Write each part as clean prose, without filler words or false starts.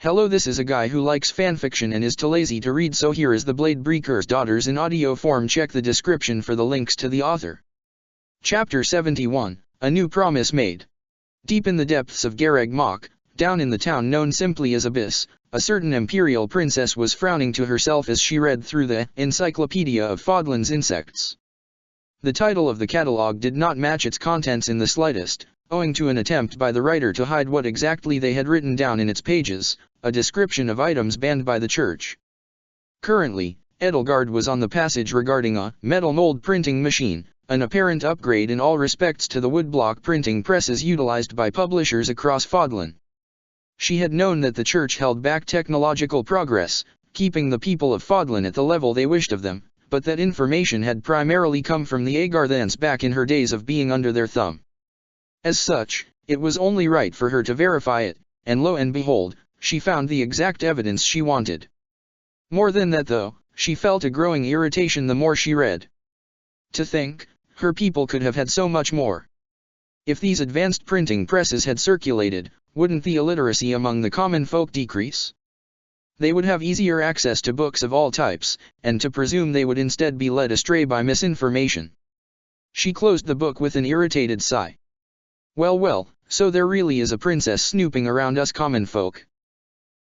Hello, this is a guy who likes fanfiction and is too lazy to read, so here is the Blade Breaker's Daughters in audio form. Check the description for the links to the author. Chapter 71, A New Promise Made. Deep in the depths of Garreg Mach, down in the town known simply as Abyss, a certain imperial princess was frowning to herself as she read through the Encyclopedia of Fodlan's Insects. The title of the catalogue did not match its contents in the slightest, owing to an attempt by the writer to hide what exactly they had written down in its pages, a description of items banned by the church. Currently, Edelgard was on the passage regarding a metal mold printing machine, an apparent upgrade in all respects to the woodblock printing presses utilized by publishers across Fodlan. She had known that the church held back technological progress, keeping the people of Fodlan at the level they wished of them, but that information had primarily come from the Agarthans back in her days of being under their thumb. As such, it was only right for her to verify it, and lo and behold, she found the exact evidence she wanted. More than that though, she felt a growing irritation the more she read. To think, her people could have had so much more. If these advanced printing presses had circulated, wouldn't the illiteracy among the common folk decrease? They would have easier access to books of all types, and to presume they would instead be led astray by misinformation. She closed the book with an irritated sigh. Well, so there really is a princess snooping around us common folk.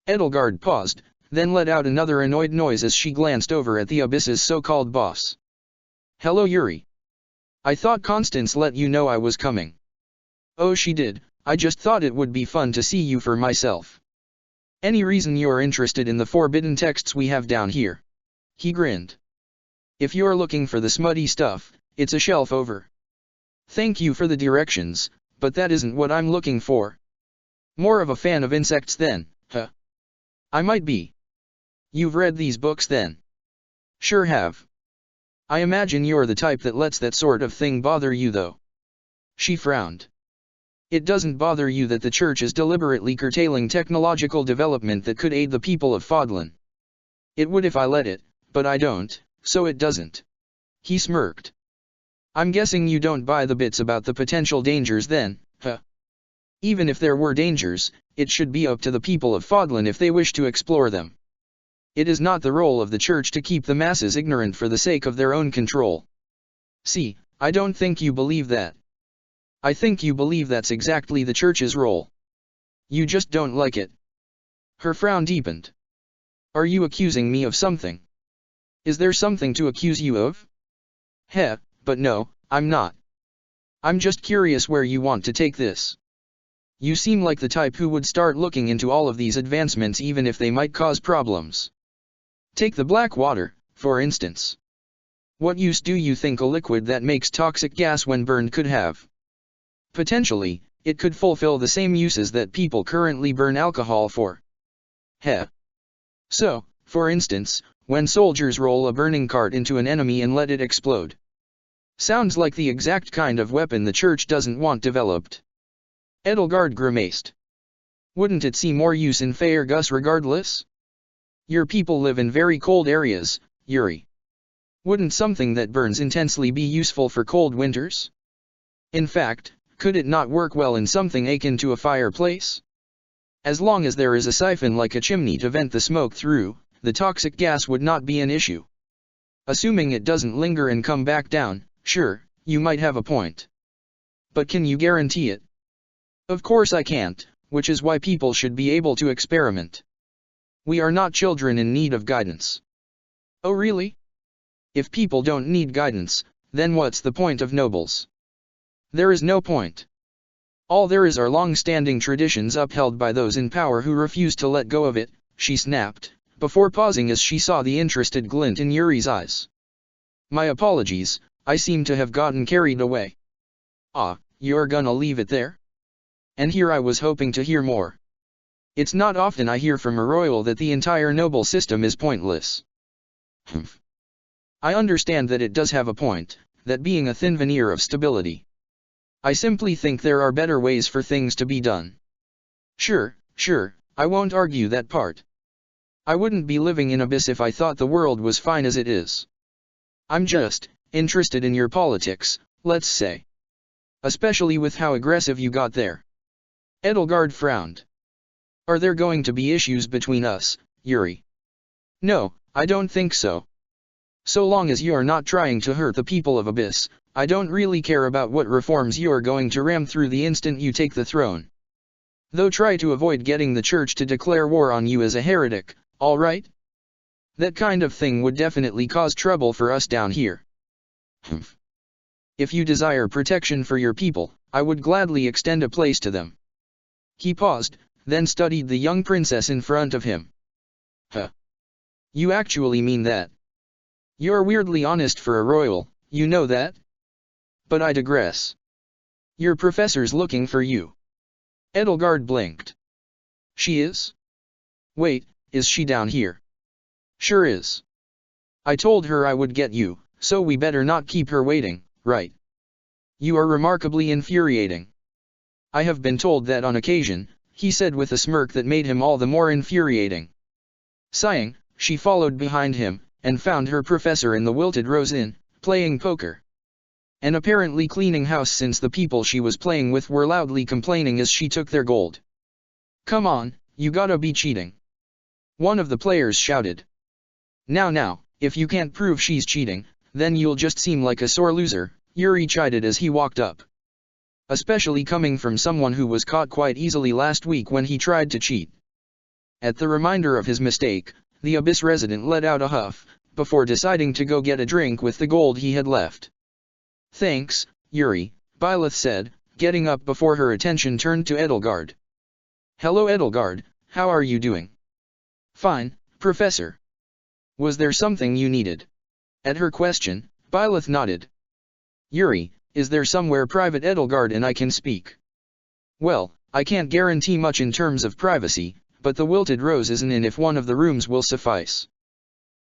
Edelgard paused, then let out another annoyed noise as she glanced over at the Abyss's so-called boss. Hello, Yuri. I thought Constance let you know I was coming. Oh, she did. I just thought it would be fun to see you for myself. Any reason you're interested in the forbidden texts we have down here? He grinned. If you're looking for the smutty stuff, it's a shelf over. Thank you for the directions, but that isn't what I'm looking for. More of a fan of insects then, huh? I might be. You've read these books then? Sure have. I imagine you're the type that lets that sort of thing bother you though. She frowned. It doesn't bother you that the church is deliberately curtailing technological development that could aid the people of Fodlan. It would if I let it, but I don't, so it doesn't. He smirked. I'm guessing you don't buy the bits about the potential dangers then, huh? Even if there were dangers, it should be up to the people of Fodlan if they wish to explore them. It is not the role of the church to keep the masses ignorant for the sake of their own control. See, I don't think you believe that. I think you believe that's exactly the church's role. You just don't like it. Her frown deepened. Are you accusing me of something? Is there something to accuse you of? Heh, but no, I'm not. I'm just curious where you want to take this. You seem like the type who would start looking into all of these advancements even if they might cause problems. Take the black water, for instance. What use do you think a liquid that makes toxic gas when burned could have? Potentially, it could fulfill the same uses that people currently burn alcohol for. Heh. So, for instance, when soldiers roll a burning cart into an enemy and let it explode. Sounds like the exact kind of weapon the church doesn't want developed. Edelgard grimaced. Wouldn't it see more use in Faerghus regardless? Your people live in very cold areas, Yuri. Wouldn't something that burns intensely be useful for cold winters? In fact, could it not work well in something akin to a fireplace? As long as there is a siphon like a chimney to vent the smoke through, the toxic gas would not be an issue. Assuming it doesn't linger and come back down, sure, you might have a point. But can you guarantee it? Of course I can't, which is why people should be able to experiment. We are not children in need of guidance. Oh really? If people don't need guidance, then what's the point of nobles? There is no point. All there is are long-standing traditions upheld by those in power who refuse to let go of it, she snapped, before pausing as she saw the interested glint in Yuri's eyes. My apologies, I seem to have gotten carried away. Ah, you're gonna leave it there? And here I was hoping to hear more. It's not often I hear from a royal that the entire noble system is pointless. Humph. I understand that it does have a point, that being a thin veneer of stability. I simply think there are better ways for things to be done. Sure, I won't argue that part. I wouldn't be living in Abyss if I thought the world was fine as it is. I'm just interested in your politics, let's say. Especially with how aggressive you got there. Edelgard frowned. Are there going to be issues between us, Yuri? No, I don't think so. So long as you are not trying to hurt the people of Abyss, I don't really care about what reforms you are going to ram through the instant you take the throne. Though try to avoid getting the church to declare war on you as a heretic, alright? That kind of thing would definitely cause trouble for us down here. If you desire protection for your people, I would gladly extend a place to them. He paused, then studied the young princess in front of him. Huh. You actually mean that? You're weirdly honest for a royal, you know that? But I digress. Your professor's looking for you. Edelgard blinked. She is? Wait, is she down here? Sure is. I told her I would get you, so we better not keep her waiting, right? You are remarkably infuriating. I have been told that on occasion, he said with a smirk that made him all the more infuriating. Sighing, she followed behind him, and found her professor in the Wilted Rose Inn, playing poker. And apparently cleaning house since the people she was playing with were loudly complaining as she took their gold. Come on, you gotta be cheating. One of the players shouted. Now, if you can't prove she's cheating, then you'll just seem like a sore loser, Yuri chided as he walked up. Especially coming from someone who was caught quite easily last week when he tried to cheat. At the reminder of his mistake, the Abyss resident let out a huff, before deciding to go get a drink with the gold he had left. Thanks, Yuri, Byleth said, getting up before her attention turned to Edelgard. Hello Edelgard, how are you doing? Fine, Professor. Was there something you needed? At her question, Byleth nodded. Yuri, is there somewhere private Edelgard and I can speak? Well, I can't guarantee much in terms of privacy, but the Wilted Rose is an inn if one of the rooms will suffice.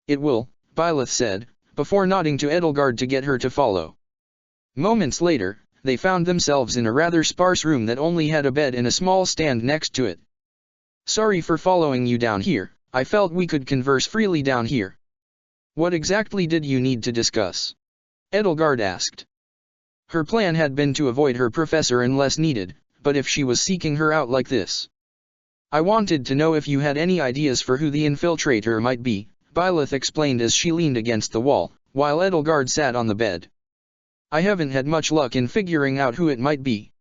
It will, Byleth said, before nodding to Edelgard to get her to follow. Moments later, they found themselves in a rather sparse room that only had a bed and a small stand next to it. Sorry for following you down here, I felt we could converse freely down here. What exactly did you need to discuss? Edelgard asked. Her plan had been to avoid her professor unless needed, but if she was seeking her out like this. I wanted to know if you had any ideas for who the infiltrator might be, Byleth explained as she leaned against the wall, while Edelgard sat on the bed. I haven't had much luck in figuring out who it might be.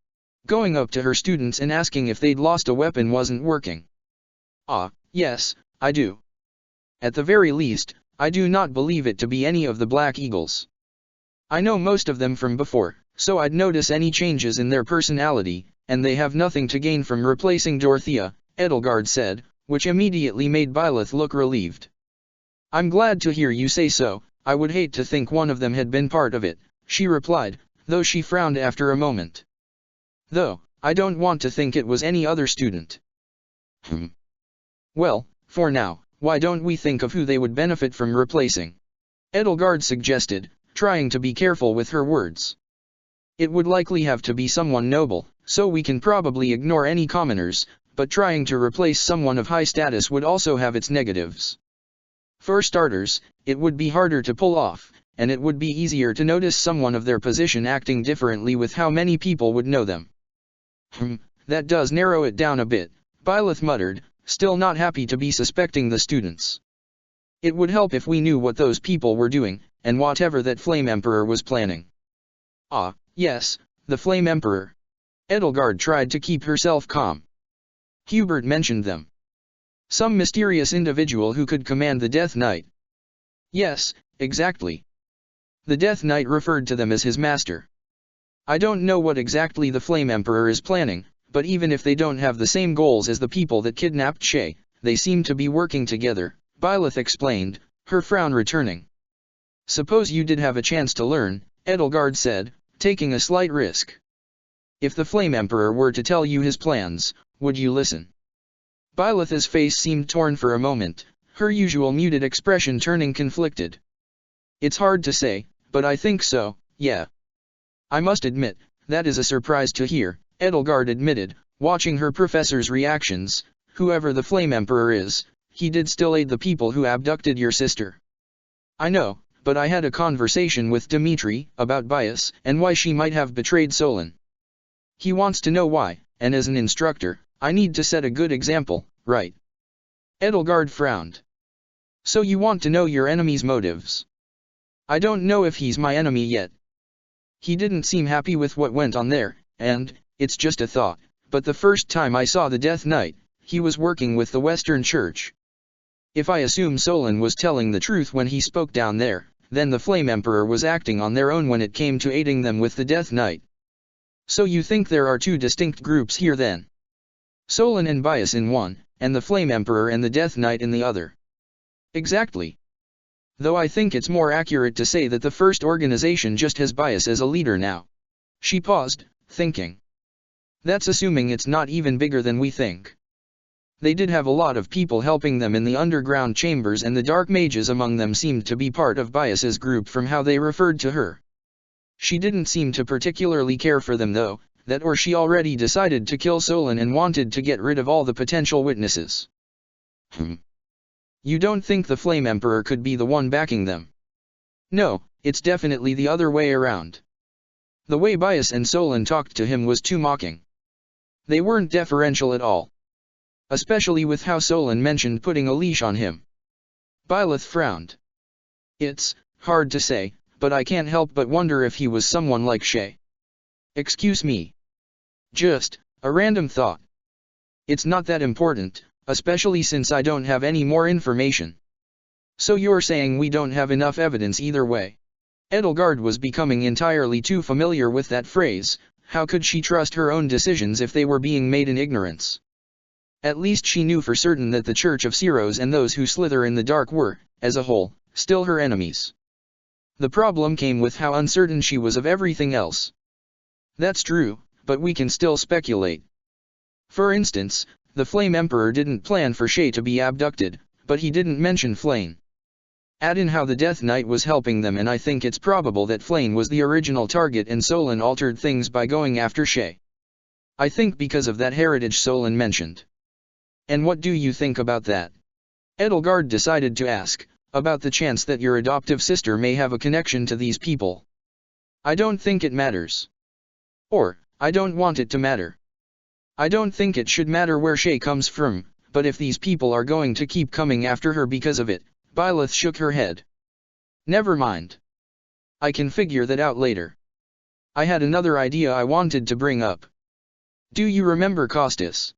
Going up to her students and asking if they'd lost a weapon wasn't working. Ah, yes, I do. At the very least, I do not believe it to be any of the Black Eagles. I know most of them from before, so I'd notice any changes in their personality, and they have nothing to gain from replacing Dorothea, Edelgard said, which immediately made Byleth look relieved. I'm glad to hear you say so, I would hate to think one of them had been part of it, she replied, though she frowned after a moment. Though, I don't want to think it was any other student. Well, for now, why don't we think of who they would benefit from replacing? Edelgard suggested, trying to be careful with her words. It would likely have to be someone noble, so we can probably ignore any commoners, but trying to replace someone of high status would also have its negatives. For starters, it would be harder to pull off, and it would be easier to notice someone of their position acting differently with how many people would know them. That does narrow it down a bit, Byleth muttered, still not happy to be suspecting the students. It would help if we knew what those people were doing, and whatever that Flame Emperor was planning. Ah, yes, the Flame Emperor. Edelgard tried to keep herself calm. Hubert mentioned them. Some mysterious individual who could command the Death Knight. Yes, exactly. The Death Knight referred to them as his master. I don't know what exactly the Flame Emperor is planning, but even if they don't have the same goals as the people that kidnapped Shay, they seem to be working together, Byleth explained, her frown returning. Suppose you did have a chance to learn, Edelgard said, taking a slight risk. If the Flame Emperor were to tell you his plans, would you listen? Byleth's face seemed torn for a moment, her usual muted expression turning conflicted. It's hard to say, but I think so, yeah. I must admit, that is a surprise to hear, Edelgard admitted, watching her professor's reactions. Whoever the Flame Emperor is, he did still aid the people who abducted your sister. I know, but I had a conversation with Dimitri about Bias and why she might have betrayed Solon. He wants to know why, and as an instructor, I need to set a good example, right? Edelgard frowned. So you want to know your enemy's motives? I don't know if he's my enemy yet. He didn't seem happy with what went on there, and, it's just a thought, but the first time I saw the Death Knight, he was working with the Western Church. If I assume Solon was telling the truth when he spoke down there, then the Flame Emperor was acting on their own when it came to aiding them with the Death Knight. So you think there are two distinct groups here then? Solon and Bias in one, and the Flame Emperor and the Death Knight in the other. Exactly. Though I think it's more accurate to say that the first organization just has Bias as a leader now. She paused, thinking. That's assuming it's not even bigger than we think. They did have a lot of people helping them in the underground chambers, and the dark mages among them seemed to be part of Bias's group from how they referred to her. She didn't seem to particularly care for them though, that or she already decided to kill Solon and wanted to get rid of all the potential witnesses. You don't think the Flame Emperor could be the one backing them? No, it's definitely the other way around. The way Bias and Solon talked to him was too mocking. They weren't deferential at all. Especially with how Solon mentioned putting a leash on him. Byleth frowned. It's hard to say, but I can't help but wonder if he was someone like Shay. Excuse me. Just a random thought. It's not that important, especially since I don't have any more information. So you're saying we don't have enough evidence either way? Edelgard was becoming entirely too familiar with that phrase. How could she trust her own decisions if they were being made in ignorance? At least she knew for certain that the Church of Ceros and those who slither in the dark were, as a whole, still her enemies. The problem came with how uncertain she was of everything else. That's true, but we can still speculate. For instance, the Flame Emperor didn't plan for Shay to be abducted, but he didn't mention Flayn. Add in how the Death Knight was helping them, and I think it's probable that Flayn was the original target and Solon altered things by going after Shay. I think because of that heritage Solon mentioned. And what do you think about that? Edelgard decided to ask, about the chance that your adoptive sister may have a connection to these people. I don't think it matters. Or, I don't want it to matter. I don't think it should matter where Shay comes from, but if these people are going to keep coming after her because of it, Byleth shook her head. Never mind. I can figure that out later. I had another idea I wanted to bring up. Do you remember Costas?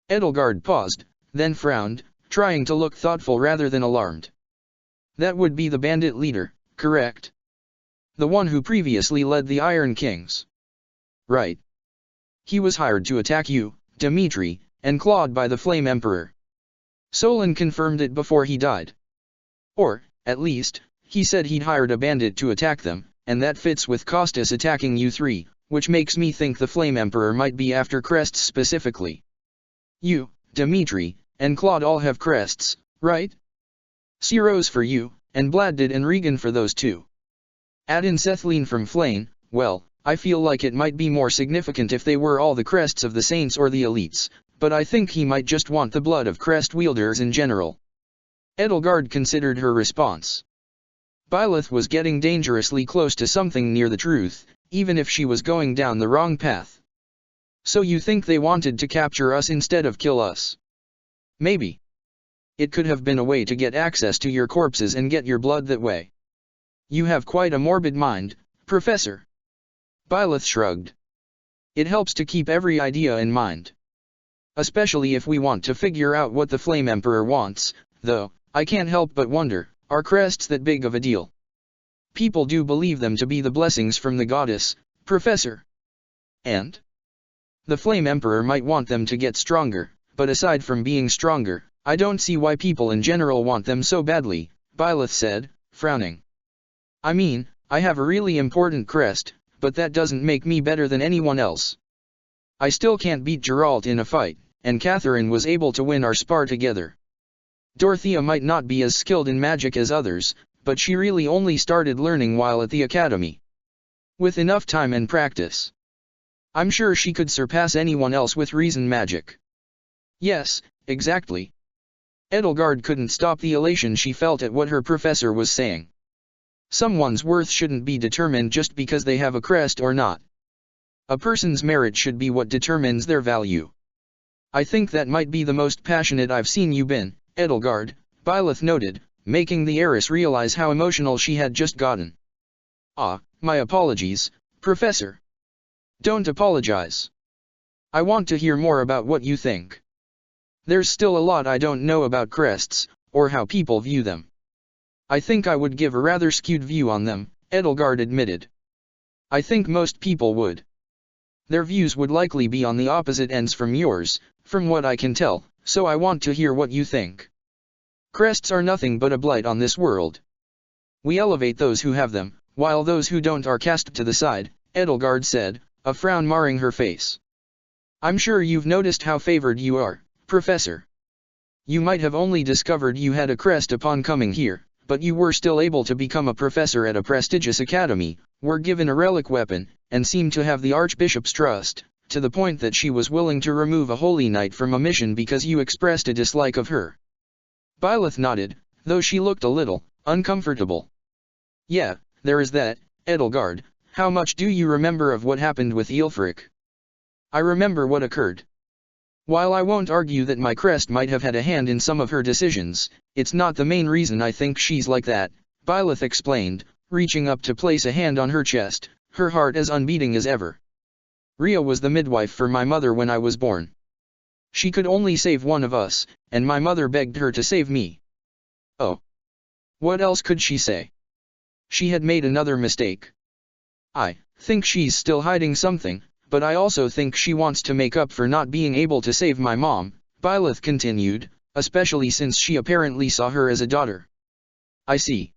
Edelgard paused, then frowned, trying to look thoughtful rather than alarmed. That would be the bandit leader, correct? The one who previously led the Iron Kings. Right. He was hired to attack you, Dimitri, and Claude by the Flame Emperor. Solon confirmed it before he died. Or, at least, he said he'd hired a bandit to attack them, and that fits with Costas attacking you three, which makes me think the Flame Emperor might be after crests specifically. You, Dimitri, and Claude all have crests, right? Ceros for you, and Bladdid and Regan for those two. Add in Cethline from Flayn. Well, I feel like it might be more significant if they were all the crests of the Saints or the Elites, but I think he might just want the blood of crest wielders in general. Edelgard considered her response. Byleth was getting dangerously close to something near the truth, even if she was going down the wrong path. So you think they wanted to capture us instead of kill us? Maybe. It could have been a way to get access to your corpses and get your blood that way. You have quite a morbid mind, Professor. Byleth shrugged. It helps to keep every idea in mind. Especially if we want to figure out what the Flame Emperor wants, though, I can't help but wonder, are crests that big of a deal? People do believe them to be the blessings from the goddess, Professor. And? The Flame Emperor might want them to get stronger, but aside from being stronger, I don't see why people in general want them so badly, Byleth said, frowning. I mean, I have a really important crest, but that doesn't make me better than anyone else. I still can't beat Geralt in a fight, and Catherine was able to win our spar together. Dorothea might not be as skilled in magic as others, but she really only started learning while at the academy. With enough time and practice, I'm sure she could surpass anyone else with reason magic. Yes, exactly. Edelgard couldn't stop the elation she felt at what her professor was saying. Someone's worth shouldn't be determined just because they have a crest or not. A person's merit should be what determines their value. I think that might be the most passionate I've seen you been, Edelgard, Byleth noted, making the heiress realize how emotional she had just gotten. Ah, my apologies, Professor. Don't apologize. I want to hear more about what you think. There's still a lot I don't know about crests, or how people view them. I think I would give a rather skewed view on them, Edelgard admitted. I think most people would. Their views would likely be on the opposite ends from yours, from what I can tell, so I want to hear what you think. Crests are nothing but a blight on this world. We elevate those who have them, while those who don't are cast to the side, Edelgard said, a frown marring her face. I'm sure you've noticed how favored you are, Professor. You might have only discovered you had a crest upon coming here, but you were still able to become a professor at a prestigious academy, were given a relic weapon, and seemed to have the Archbishop's trust, to the point that she was willing to remove a holy knight from a mission because you expressed a dislike of her. Byleth nodded, though she looked a little uncomfortable. Yeah, there is that, Edelgard. How much do you remember of what happened with Aelfric? I remember what occurred. While I won't argue that my crest might have had a hand in some of her decisions, it's not the main reason I think she's like that, Byleth explained, reaching up to place a hand on her chest, her heart as unbeating as ever. Rhea was the midwife for my mother when I was born. She could only save one of us, and my mother begged her to save me. Oh. What else could she say? She had made another mistake. I think she's still hiding something, but I also think she wants to make up for not being able to save my mom, Byleth continued, especially since she apparently saw her as a daughter. I see.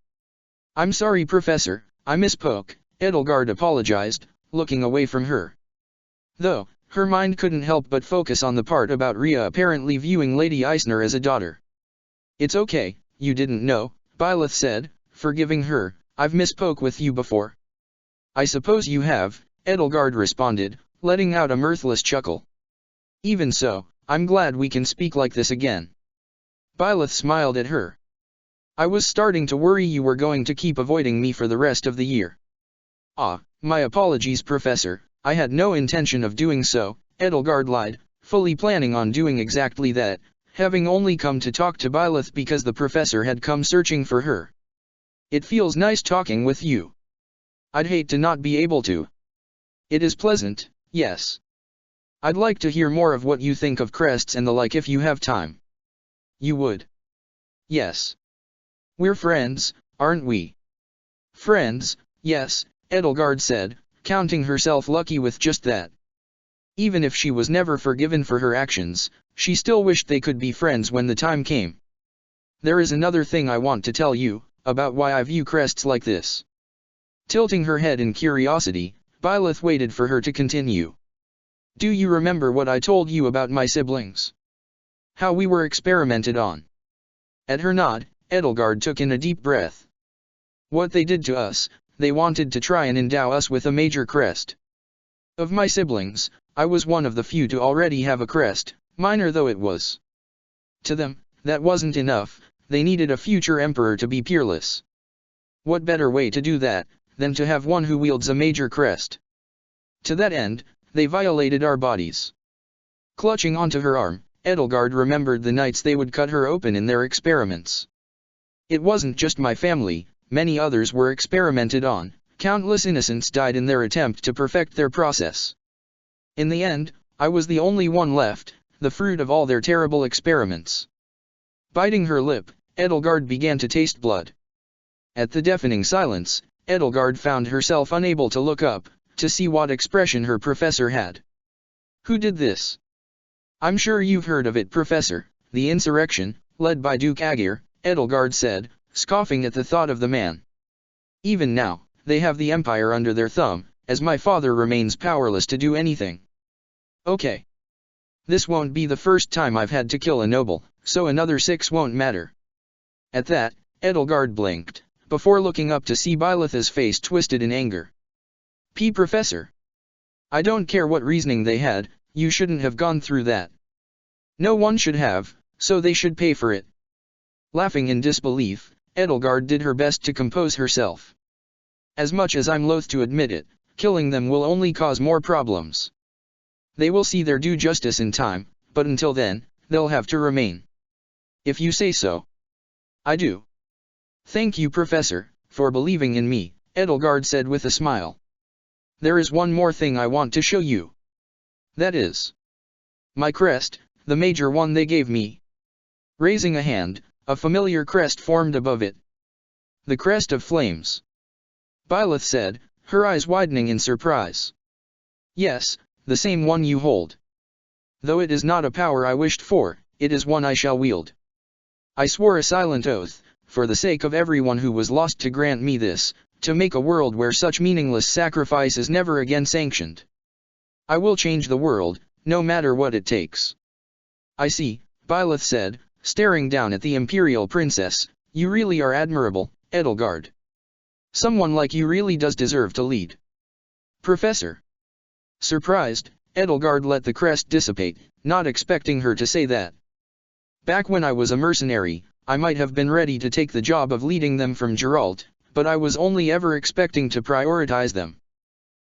I'm sorry, Professor, I misspoke, Edelgard apologized, looking away from her. Though, her mind couldn't help but focus on the part about Rhea apparently viewing Lady Eisner as a daughter. It's okay, you didn't know, Byleth said, forgiving her, I've misspoke with you before. I suppose you have, Edelgard responded, letting out a mirthless chuckle. Even so, I'm glad we can speak like this again. Byleth smiled at her. I was starting to worry you were going to keep avoiding me for the rest of the year. Ah, my apologies, Professor, I had no intention of doing so, Edelgard lied, fully planning on doing exactly that, having only come to talk to Byleth because the professor had come searching for her. It feels nice talking with you. I'd hate to not be able to. It is pleasant, yes. I'd like to hear more of what you think of crests and the like if you have time. You would? Yes. We're friends, aren't we? Friends, yes, Edelgard said, counting herself lucky with just that. Even if she was never forgiven for her actions, she still wished they could be friends when the time came. There is another thing I want to tell you, about why I view crests like this. Tilting her head in curiosity, Byleth waited for her to continue. Do you remember what I told you about my siblings? How we were experimented on? At her nod, Edelgard took in a deep breath. What they did to us, they wanted to try and endow us with a major crest. Of my siblings, I was one of the few to already have a crest, minor though it was. To them, that wasn't enough, they needed a future emperor to be peerless. What better way to do that, than to have one who wields a major crest? To that end, they violated our bodies. Clutching onto her arm, Edelgard remembered the nights they would cut her open in their experiments. It wasn't just my family, many others were experimented on, countless innocents died in their attempt to perfect their process. In the end, I was the only one left, the fruit of all their terrible experiments. Biting her lip, Edelgard began to taste blood. At the deafening silence, Edelgard found herself unable to look up, to see what expression her professor had. Who did this? I'm sure you've heard of it, Professor, the insurrection, led by Duke Aegir, Edelgard said, scoffing at the thought of the man. Even now, they have the Empire under their thumb, as my father remains powerless to do anything. Okay. This won't be the first time I've had to kill a noble, so another 6 won't matter. At that, Edelgard blinked, before looking up to see Byleth's face twisted in anger. Professor. I don't care what reasoning they had, you shouldn't have gone through that. No one should have, so they should pay for it. Laughing in disbelief, Edelgard did her best to compose herself. As much as I'm loath to admit it, killing them will only cause more problems. They will see their due justice in time, but until then, they'll have to remain. If you say so. I do. Thank you, Professor, for believing in me, Edelgard said with a smile. There is one more thing I want to show you. That is my crest, the major one they gave me. Raising a hand, a familiar crest formed above it. The crest of flames. Byleth said, her eyes widening in surprise. Yes, the same one you hold. Though it is not a power I wished for, it is one I shall wield. I swore a silent oath, for the sake of everyone who was lost, to grant me this, to make a world where such meaningless sacrifice is never again sanctioned. I will change the world, no matter what it takes. I see, Byleth said, staring down at the Imperial Princess, you really are admirable, Edelgard. Someone like you really does deserve to lead. Professor. Surprised, Edelgard let the crest dissipate, not expecting her to say that. Back when I was a mercenary, I might have been ready to take the job of leading them from Geralt, but I was only ever expecting to prioritize them.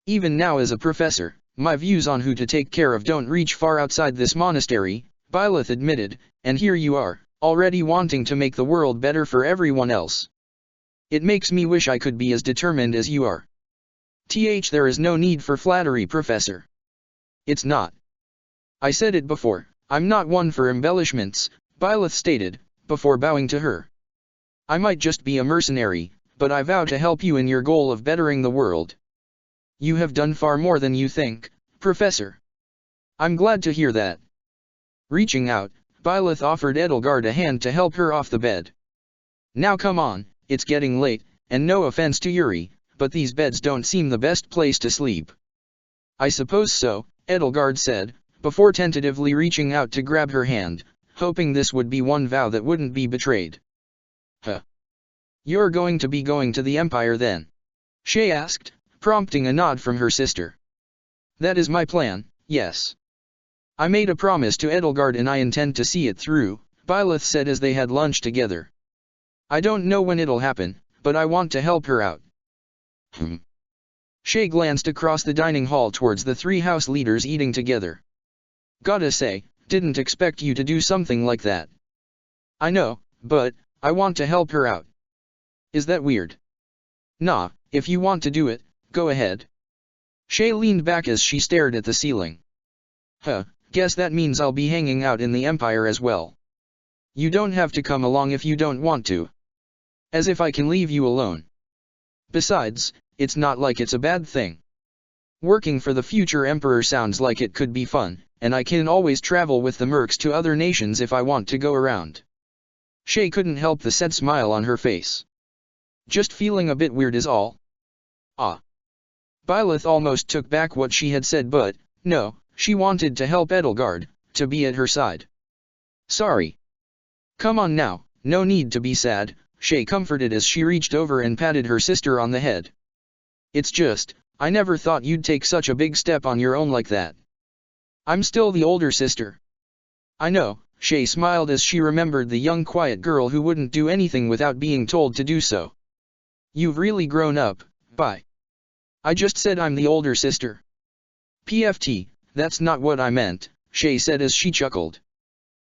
Even now as a professor, my views on who to take care of don't reach far outside this monastery, Byleth admitted, and here you are, already wanting to make the world better for everyone else. It makes me wish I could be as determined as you are. There is no need for flattery, Professor. It's not. I said it before, I'm not one for embellishments, Byleth stated, before bowing to her. I might just be a mercenary, but I vow to help you in your goal of bettering the world. You have done far more than you think, Professor. I'm glad to hear that. Reaching out, Byleth offered Edelgard a hand to help her off the bed. Now come on, it's getting late, and no offense to Yuri, but these beds don't seem the best place to sleep. I suppose so, Edelgard said, before tentatively reaching out to grab her hand, hoping this would be one vow that wouldn't be betrayed. Huh. You're going to be going to the Empire then? Shay asked, prompting a nod from her sister. That is my plan, yes. I made a promise to Edelgard and I intend to see it through, Byleth said as they had lunch together. I don't know when it'll happen, but I want to help her out. Shay glanced across the dining hall towards the three house leaders eating together. Gotta say, didn't expect you to do something like that. I know, but I want to help her out. Is that weird? Nah, if you want to do it, go ahead. Shay leaned back as she stared at the ceiling. Huh, guess that means I'll be hanging out in the Empire as well. You don't have to come along if you don't want to. As if I can leave you alone. Besides, it's not like it's a bad thing. Working for the future Emperor sounds like it could be fun, and I can always travel with the mercs to other nations if I want to go around. Shay couldn't help the sad smile on her face. Just feeling a bit weird is all. Ah. Byleth almost took back what she had said, but, no, she wanted to help Edelgard, to be at her side. Sorry. Come on now, no need to be sad, Shay comforted as she reached over and patted her sister on the head. It's just, I never thought you'd take such a big step on your own like that. I'm still the older sister. I know, Shay smiled as she remembered the young quiet girl who wouldn't do anything without being told to do so. You've really grown up, bye. I just said I'm the older sister. PFT, that's not what I meant, Shay said as she chuckled.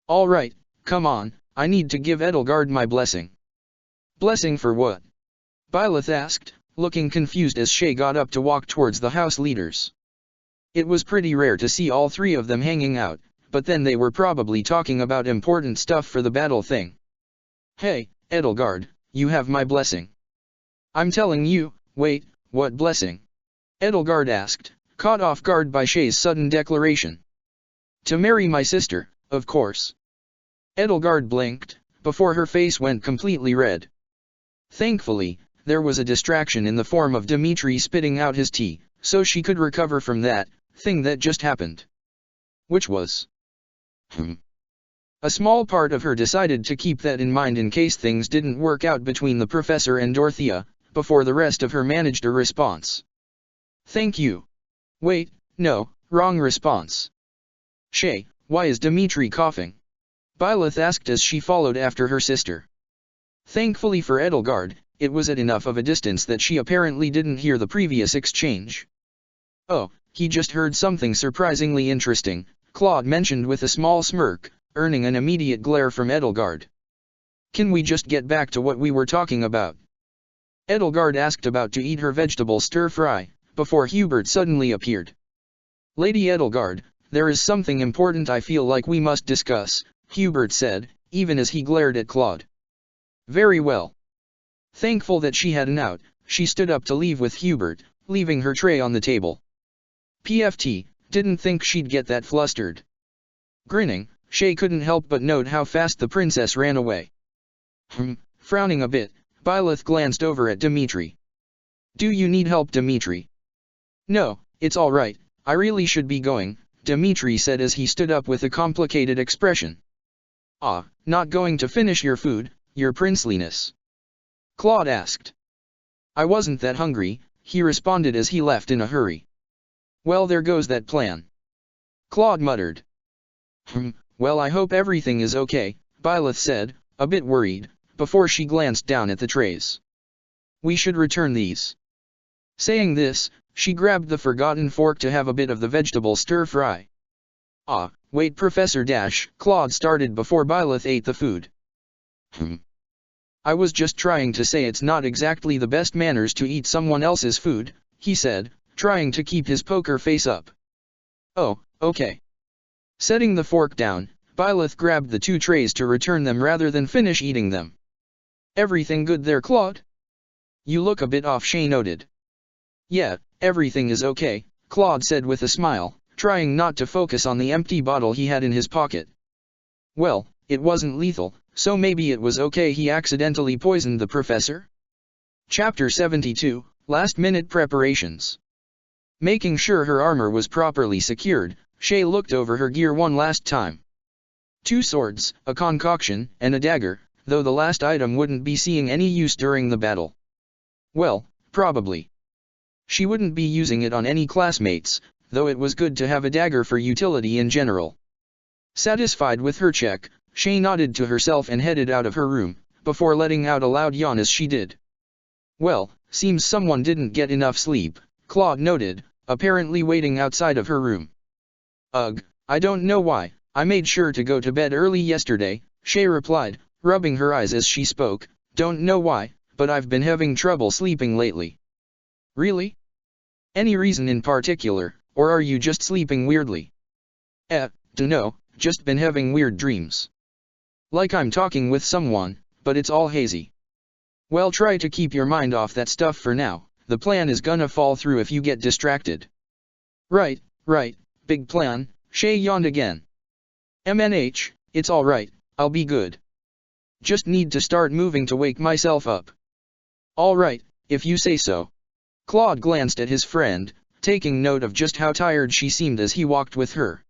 All right, come on, I need to give Edelgard my blessing. Blessing for what? Byleth asked, looking confused as Shay got up to walk towards the house leaders. It was pretty rare to see all three of them hanging out, but then they were probably talking about important stuff for the battle thing. Hey, Edelgard, you have my blessing. I'm telling you, wait, what blessing? Edelgard asked, caught off guard by Shay's sudden declaration. To marry my sister, of course. Edelgard blinked, before her face went completely red. Thankfully, there was a distraction in the form of Dimitri spitting out his tea, so she could recover from that thing that just happened. Which was? A small part of her decided to keep that in mind in case things didn't work out between the professor and Dorothea, before the rest of her managed a response. Thank you. Wait, no, wrong response. Shay, why is Dimitri coughing? Byleth asked as she followed after her sister. Thankfully for Edelgard, it was at enough of a distance that she apparently didn't hear the previous exchange. Oh, he just heard something surprisingly interesting, Claude mentioned with a small smirk, earning an immediate glare from Edelgard. Can we just get back to what we were talking about? Edelgard asked, about to eat her vegetable stir-fry, before Hubert suddenly appeared. Lady Edelgard, there is something important I feel like we must discuss, Hubert said, even as he glared at Claude. Very well. Thankful that she had an out, she stood up to leave with Hubert, leaving her tray on the table. PFT, didn't think she'd get that flustered. Grinning, Shay couldn't help but note how fast the princess ran away. Frowning a bit, Byleth glanced over at Dimitri. Do you need help, Dimitri? No, it's all right, I really should be going, Dimitri said as he stood up with a complicated expression. Ah, not going to finish your food, your princeliness? Claude asked. I wasn't that hungry, he responded as he left in a hurry. Well, there goes that plan. Claude muttered. Well, I hope everything is okay, Byleth said, a bit worried, before she glanced down at the trays. We should return these. Saying this, she grabbed the forgotten fork to have a bit of the vegetable stir-fry. Ah, wait, Professor Dash, Claude started before Byleth ate the food. I was just trying to say it's not exactly the best manners to eat someone else's food, he said, trying to keep his poker face up. Oh, okay. Setting the fork down, Byleth grabbed the 2 trays to return them rather than finish eating them. Everything good there, Claude? You look a bit off, Shay noted. Yeah, everything is okay, Claude said with a smile, trying not to focus on the empty bottle he had in his pocket. Well, it wasn't lethal, so maybe it was okay he accidentally poisoned the professor? Chapter 72, Last-minute preparations. Making sure her armor was properly secured, Shay looked over her gear one last time. 2 swords, a concoction, and a dagger, though the last item wouldn't be seeing any use during the battle. Well, probably. She wouldn't be using it on any classmates, though it was good to have a dagger for utility in general. Satisfied with her check, Shay nodded to herself and headed out of her room, before letting out a loud yawn as she did. Well, seems someone didn't get enough sleep, Claude noted, apparently waiting outside of her room. Ugh, I don't know why, I made sure to go to bed early yesterday, Shay replied, rubbing her eyes as she spoke. Don't know why, but I've been having trouble sleeping lately. Really? Any reason in particular, or are you just sleeping weirdly? Dunno, just been having weird dreams. Like I'm talking with someone, but it's all hazy. Well, try to keep your mind off that stuff for now, the plan is gonna fall through if you get distracted. Right, big plan, Shay yawned again. MNH, it's alright, I'll be good. Just need to start moving to wake myself up. Alright, if you say so. Claude glanced at his friend, taking note of just how tired she seemed as he walked with her.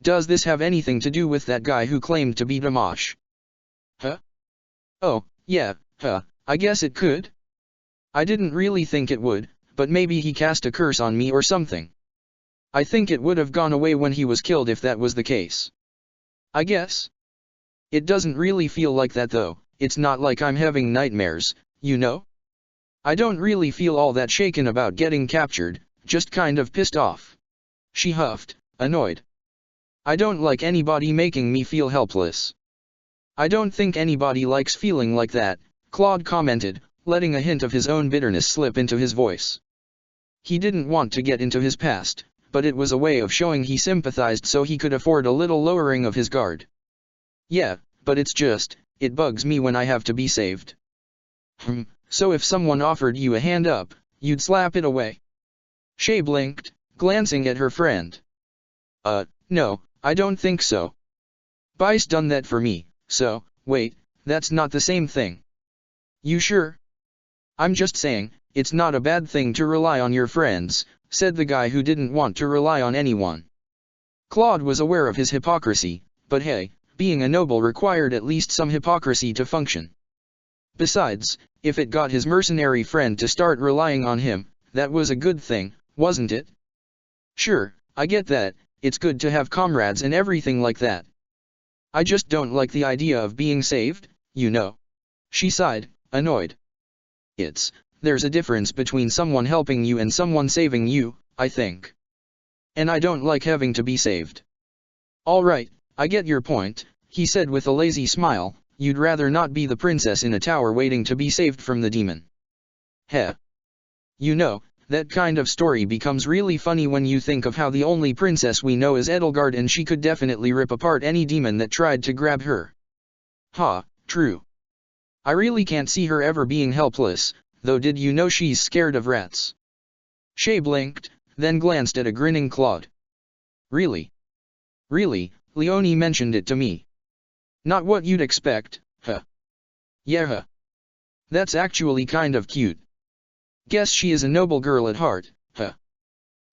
Does this have anything to do with that guy who claimed to be Dimash? Huh? Oh, yeah, I guess it could. I didn't really think it would, but maybe he cast a curse on me or something. I think it would have gone away when he was killed if that was the case. I guess. It doesn't really feel like that though, it's not like I'm having nightmares, you know? I don't really feel all that shaken about getting captured, just kind of pissed off. She huffed, annoyed. I don't like anybody making me feel helpless. I don't think anybody likes feeling like that, Claude commented, letting a hint of his own bitterness slip into his voice. He didn't want to get into his past, but it was a way of showing he sympathized so he could afford a little lowering of his guard. Yeah, but it's just, it bugs me when I have to be saved. So if someone offered you a hand up, you'd slap it away? Shay blinked, glancing at her friend. No, I don't think so. Bai's done that for me, so, wait, that's not the same thing. You sure? I'm just saying, it's not a bad thing to rely on your friends, said the guy who didn't want to rely on anyone. Claude was aware of his hypocrisy, but hey, being a noble required at least some hypocrisy to function. Besides, if it got his mercenary friend to start relying on him, that was a good thing, wasn't it? Sure, I get that, it's good to have comrades and everything like that. I just don't like the idea of being saved, you know. She sighed, annoyed. There's a difference between someone helping you and someone saving you, I think. And I don't like having to be saved. All right, I get your point, he said with a lazy smile. You'd rather not be the princess in a tower waiting to be saved from the demon. Heh. You know, that kind of story becomes really funny when you think of how the only princess we know is Edelgard and she could definitely rip apart any demon that tried to grab her. Ha, true. I really can't see her ever being helpless, though did you know she's scared of rats? Shay blinked, then glanced at a grinning Claude. Really? Really, Leonie mentioned it to me. Not what you'd expect, huh? Yeah huh. That's actually kind of cute. Guess she is a noble girl at heart, huh?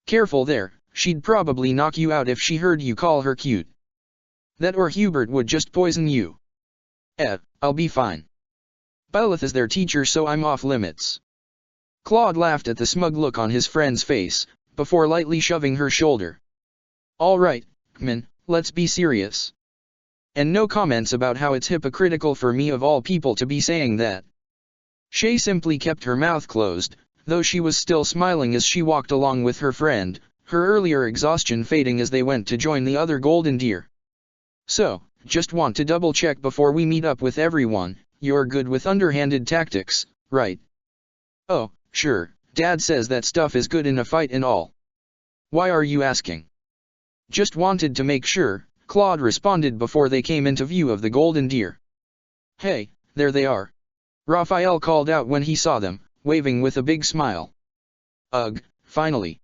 Careful there, she'd probably knock you out if she heard you call her cute. That or Hubert would just poison you. I'll be fine. Byleth is their teacher so I'm off limits. Claude laughed at the smug look on his friend's face, before lightly shoving her shoulder. All right, Kmin, let's be serious. And no comments about how it's hypocritical for me of all people to be saying that. Shay simply kept her mouth closed, though she was still smiling as she walked along with her friend, her earlier exhaustion fading as they went to join the other golden deer. So, just want to double check before we meet up with everyone, you're good with underhanded tactics, right? Oh, sure, Dad says that stuff is good in a fight and all. Why are you asking? Just wanted to make sure, Claude responded before they came into view of the golden deer. Hey, there they are. Raphael called out when he saw them, waving with a big smile. Ugh, finally.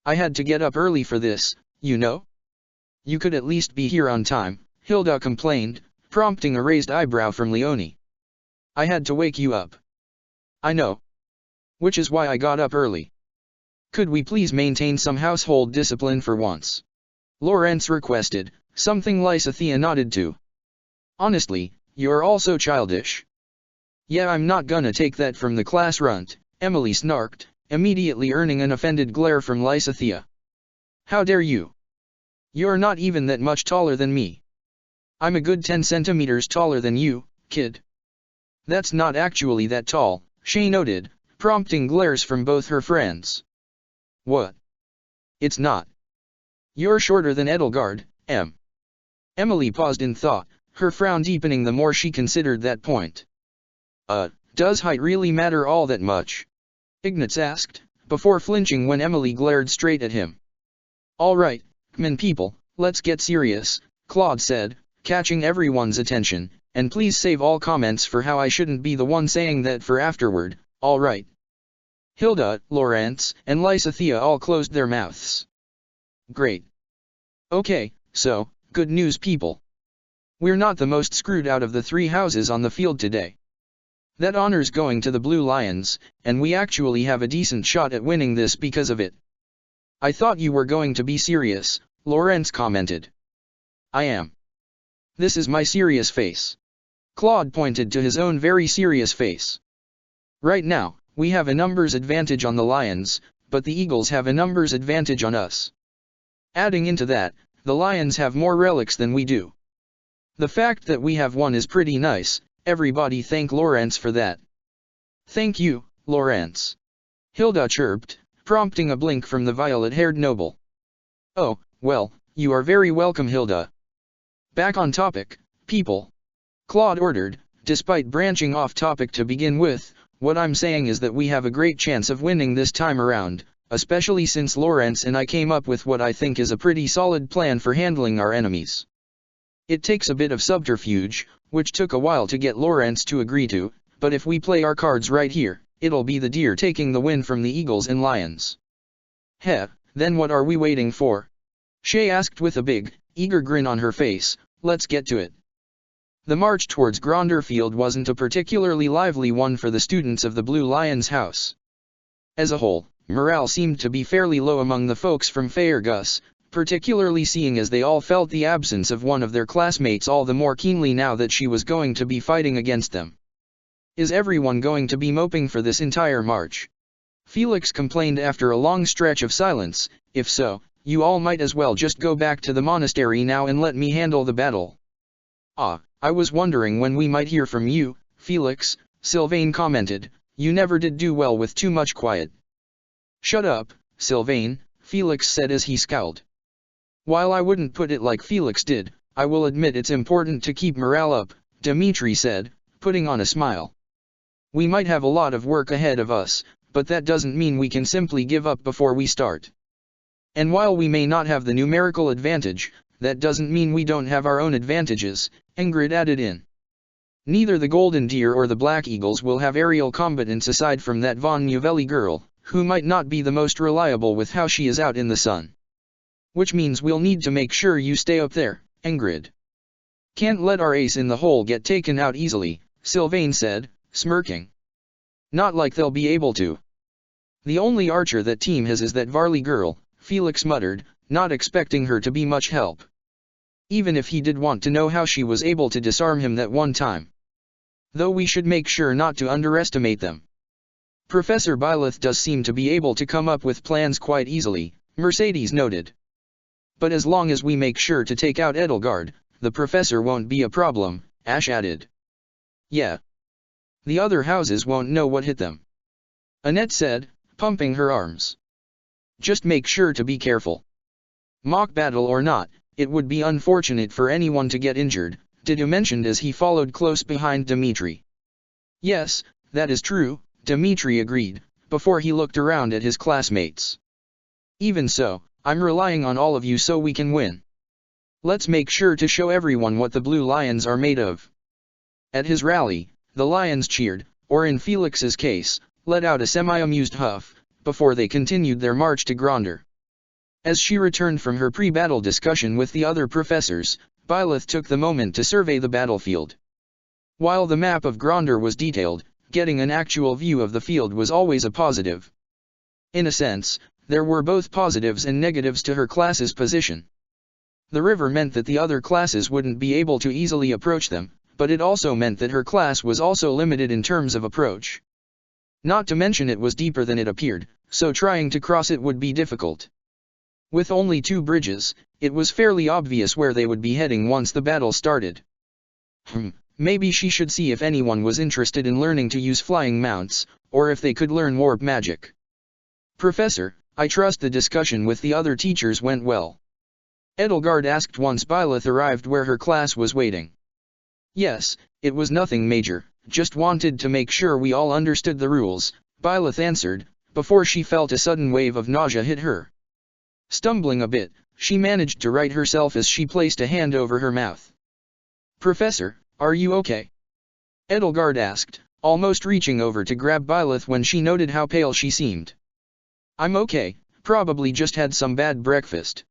I had to get up early for this, you know? You could at least be here on time, Hilda complained, prompting a raised eyebrow from Leonie. I had to wake you up. I know. Which is why I got up early. Could we please maintain some household discipline for once? Lawrence requested, something Lysithea nodded to. Honestly, you're also childish. Yeah, I'm not gonna take that from the class runt, Emily snarked, immediately earning an offended glare from Lysithea. How dare you? You're not even that much taller than me. I'm a good 10 centimeters taller than you, kid. That's not actually that tall, Shay noted, prompting glares from both her friends. What? It's not. You're shorter than Edelgard, Em. Emily paused in thought, her frown deepening the more she considered that point. Does height really matter all that much? Ignatz asked, before flinching when Emily glared straight at him. All right, Kmin people, let's get serious, Claude said, catching everyone's attention, and please save all comments for how I shouldn't be the one saying that for afterward, all right. Hilda, Lawrence, and Lysithea all closed their mouths. Great. Okay, so, good news people. We're not the most screwed out of the 3 houses on the field today. That honor's going to the Blue Lions, and we actually have a decent shot at winning this because of it. I thought you were going to be serious, Lawrence commented. I am. This is my serious face. Claude pointed to his own very serious face. Right now, we have a numbers advantage on the Lions, but the Eagles have a numbers advantage on us. Adding into that, the Lions have more relics than we do. The fact that we have one is pretty nice, everybody thank Lawrence for that. Thank you, Lawrence. Hilda chirped, prompting a blink from the violet-haired noble. Oh, well, you are very welcome Hilda. Back on topic, people. Claude ordered, despite branching off topic to begin with, what I'm saying is that we have a great chance of winning this time around, especially since Lawrence and I came up with what I think is a pretty solid plan for handling our enemies. It takes a bit of subterfuge, which took a while to get Lawrence to agree to, but if we play our cards right here, it'll be the deer taking the win from the Eagles and Lions. Heh, then what are we waiting for? Shay asked with a big, eager grin on her face. Let's get to it. The march towards Gronderfield wasn't a particularly lively one for the students of the Blue Lions house. As a whole, morale seemed to be fairly low among the folks from Faerghus, particularly seeing as they all felt the absence of one of their classmates all the more keenly now that she was going to be fighting against them. Is everyone going to be moping for this entire march? Felix complained after a long stretch of silence. If so, you all might as well just go back to the monastery now and let me handle the battle. Ah, I was wondering when we might hear from you, Felix, Sylvain commented. You never did do well with too much quiet. Shut up, Sylvain, Felix said as he scowled. While I wouldn't put it like Felix did, I will admit it's important to keep morale up, Dmitri said, putting on a smile. We might have a lot of work ahead of us, but that doesn't mean we can simply give up before we start. And while we may not have the numerical advantage, that doesn't mean we don't have our own advantages, Ingrid added in. Neither the Golden Deer or the Black Eagles will have aerial combatants aside from that von Novelli girl, who might not be the most reliable with how she is out in the sun. Which means we'll need to make sure you stay up there, Ingrid. Can't let our ace in the hole get taken out easily, Sylvain said, smirking. Not like they'll be able to. The only archer that team has is that Varley girl, Felix muttered, not expecting her to be much help. Even if he did want to know how she was able to disarm him that one time. Though we should make sure not to underestimate them. Professor Byleth does seem to be able to come up with plans quite easily, Mercedes noted. But as long as we make sure to take out Edelgard, the professor won't be a problem, Ash added. Yeah. The other houses won't know what hit them. Annette said, pumping her arms. Just make sure to be careful. Mock battle or not, it would be unfortunate for anyone to get injured, Didu mentioned as he followed close behind Dmitri. Yes, that is true, Dmitri agreed, before he looked around at his classmates. Even so, I'm relying on all of you so we can win. Let's make sure to show everyone what the Blue Lions are made of. At his rally, the Lions cheered, or in Felix's case, let out a semi-amused huff, before they continued their march to Gronder. As she returned from her pre-battle discussion with the other professors, Byleth took the moment to survey the battlefield. While the map of Gronder was detailed, getting an actual view of the field was always a positive. In a sense, there were both positives and negatives to her class's position. The river meant that the other classes wouldn't be able to easily approach them, but it also meant that her class was also limited in terms of approach. Not to mention it was deeper than it appeared, so trying to cross it would be difficult. With only 2 bridges, it was fairly obvious where they would be heading once the battle started. Maybe she should see if anyone was interested in learning to use flying mounts, or if they could learn warp magic. Professor, I trust the discussion with the other teachers went well. Edelgard asked once Byleth arrived where her class was waiting. Yes, it was nothing major, just wanted to make sure we all understood the rules, Byleth answered, before she felt a sudden wave of nausea hit her. Stumbling a bit, she managed to right herself as she placed a hand over her mouth. Professor, are you okay? Edelgard asked, almost reaching over to grab Byleth when she noted how pale she seemed. I'm okay, probably just had some bad breakfast.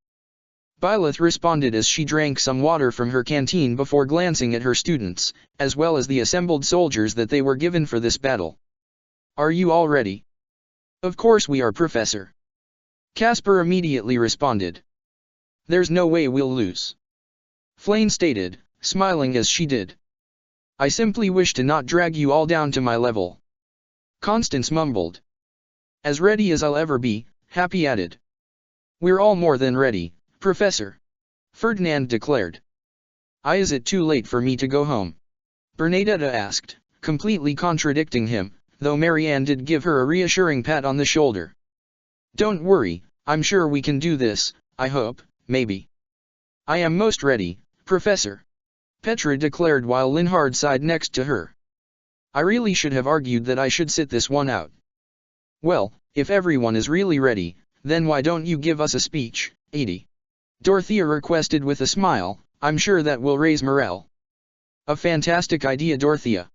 Byleth responded as she drank some water from her canteen before glancing at her students, as well as the assembled soldiers that they were given for this battle. Are you all ready? Of course we are, Professor. Casper immediately responded. There's no way we'll lose. Flame stated, smiling as she did. I simply wish to not drag you all down to my level. Constance mumbled. As ready as I'll ever be, Happy added. We're all more than ready, Professor. Ferdinand declared. Is it too late for me to go home? Bernadetta asked, completely contradicting him, though Marianne did give her a reassuring pat on the shoulder. Don't worry, I'm sure we can do this, I hope, maybe. I am most ready, Professor. Petra declared while Linhard sighed next to her. I really should have argued that I should sit this one out. Well, if everyone is really ready, then why don't you give us a speech, Edie? Dorothea requested with a smile, I'm sure that will raise morale. A fantastic idea, Dorothea.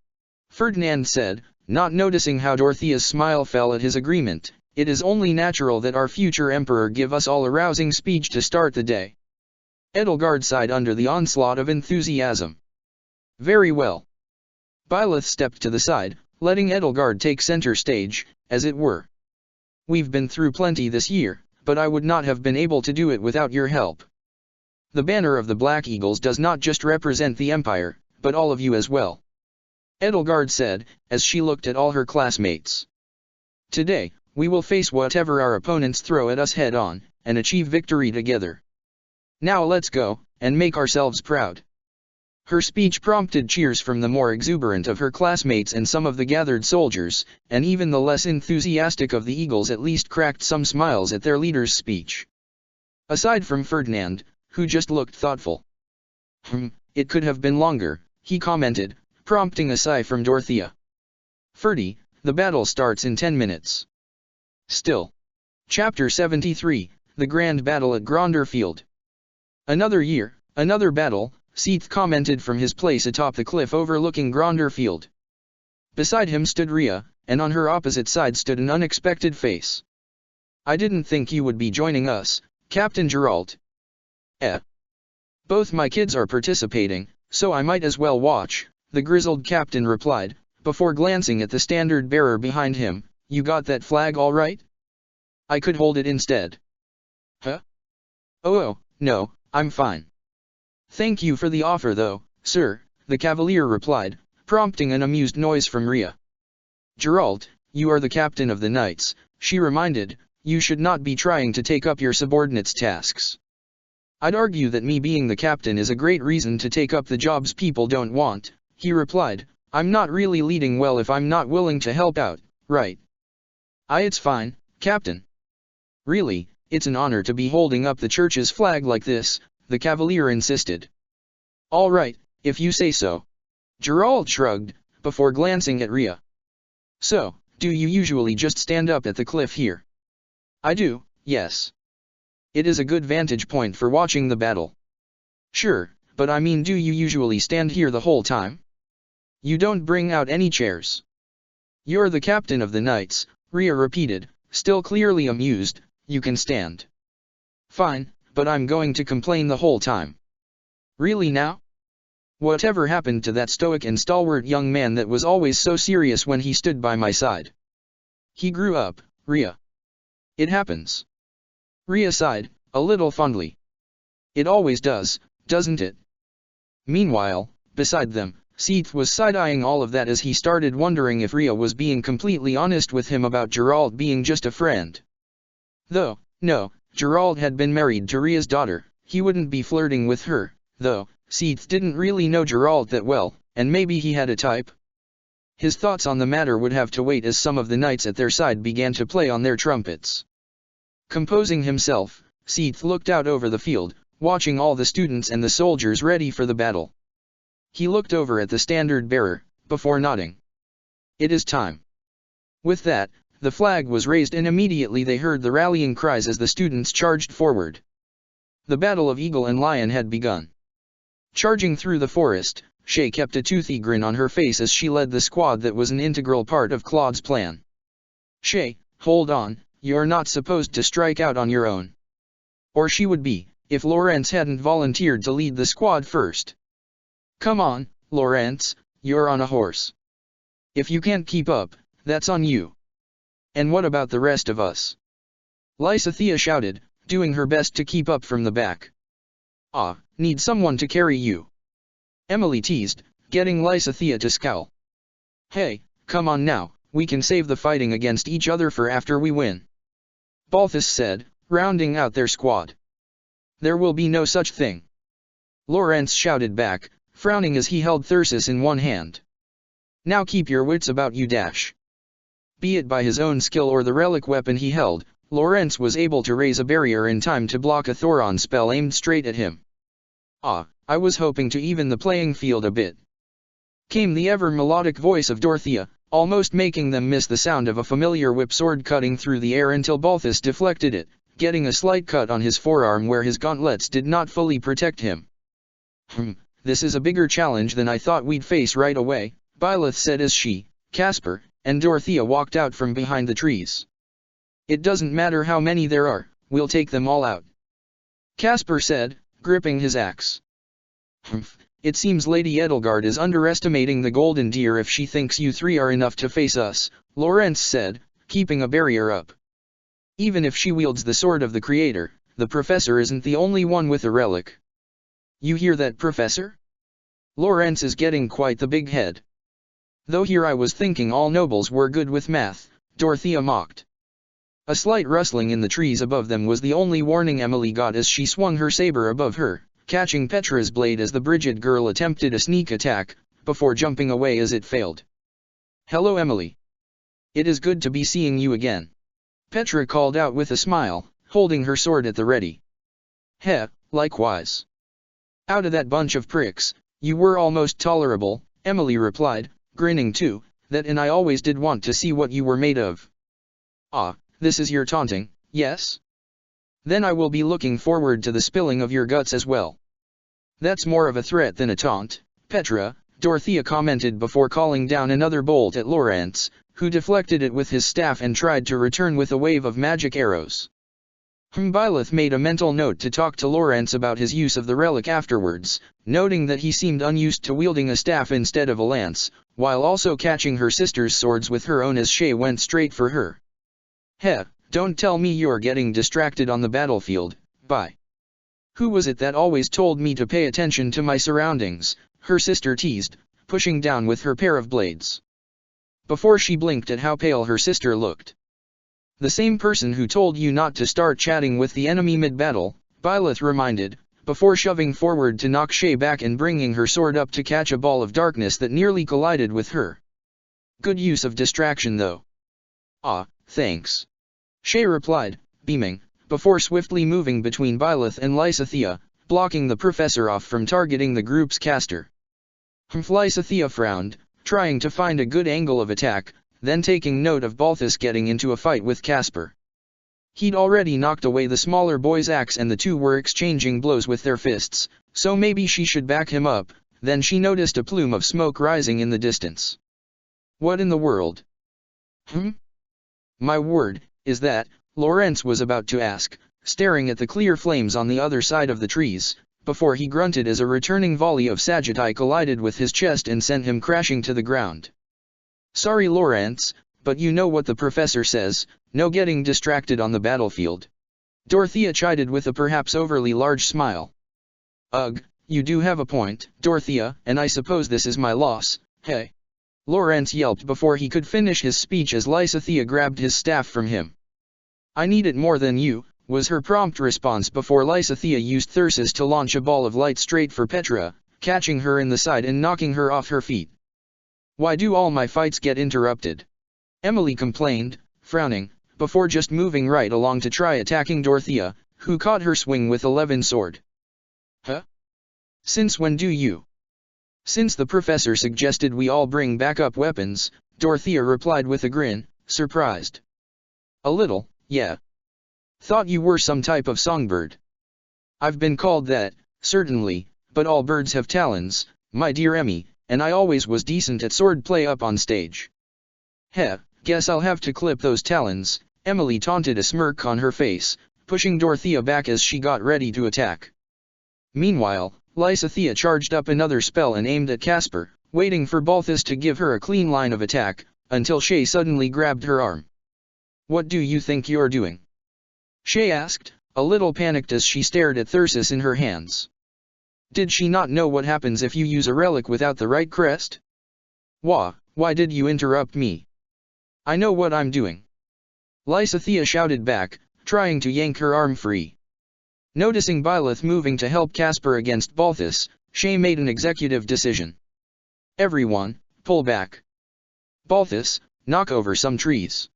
Ferdinand said, not noticing how Dorothea's smile fell at his agreement. It is only natural that our future emperor give us all a rousing speech to start the day. Edelgard sighed under the onslaught of enthusiasm. Very well. Byleth stepped to the side, letting Edelgard take center stage, as it were. We've been through plenty this year, but I would not have been able to do it without your help. The banner of the Black Eagles does not just represent the Empire, but all of you as well. Edelgard said, as she looked at all her classmates. Today, we will face whatever our opponents throw at us head-on, and achieve victory together. Now let's go, and make ourselves proud. Her speech prompted cheers from the more exuberant of her classmates and some of the gathered soldiers, and even the less enthusiastic of the Eagles at least cracked some smiles at their leader's speech. Aside from Ferdinand, who just looked thoughtful. It could have been longer, he commented, prompting a sigh from Dorothea. Ferdy, the battle starts in 10 minutes. Still. Chapter 73, The Grand Battle at Gronder Field. Another year, another battle, Seath commented from his place atop the cliff overlooking Gronder Field. Beside him stood Rhea, and on her opposite side stood an unexpected face. I didn't think you would be joining us, Captain Geralt. Both my kids are participating, so I might as well watch, the grizzled captain replied, before glancing at the standard bearer behind him. You got that flag all right? I could hold it instead. Huh? Oh, no, I'm fine. Thank you for the offer though, sir, the cavalier replied, prompting an amused noise from Rhea. Geralt, you are the captain of the knights, she reminded, you should not be trying to take up your subordinates' tasks. I'd argue that me being the captain is a great reason to take up the jobs people don't want, he replied. I'm not really leading well if I'm not willing to help out, right? It's fine, Captain. Really, it's an honor to be holding up the church's flag like this, the cavalier insisted. All right, if you say so. Geralt shrugged, before glancing at Rhea. So, do you usually just stand up at the cliff here? I do, yes. It is a good vantage point for watching the battle. Sure, but I mean, do you usually stand here the whole time? You don't bring out any chairs. You're the captain of the knights, Rhea repeated, still clearly amused. You can stand. Fine, but I'm going to complain the whole time. Really now? Whatever happened to that stoic and stalwart young man that was always so serious when he stood by my side? He grew up, Rhea. It happens. Rhea sighed, a little fondly. It always does, doesn't it? Meanwhile, beside them, Seath was side-eyeing all of that as he started wondering if Rhea was being completely honest with him about Geralt being just a friend. Though, no, Geralt had been married to Rhea's daughter, he wouldn't be flirting with her, though, Seath didn't really know Geralt that well, and maybe he had a type. His thoughts on the matter would have to wait as some of the knights at their side began to play on their trumpets. Composing himself, Seath looked out over the field, watching all the students and the soldiers ready for the battle. He looked over at the standard bearer, before nodding. It is time. With that, the flag was raised and immediately they heard the rallying cries as the students charged forward. The battle of Eagle and Lion had begun. Charging through the forest, Shay kept a toothy grin on her face as she led the squad that was an integral part of Claude's plan. Shay, hold on, you're not supposed to strike out on your own. Or she would be, if Lawrence hadn't volunteered to lead the squad first. Come on, Lawrence, you're on a horse. If you can't keep up, that's on you. And what about the rest of us? Lysithea shouted, doing her best to keep up from the back. Need someone to carry you. Emily teased, getting Lysithea to scowl. Hey, come on now, we can save the fighting against each other for after we win. Balthus said, rounding out their squad. There will be no such thing. Lawrence shouted back, frowning as he held Thyrsus in one hand. Now keep your wits about you. Be it by his own skill or the relic weapon he held, Lawrence was able to raise a barrier in time to block a Thoron spell aimed straight at him. I was hoping to even the playing field a bit. Came the ever-melodic voice of Dorothea, almost making them miss the sound of a familiar whip sword cutting through the air until Balthus deflected it, getting a slight cut on his forearm where his gauntlets did not fully protect him. This is a bigger challenge than I thought we'd face right away, Byleth said as she, Caspar, and Dorothea walked out from behind the trees. It doesn't matter how many there are, we'll take them all out. Caspar said, gripping his axe. It seems Lady Edelgard is underestimating the Golden Deer if she thinks you three are enough to face us, Lawrence said, keeping a barrier up. Even if she wields the sword of the Creator, the Professor isn't the only one with a relic. You hear that, Professor? Lawrence is getting quite the big head. Though here I was thinking all nobles were good with math, Dorothea mocked. A slight rustling in the trees above them was the only warning Emily got as she swung her saber above her, catching Petra's blade as the Brigid girl attempted a sneak attack, before jumping away as it failed. Hello, Emily. It is good to be seeing you again. Petra called out with a smile, holding her sword at the ready. likewise. Out of that bunch of pricks, you were almost tolerable, Emily replied, grinning too, that and I always did want to see what you were made of. Ah, this is your taunting, yes? Then I will be looking forward to the spilling of your guts as well. That's more of a threat than a taunt, Petra, Dorothea commented before calling down another bolt at Lawrence, who deflected it with his staff and tried to return with a wave of magic arrows. Byleth made a mental note to talk to Lawrence about his use of the relic afterwards, noting that he seemed unused to wielding a staff instead of a lance, while also catching her sister's swords with her own as Shay went straight for her. Heh, don't tell me you're getting distracted on the battlefield, bye. Who was it that always told me to pay attention to my surroundings, her sister teased, pushing down with her pair of blades. Before she blinked at how pale her sister looked. The same person who told you not to start chatting with the enemy mid-battle, Byleth reminded, before shoving forward to knock Shay back and bringing her sword up to catch a ball of darkness that nearly collided with her. Good use of distraction though. Ah, thanks. Shay replied, beaming, before swiftly moving between Byleth and Lysithea, blocking the professor off from targeting the group's caster. Lysithea frowned, trying to find a good angle of attack, then taking note of Balthus getting into a fight with Casper. He'd already knocked away the smaller boy's axe and the two were exchanging blows with their fists, so maybe she should back him up. Then she noticed a plume of smoke rising in the distance. What in the world? My word, is that, Lawrence was about to ask, staring at the clear flames on the other side of the trees, before he grunted as a returning volley of Sagittai collided with his chest and sent him crashing to the ground. Sorry Lawrence, but you know what the professor says, no getting distracted on the battlefield. Dorothea chided with a perhaps overly large smile. Ugh, you do have a point, Dorothea, and I suppose this is my loss, hey. Lawrence yelped before he could finish his speech as Lysithea grabbed his staff from him. I need it more than you, was her prompt response before Lysithea used Thyrsus to launch a ball of light straight for Petra, catching her in the side and knocking her off her feet. Why do all my fights get interrupted? Emily complained, frowning, before just moving right along to try attacking Dorothea, who caught her swing with a levin sword. Huh? Since when do you? Since the professor suggested we all bring backup weapons, Dorothea replied with a grin, surprised. A little, yeah. Thought you were some type of songbird. I've been called that, certainly, but all birds have talons, my dear Emmy, and I always was decent at swordplay up on stage. Heh, guess I'll have to clip those talons, Emily taunted, a smirk on her face, pushing Dorothea back as she got ready to attack. Meanwhile, Lysithea charged up another spell and aimed at Casper, waiting for Balthus to give her a clean line of attack, until Shay suddenly grabbed her arm. What do you think you're doing? Shay asked, a little panicked as she stared at Thyrsus in her hands. Did she not know what happens if you use a relic without the right crest? Why did you interrupt me? I know what I'm doing. Lysithea shouted back, trying to yank her arm free. Noticing Byleth moving to help Casper against Balthus, Shay made an executive decision. Everyone, pull back. Balthus, knock over some trees.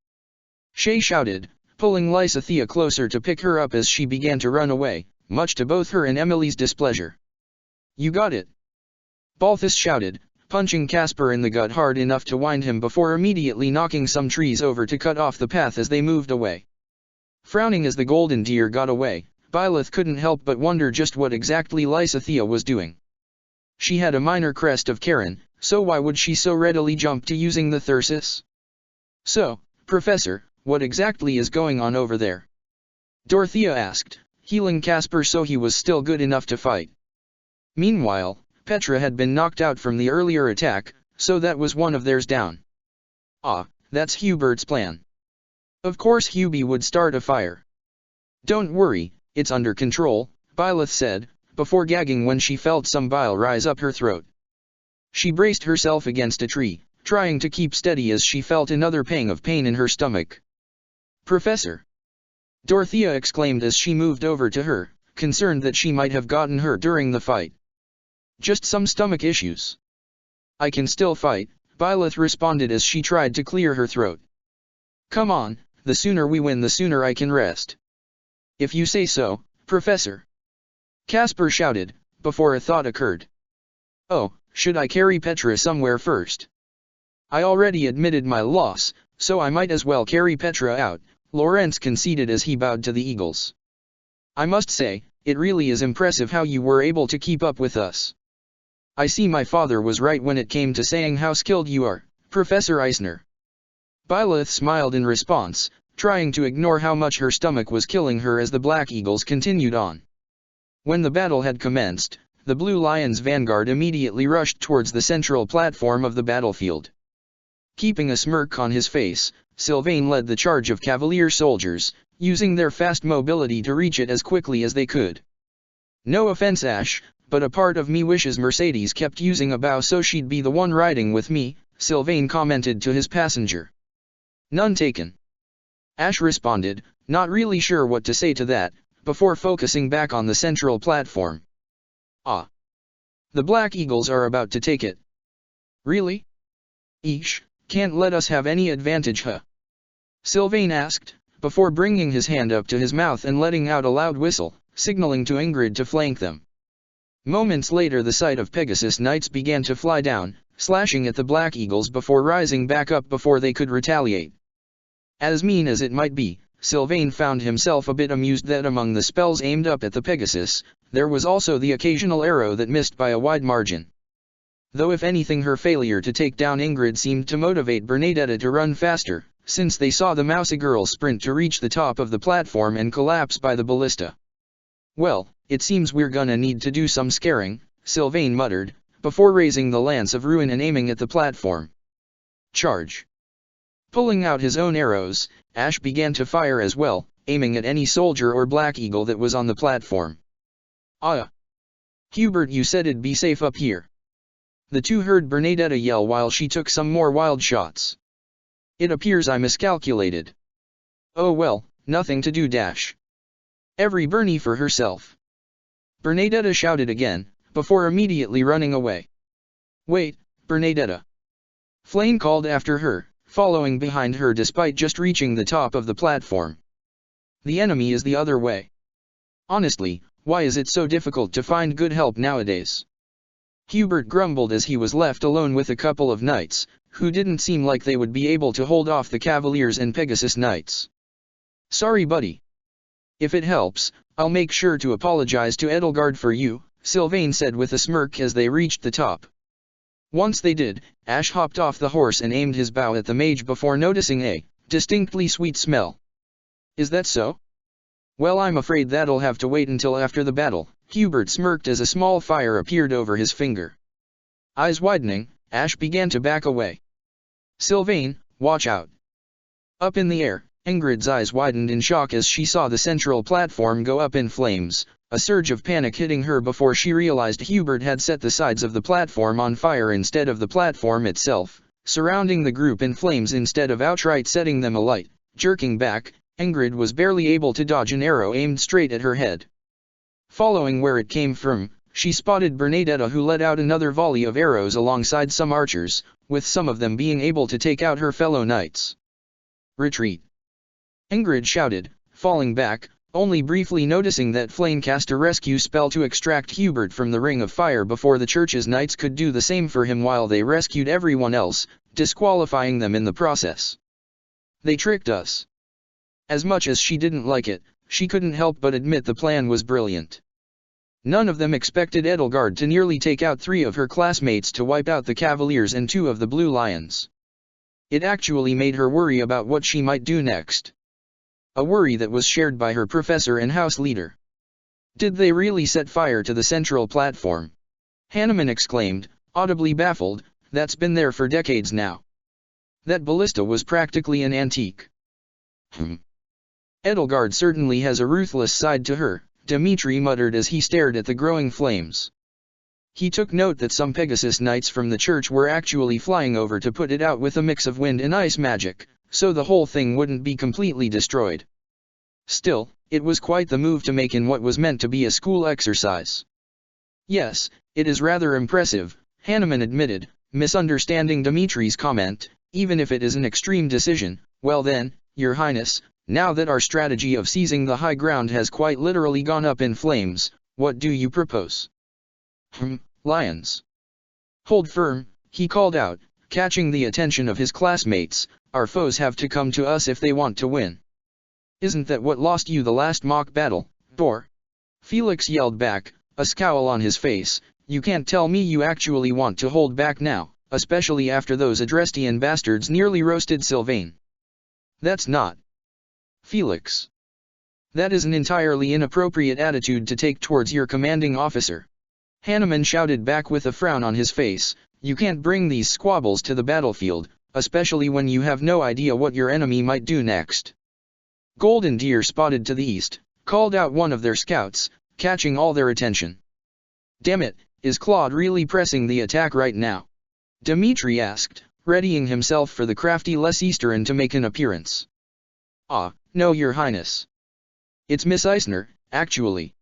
Shay shouted, pulling Lysithea closer to pick her up as she began to run away, much to both her and Emily's displeasure. You got it. Balthus shouted, punching Casper in the gut hard enough to wind him before immediately knocking some trees over to cut off the path as they moved away. Frowning as the golden deer got away, Byleth couldn't help but wonder just what exactly Lysithea was doing. She had a minor crest of Karen, so why would she so readily jump to using the Thyrsus? So, Professor, what exactly is going on over there? Dorothea asked, healing Casper so he was still good enough to fight. Meanwhile, Petra had been knocked out from the earlier attack, so that was one of theirs down. Ah, that's Hubert's plan. Of course Hubie would start a fire. Don't worry, it's under control, Byleth said, before gagging when she felt some bile rise up her throat. She braced herself against a tree, trying to keep steady as she felt another pang of pain in her stomach. Professor! Dorothea exclaimed as she moved over to her, concerned that she might have gotten hurt during the fight. Just some stomach issues. I can still fight, Byleth responded as she tried to clear her throat. Come on, the sooner we win the sooner I can rest. If you say so, Professor. Casper shouted, before a thought occurred. Oh, should I carry Petra somewhere first? I already admitted my loss, so I might as well carry Petra out, Lawrence conceded as he bowed to the eagles. I must say, it really is impressive how you were able to keep up with us. I see my father was right when it came to saying how skilled you are, Professor Eisner. Byleth smiled in response, trying to ignore how much her stomach was killing her as the Black Eagles continued on. When the battle had commenced, the Blue Lions' vanguard immediately rushed towards the central platform of the battlefield. Keeping a smirk on his face, Sylvain led the charge of Cavalier soldiers, using their fast mobility to reach it as quickly as they could. No offense, Ash, but a part of me wishes Mercedes kept using a bow so she'd be the one riding with me, Sylvain commented to his passenger. None taken. Ash responded, not really sure what to say to that, before focusing back on the central platform. Ah. The Black Eagles are about to take it. Really? Eesh, can't let us have any advantage, huh? Sylvain asked, before bringing his hand up to his mouth and letting out a loud whistle, signaling to Ingrid to flank them. Moments later the sight of Pegasus Knights began to fly down, slashing at the Black Eagles before rising back up before they could retaliate. As mean as it might be, Sylvain found himself a bit amused that among the spells aimed up at the Pegasus, there was also the occasional arrow that missed by a wide margin. Though if anything her failure to take down Ingrid seemed to motivate Bernadetta to run faster, since they saw the mousy girl sprint to reach the top of the platform and collapse by the ballista. Well, it seems we're gonna need to do some scaring, Sylvain muttered, before raising the Lance of Ruin and aiming at the platform. Charge. Pulling out his own arrows, Ash began to fire as well, aiming at any soldier or Black Eagle that was on the platform. Ah! Hubert, you said it'd be safe up here. The two heard Bernadetta yell while she took some more wild shots. It appears I miscalculated. Oh well, nothing to do dash. Every Bernie for herself. Bernadetta shouted again, before immediately running away. Wait, Bernadetta. Flame called after her, following behind her despite just reaching the top of the platform. The enemy is the other way. Honestly, why is it so difficult to find good help nowadays? Hubert grumbled as he was left alone with a couple of knights, who didn't seem like they would be able to hold off the Cavaliers and Pegasus Knights. Sorry buddy. If it helps, I'll make sure to apologize to Edelgard for you, Sylvain said with a smirk as they reached the top. Once they did, Ash hopped off the horse and aimed his bow at the mage before noticing a distinctly sweet smell. Is that so? Well, I'm afraid that'll have to wait until after the battle, Hubert smirked as a small fire appeared over his finger. Eyes widening, Ash began to back away. Sylvain, watch out. Up in the air, Ingrid's eyes widened in shock as she saw the central platform go up in flames, a surge of panic hitting her before she realized Hubert had set the sides of the platform on fire instead of the platform itself, surrounding the group in flames instead of outright setting them alight. Jerking back, Ingrid was barely able to dodge an arrow aimed straight at her head. Following where it came from, she spotted Bernadetta, who let out another volley of arrows alongside some archers, with some of them being able to take out her fellow knights. Retreat! Ingrid shouted, falling back, only briefly noticing that Flame cast a rescue spell to extract Hubert from the ring of fire before the church's knights could do the same for him while they rescued everyone else, disqualifying them in the process. They tricked us. As much as she didn't like it, she couldn't help but admit the plan was brilliant. None of them expected Edelgard to nearly take out 3 of her classmates to wipe out the Cavaliers and 2 of the Blue Lions. It actually made her worry about what she might do next. A worry that was shared by her professor and house leader. Did they really set fire to the central platform? Hanneman exclaimed, audibly baffled. That's been there for decades now. That ballista was practically an antique. Edelgard certainly has a ruthless side to her, Dimitri muttered as he stared at the growing flames. He took note that some Pegasus Knights from the church were actually flying over to put it out with a mix of wind and ice magic, so the whole thing wouldn't be completely destroyed. Still, it was quite the move to make in what was meant to be a school exercise. Yes, it is rather impressive, Hanneman admitted, misunderstanding Dimitri's comment. Even if it is an extreme decision, well then, Your Highness, now that our strategy of seizing the high ground has quite literally gone up in flames, What do you propose? Lions. Hold firm, he called out, catching the attention of his classmates. Our foes have to come to us if they want to win. Isn't that what lost you the last mock battle, Thor? Felix yelled back, a scowl on his face. You can't tell me you actually want to hold back now, especially after those Adrestian bastards nearly roasted Sylvain. That's not. Felix. That is an entirely inappropriate attitude to take towards your commanding officer. Hanuman shouted back with a frown on his face. You can't bring these squabbles to the battlefield, especially when you have no idea what your enemy might do next. Golden Deer, spotted to the east, called out one of their scouts, catching all their attention. Damn it, is Claude really pressing the attack right now? Dmitri asked, readying himself for the crafty Leicestern to make an appearance. Ah, no, your highness. It's Miss Eisner, actually.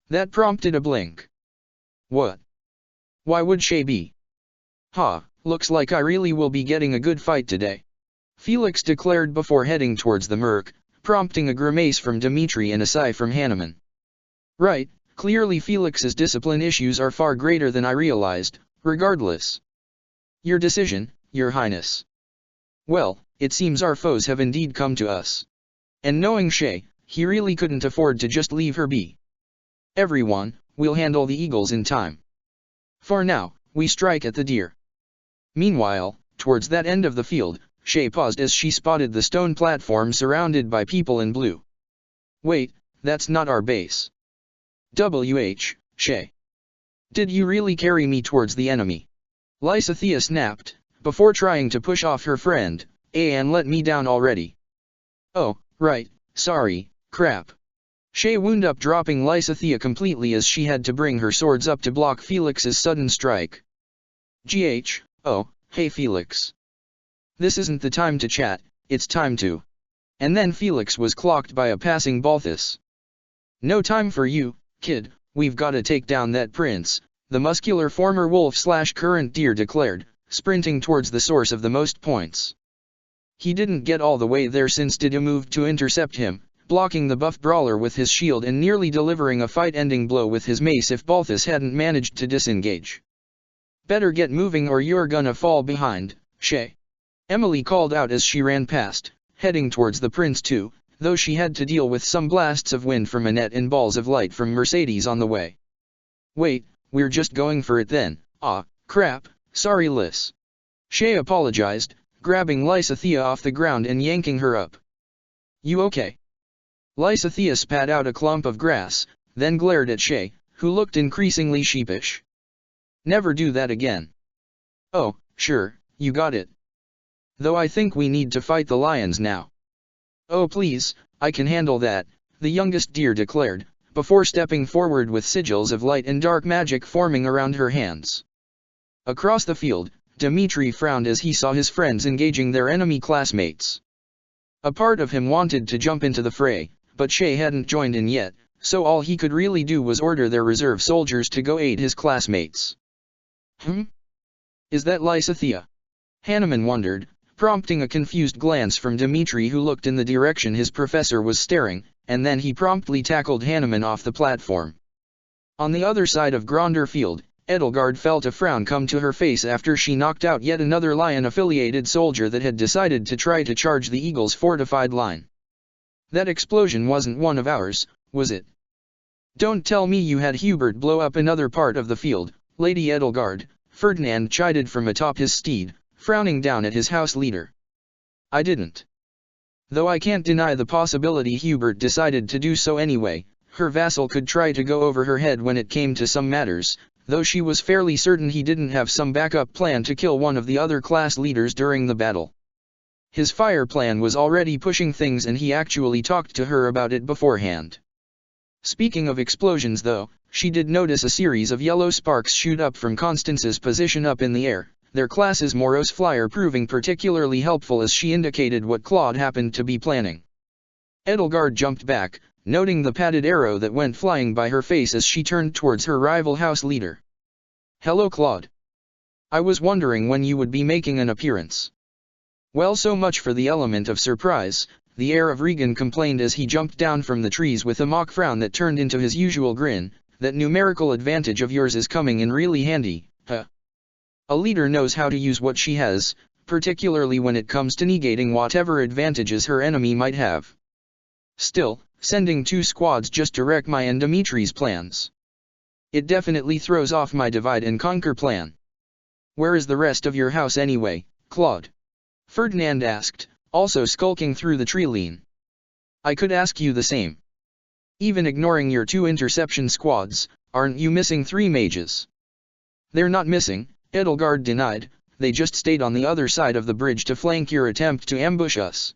That prompted a blink. What? Why would she be? Ha, looks like I really will be getting a good fight today, Felix declared before heading towards the Merc, prompting a grimace from Dmitri and a sigh from Hanuman. Right, clearly Felix's discipline issues are far greater than I realized. Regardless. Your decision, your highness. Well, it seems our foes have indeed come to us. And knowing Shay, he really couldn't afford to just leave her be. Everyone, we'll handle the eagles in time. For now, we strike at the deer. Meanwhile, towards that end of the field, Shay paused as she spotted the stone platform surrounded by people in blue. Wait, that's not our base. Shay. Did you really carry me towards the enemy? Lysithea snapped, before trying to push off her friend. And let me down already. Oh, right, sorry, crap. Shay wound up, dropping Lysithea completely as she had to bring her swords up to block Felix's sudden strike. Oh, hey Felix. This isn't the time to chat, it's time to. And then Felix was clocked by a passing Balthus. No time for you, kid, we've gotta take down that prince, the muscular former wolf/current deer declared, sprinting towards the source of the most points. He didn't get all the way there since Dida moved to intercept him, blocking the buff brawler with his shield and nearly delivering a fight-ending blow with his mace if Balthus hadn't managed to disengage. Better get moving or you're gonna fall behind, Shay. Emily called out as she ran past, heading towards the prince too, though she had to deal with some blasts of wind from Annette and balls of light from Mercedes on the way. Wait, we're just going for it then. Ah, crap, sorry Lys. Shay apologized, grabbing Lysithea off the ground and yanking her up. You okay? Lysithea spat out a clump of grass, then glared at Shay, who looked increasingly sheepish. Never do that again. Oh, sure, you got it. Though I think we need to fight the lions now. Oh please, I can handle that, the youngest deer declared, before stepping forward with sigils of light and dark magic forming around her hands. Across the field, Dmitri frowned as he saw his friends engaging their enemy classmates. A part of him wanted to jump into the fray, but Shay hadn't joined in yet, so all he could really do was order their reserve soldiers to go aid his classmates. Is that Lysithea? Hanuman wondered, prompting a confused glance from Dmitri, who looked in the direction his professor was staring, and then he promptly tackled Hanuman off the platform. On the other side of Gronder Field, Edelgard felt a frown come to her face after she knocked out yet another lion-affiliated soldier that had decided to try to charge the Eagles' fortified line. That explosion wasn't one of ours, was it? Don't tell me you had Hubert blow up another part of the field, Lady Edelgard, Ferdinand chided from atop his steed, frowning down at his house leader. I didn't. Though I can't deny the possibility Hubert decided to do so anyway. Her vassal could try to go over her head when it came to some matters, though she was fairly certain he didn't have some backup plan to kill one of the other class leaders during the battle. His fire plan was already pushing things and he actually talked to her about it beforehand. Speaking of explosions though, she did notice a series of yellow sparks shoot up from Constance's position up in the air, their class's Moros flyer proving particularly helpful as she indicated what Claude happened to be planning. Edelgard jumped back, noting the padded arrow that went flying by her face as she turned towards her rival house leader. Hello Claude. I was wondering when you would be making an appearance. Well, so much for the element of surprise, the heir of Regan complained as he jumped down from the trees with a mock frown that turned into his usual grin. that numerical advantage of yours is coming in really handy, huh? A leader knows how to use what she has, particularly when it comes to negating whatever advantages her enemy might have. Still, sending 2 squads just to wreck my and Dimitri's plans. It definitely throws off my divide and conquer plan. Where is the rest of your house anyway, Claude? Ferdinand asked, also skulking through the tree line. I could ask you the same. Even ignoring your 2 interception squads, aren't you missing 3 mages? They're not missing, Edelgard denied, they just stayed on the other side of the bridge to flank your attempt to ambush us.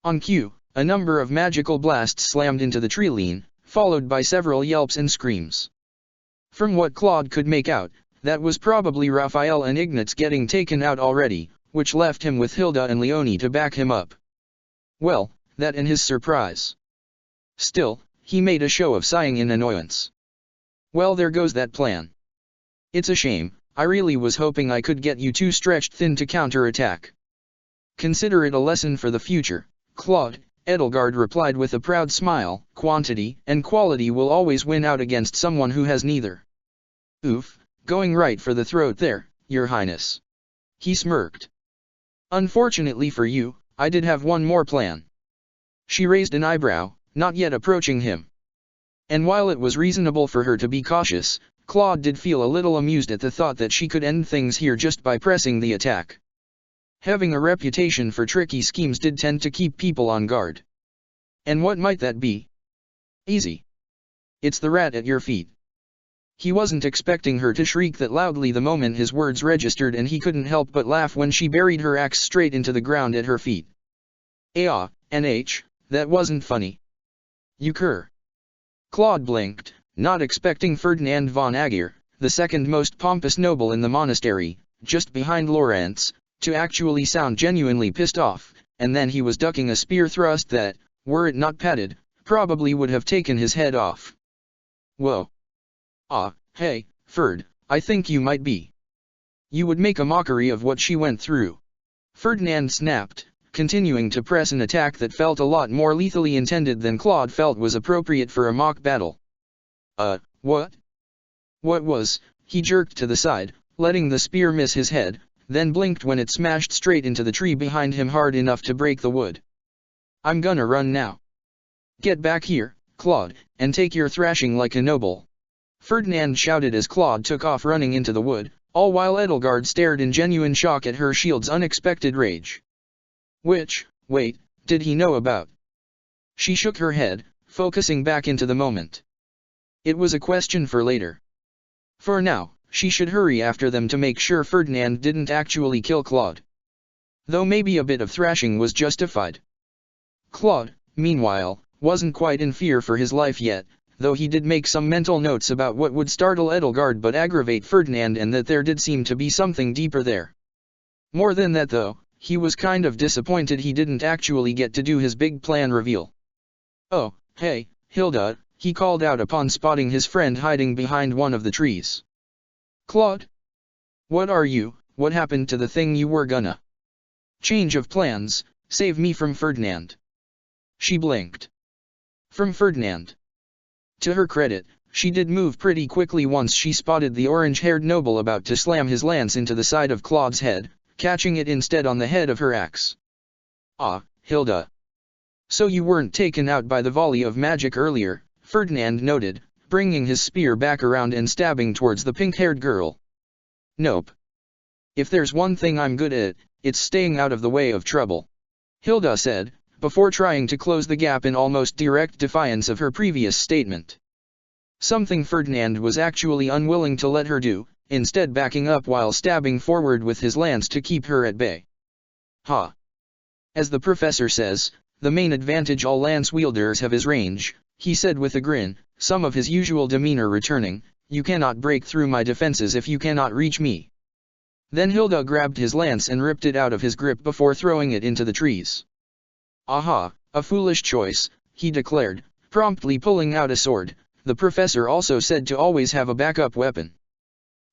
On cue, a number of magical blasts slammed into the tree line, followed by several yelps and screams. From what Claude could make out, that was probably Raphael and Ignatz getting taken out already, which left him with Hilda and Leonie to back him up. Well, that and his surprise. Still, he made a show of sighing in annoyance. Well, there goes that plan. It's a shame, I really was hoping I could get you 2 stretched thin to counterattack. Consider it a lesson for the future, Claude, Edelgard replied with a proud smile. Quantity and quality will always win out against someone who has neither. Oof, going right for the throat there, Your Highness. He smirked. Unfortunately for you, I did have one more plan. She raised an eyebrow, not yet approaching him. And while it was reasonable for her to be cautious, Claude did feel a little amused at the thought that she could end things here just by pressing the attack. Having a reputation for tricky schemes did tend to keep people on guard. And what might that be? Easy. It's the rat at your feet. He wasn't expecting her to shriek that loudly the moment his words registered, and he couldn't help but laugh when she buried her axe straight into the ground at her feet. NH, that wasn't funny. You cur. Claude blinked, not expecting Ferdinand von Aegir, the second most pompous noble in the monastery, just behind Lawrence, to actually sound genuinely pissed off, and then he was ducking a spear thrust that, were it not padded, probably would have taken his head off. Whoa. Hey, Ferd, I think you might be. You would make a mockery of what she went through. Ferdinand snapped, continuing to press an attack that felt a lot more lethally intended than Claude felt was appropriate for a mock battle. What? What was? He jerked to the side, letting the spear miss his head, then blinked when it smashed straight into the tree behind him hard enough to break the wood. I'm gonna run now. Get back here, Claude, and take your thrashing like a noble. Ferdinand shouted as Claude took off running into the wood, all while Edelgard stared in genuine shock at her shield's unexpected rage. Which, wait, did he know about? She shook her head, focusing back into the moment. It was a question for later. For now, she should hurry after them to make sure Ferdinand didn't actually kill Claude. Though maybe a bit of thrashing was justified. Claude, meanwhile, wasn't quite in fear for his life yet, though he did make some mental notes about what would startle Edelgard but aggravate Ferdinand, and that there did seem to be something deeper there. More than that though, he was kind of disappointed he didn't actually get to do his big plan reveal. Oh, hey, Hilda, he called out upon spotting his friend hiding behind one of the trees. Claude? What are you? What happened to the thing you were gonna? Change of plans, save me from Ferdinand. She blinked. From Ferdinand. To her credit, she did move pretty quickly once she spotted the orange-haired noble about to slam his lance into the side of Claude's head, catching it instead on the head of her axe. Hilda. So you weren't taken out by the volley of magic earlier, Ferdinand noted, bringing his spear back around and stabbing towards the pink-haired girl. Nope. If there's one thing I'm good at, it's staying out of the way of trouble. Hilda said, before trying to close the gap in almost direct defiance of her previous statement. Something Ferdinand was actually unwilling to let her do, instead backing up while stabbing forward with his lance to keep her at bay. As the professor says, the main advantage all lance wielders have is range, he said with a grin, some of his usual demeanor returning. You cannot break through my defenses if you cannot reach me. Then Hilda grabbed his lance and ripped it out of his grip before throwing it into the trees. A foolish choice, he declared, promptly pulling out a sword. The professor also said to always have a backup weapon.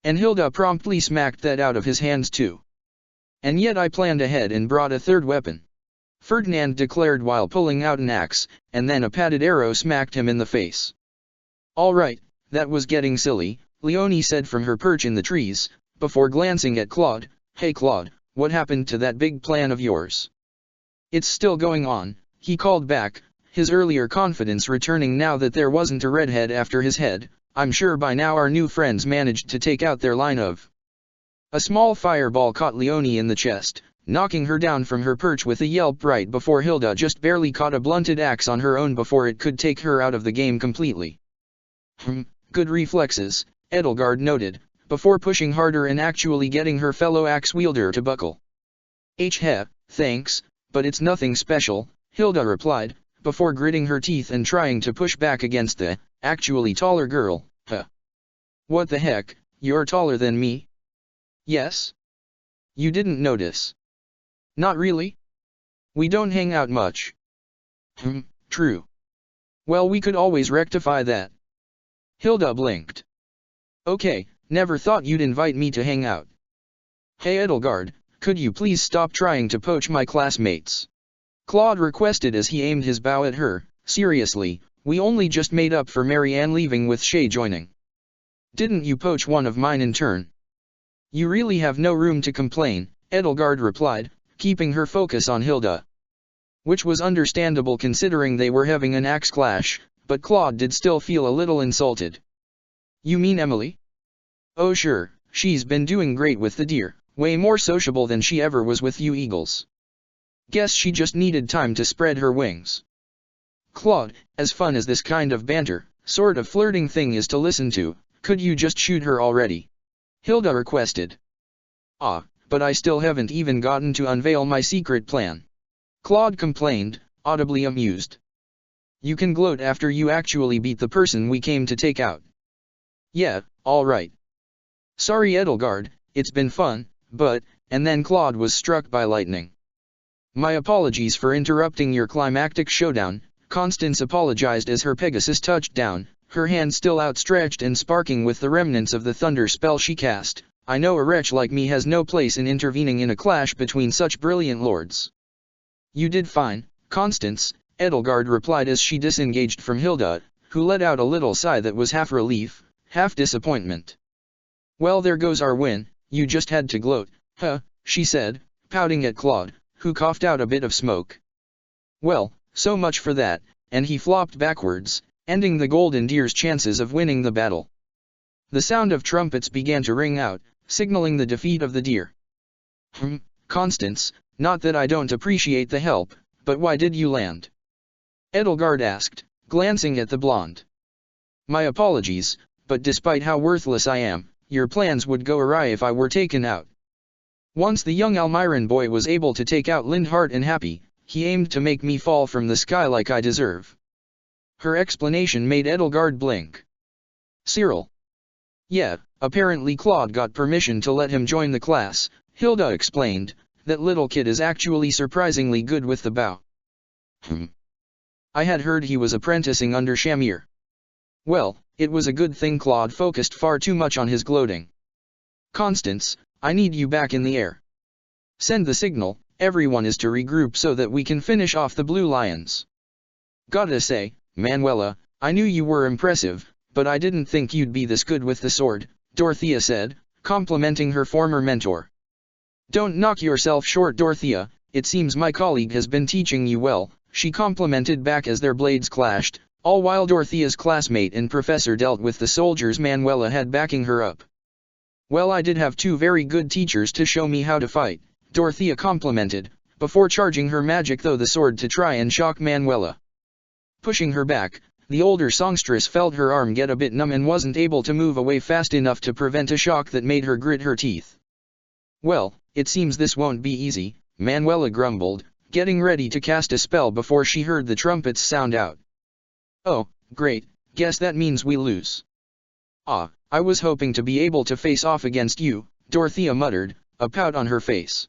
And Hilda promptly smacked that out of his hands too. And yet I planned ahead and brought a third weapon, Ferdinand declared while pulling out an axe, and then a padded arrow smacked him in the face. All right, That was getting silly, Leonie said from her perch in the trees, before glancing at Claude. Hey Claude, what happened to that big plan of yours? It's still going on, he called back, his earlier confidence returning now that there wasn't a redhead after his head. I'm sure by now our new friends managed to take out their line of. A small fireball caught Leonie in the chest, knocking her down from her perch with a yelp right before Hilda just barely caught a blunted axe on her own before it could take her out of the game completely. Good reflexes, Edelgard noted, before pushing harder and actually getting her fellow axe wielder to buckle. Heh, thanks, but it's nothing special, Hilda replied, before gritting her teeth and trying to push back against the, actually taller girl. What the heck, you're taller than me? Yes? You didn't notice? Not really? We don't hang out much. True. Well, we could always rectify that. Hilda blinked. Okay, never thought you'd invite me to hang out. Hey Edelgard, could you please stop trying to poach my classmates? Claude requested as he aimed his bow at her. Seriously, we only just made up for Marianne leaving with Shay joining. Didn't you poach one of mine in turn? You really have no room to complain, Edelgard replied, keeping her focus on Hilda. Which was understandable considering they were having an axe clash, but Claude did still feel a little insulted. You mean Emily? Oh sure, she's been doing great with the deer, way more sociable than she ever was with you eagles. Guess she just needed time to spread her wings. Claude, as fun as this kind of banter, sort of flirting thing is to listen to, could you just shoot her already? Hilda requested. But I still haven't even gotten to unveil my secret plan. Claude complained, audibly amused. You can gloat after you actually beat the person we came to take out. Yeah, alright. Sorry Edelgard, it's been fun, but, and then Claude was struck by lightning. My apologies for interrupting your climactic showdown, Constance apologized as her Pegasus touched down, her hand still outstretched and sparking with the remnants of the thunder spell she cast. I know a wretch like me has no place in intervening in a clash between such brilliant lords. You did fine, Constance, Edelgard replied as she disengaged from Hilda, who let out a little sigh that was half relief, half disappointment. Well, there goes our win, you just had to gloat, she said, pouting at Claude, who coughed out a bit of smoke. Well, so much for that, and he flopped backwards, ending the golden deer's chances of winning the battle. The sound of trumpets began to ring out, signaling the defeat of the deer. Constance, not that I don't appreciate the help, but why did you land? Edelgard asked, glancing at the blonde. My apologies, but despite how worthless I am, your plans would go awry if I were taken out. Once the young Almiran boy was able to take out Lindhart and Happy, he aimed to make me fall from the sky like I deserve. Her explanation made Edelgard blink. Cyril. Yeah, apparently Claude got permission to let him join the class, Hilda explained. That little kid is actually surprisingly good with the bow. I had heard he was apprenticing under Shamir. Well, it was a good thing Claude focused far too much on his gloating. Constance, I need you back in the air. Send the signal, everyone is to regroup so that we can finish off the Blue Lions. Gotta say, Manuela, I knew you were impressive, but I didn't think you'd be this good with the sword, Dorothea said, complimenting her former mentor. Don't knock yourself short, Dorothea, it seems my colleague has been teaching you well, she complimented back as their blades clashed, all while Dorothea's classmate and professor dealt with the soldiers Manuela had backing her up. Well, I did have two very good teachers to show me how to fight, Dorothea complimented, before charging her magic though the sword to try and shock Manuela. Pushing her back, the older songstress felt her arm get a bit numb and wasn't able to move away fast enough to prevent a shock that made her grit her teeth. Well, it seems this won't be easy, Manuela grumbled, getting ready to cast a spell before she heard the trumpets sound out. Oh, great, guess that means we lose. I was hoping to be able to face off against you, Dorothea muttered, a pout on her face.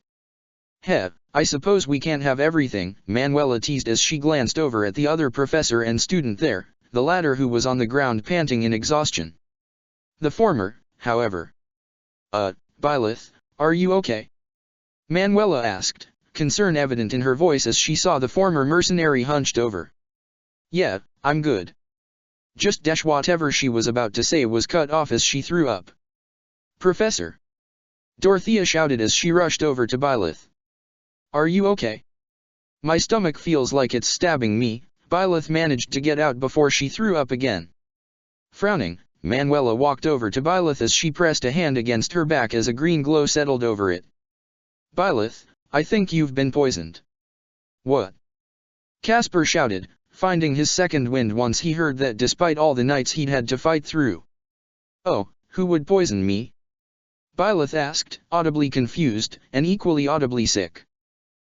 I suppose we can't have everything, Manuela teased as she glanced over at the other professor and student there, the latter who was on the ground panting in exhaustion. The former, however. Byleth, are you okay? Manuela asked, concern evident in her voice as she saw the former mercenary hunched over. Yeah, I'm good. Just dash whatever she was about to say was cut off as she threw up. Professor! Dorothea shouted as she rushed over to Byleth. Are you okay? My stomach feels like it's stabbing me. Byleth managed to get out before she threw up again. Frowning, Manuela walked over to Byleth as she pressed a hand against her back as a green glow settled over it. Byleth, I think you've been poisoned. What? Casper shouted, finding his second wind once he heard that despite all the nights he'd had to fight through. Oh, who would poison me? Byleth asked, audibly confused, and equally audibly sick.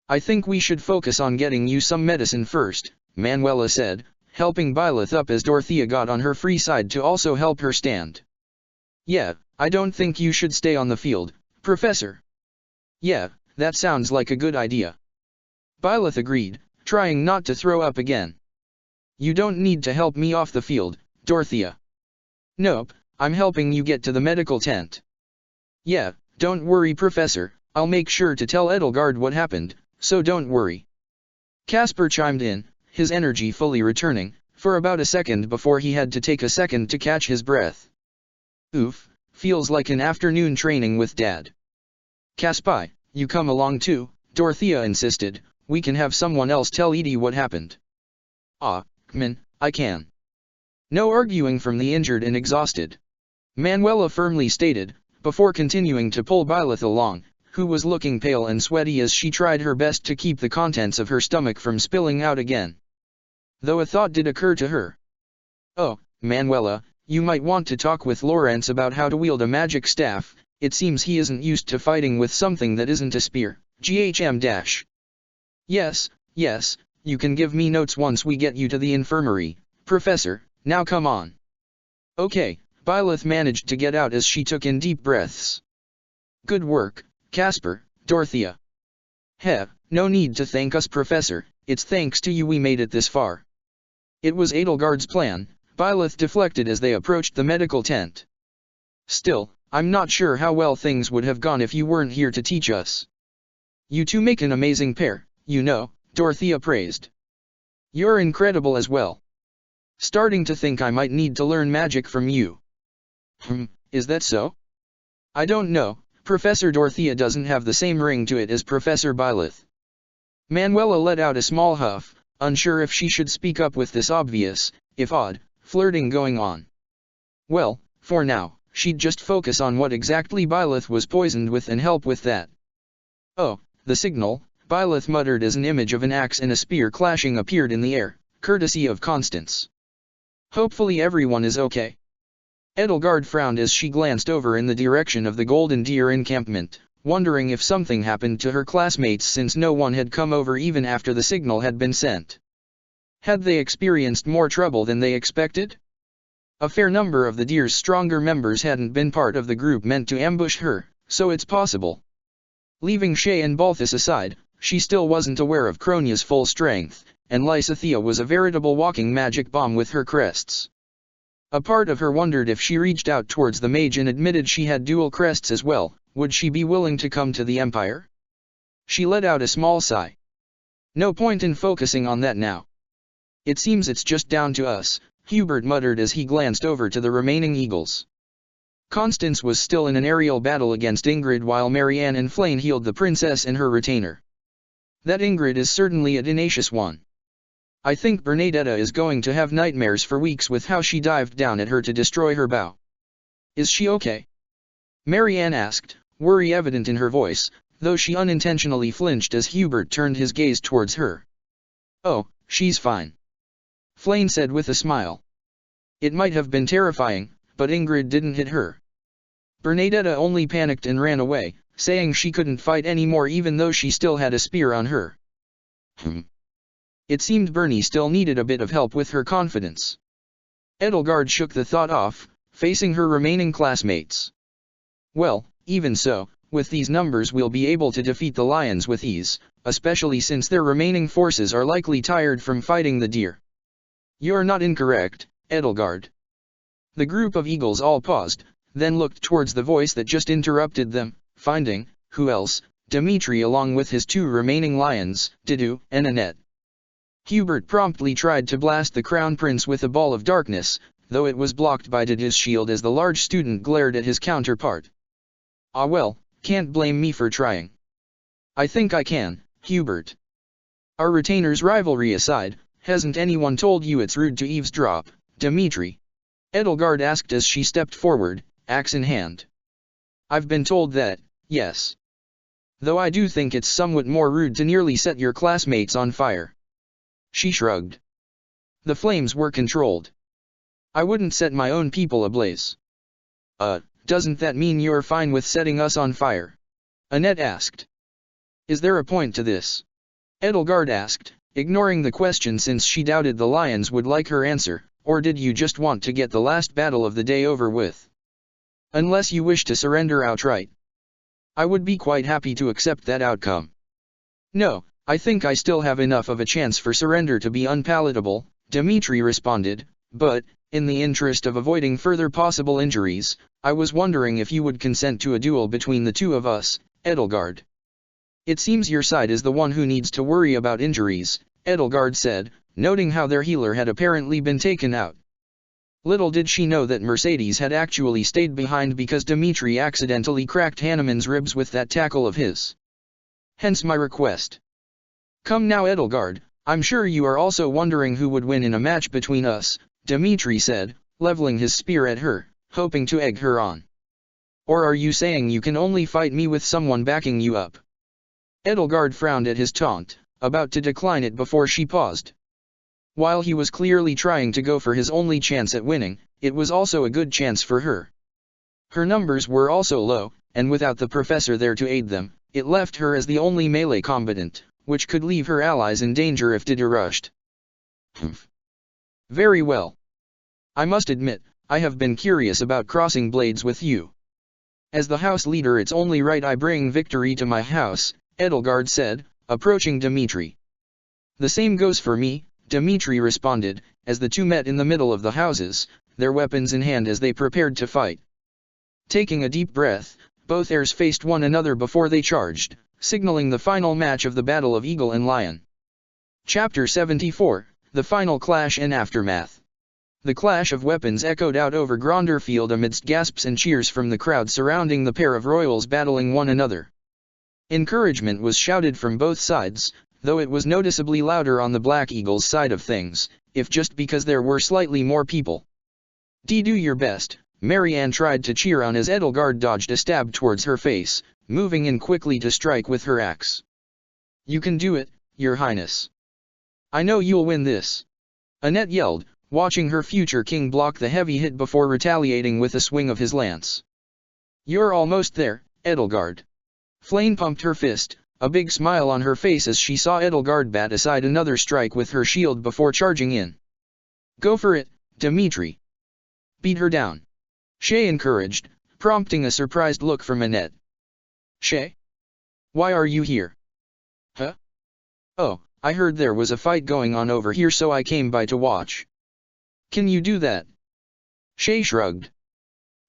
I think we should focus on getting you some medicine first, Manuela said, helping Byleth up as Dorothea got on her free side to also help her stand. Yeah, I don't think you should stay on the field, Professor. Yeah, that sounds like a good idea. Byleth agreed, trying not to throw up again. You don't need to help me off the field, Dorothea. Nope, I'm helping you get to the medical tent. Yeah, don't worry Professor, I'll make sure to tell Edelgard what happened, so don't worry. Casper chimed in, his energy fully returning, for about a second before he had to take a second to catch his breath. Oof, feels like an afternoon training with Dad. Caspi, you come along too, Dorothea insisted, we can have someone else tell Edie what happened. Ah, Kmin, I can. No arguing from the injured and exhausted. Manuela firmly stated, before continuing to pull Byleth along, who was looking pale and sweaty as she tried her best to keep the contents of her stomach from spilling out again. Though a thought did occur to her. Oh, Manuela, you might want to talk with Lawrence about how to wield a magic staff, it seems he isn't used to fighting with something that isn't a spear, GHM-. Yes, you can give me notes once we get you to the infirmary, Professor, now come on. Okay, Byleth managed to get out as she took in deep breaths. Good work, Casper, Dorothea. Heh, no need to thank us Professor, it's thanks to you we made it this far. It was Edelgard's plan, Byleth deflected as they approached the medical tent. Still, I'm not sure how well things would have gone if you weren't here to teach us. You two make an amazing pair, you know, Dorothea praised. You're incredible as well. Starting to think I might need to learn magic from you. Is that so? I don't know, Professor Dorothea doesn't have the same ring to it as Professor Byleth. Manuela let out a small huff, unsure if she should speak up with this obvious, if odd, flirting going on. Well, for now, she'd just focus on what exactly Byleth was poisoned with and help with that. Oh, the signal, Byleth muttered as an image of an axe and a spear clashing appeared in the air, courtesy of Constance. Hopefully everyone is okay. Edelgard frowned as she glanced over in the direction of the Golden Deer encampment, wondering if something happened to her classmates since no one had come over even after the signal had been sent. Had they experienced more trouble than they expected? A fair number of the Deer's stronger members hadn't been part of the group meant to ambush her, so it's possible. Leaving Shay and Balthus aside, she still wasn't aware of Cronia's full strength, and Lysithea was a veritable walking magic bomb with her crests. A part of her wondered if she reached out towards the mage and admitted she had dual crests as well, would she be willing to come to the Empire? She let out a small sigh. No point in focusing on that now. It seems it's just down to us, Hubert muttered as he glanced over to the remaining eagles. Constance was still in an aerial battle against Ingrid while Marianne and Flayn healed the princess and her retainer. That Ingrid is certainly a tenacious one. I think Bernadetta is going to have nightmares for weeks with how she dived down at her to destroy her bow. Is she okay? Marianne asked, worry evident in her voice, though she unintentionally flinched as Hubert turned his gaze towards her. Oh, she's fine. Flayn said with a smile. It might have been terrifying, but Ingrid didn't hit her. Bernadetta only panicked and ran away, saying she couldn't fight anymore even though she still had a spear on her. It seemed Bernie still needed a bit of help with her confidence. Edelgard shook the thought off, facing her remaining classmates. Well, even so, with these numbers we'll be able to defeat the lions with ease, especially since their remaining forces are likely tired from fighting the deer. You're not incorrect, Edelgard. The group of eagles all paused, then looked towards the voice that just interrupted them, finding, who else, Dimitri along with his two remaining lions, Didu and Annette. Hubert promptly tried to blast the Crown Prince with a ball of darkness, though it was blocked by Didu's shield as the large student glared at his counterpart. Ah well, can't blame me for trying. I think I can, Hubert. Our retainer's rivalry aside, hasn't anyone told you it's rude to eavesdrop, Dimitri? Edelgard asked as she stepped forward, axe in hand. I've been told that, yes. Though I do think it's somewhat more rude to nearly set your classmates on fire. She shrugged. The flames were controlled. I wouldn't set my own people ablaze. Doesn't that mean you're fine with setting us on fire? Annette asked. Is there a point to this? Edelgard asked, ignoring the question since she doubted the lions would like her answer, or did you just want to get the last battle of the day over with? Unless you wish to surrender outright. I would be quite happy to accept that outcome. No, I think I still have enough of a chance for surrender to be unpalatable, Dimitri responded, but, in the interest of avoiding further possible injuries, I was wondering if you would consent to a duel between the two of us, Edelgard. It seems your side is the one who needs to worry about injuries, Edelgard said, noting how their healer had apparently been taken out. Little did she know that Mercedes had actually stayed behind because Dimitri accidentally cracked Hanneman's ribs with that tackle of his. Hence my request. Come now, Edelgard, I'm sure you are also wondering who would win in a match between us, Dimitri said, leveling his spear at her, hoping to egg her on. Or are you saying you can only fight me with someone backing you up? Edelgard frowned at his taunt, about to decline it before she paused. While he was clearly trying to go for his only chance at winning, it was also a good chance for her. Her numbers were also low, and without the professor there to aid them, it left her as the only melee combatant, which could leave her allies in danger if Didu rushed. Humph. Very well. I must admit, I have been curious about crossing blades with you. As the house leader, it's only right I bring victory to my house, Edelgard said, approaching Dimitri. The same goes for me, Dimitri responded, as the two met in the middle of the houses, their weapons in hand as they prepared to fight. Taking a deep breath, both heirs faced one another before they charged, signaling the final match of the Battle of Eagle and Lion. Chapter 74, The Final Clash and Aftermath. The clash of weapons echoed out over Gronderfield amidst gasps and cheers from the crowd surrounding the pair of royals battling one another. Encouragement was shouted from both sides, though it was noticeably louder on the Black Eagle's side of things, if just because there were slightly more people. Do your best, Marianne tried to cheer on as Edelgard dodged a stab towards her face, moving in quickly to strike with her axe. You can do it, Your Highness. I know you'll win this. Annette yelled, watching her future king block the heavy hit before retaliating with a swing of his lance. You're almost there, Edelgard. Flame pumped her fist, a big smile on her face as she saw Edelgard bat aside another strike with her shield before charging in. Go for it, Dimitri. Beat her down. Shay encouraged, prompting a surprised look from Annette. Shay? Why are you here? Huh? Oh, I heard there was a fight going on over here, so I came by to watch. Can you do that? Shay shrugged.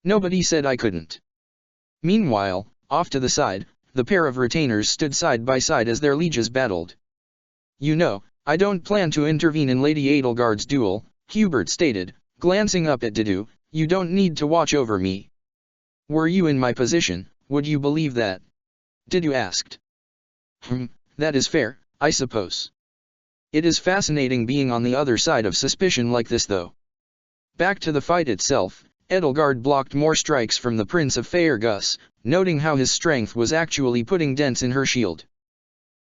Nobody said I couldn't. Meanwhile, off to the side, the pair of retainers stood side by side as their lieges battled. You know, I don't plan to intervene in Lady Edelgard's duel, Hubert stated, glancing up at Didu. You don't need to watch over me. Were you in my position, would you believe that? Didu asked. That is fair, I suppose. It is fascinating being on the other side of suspicion like this though. Back to the fight itself, Edelgard blocked more strikes from the Prince of Faerghus, noting how his strength was actually putting dents in her shield.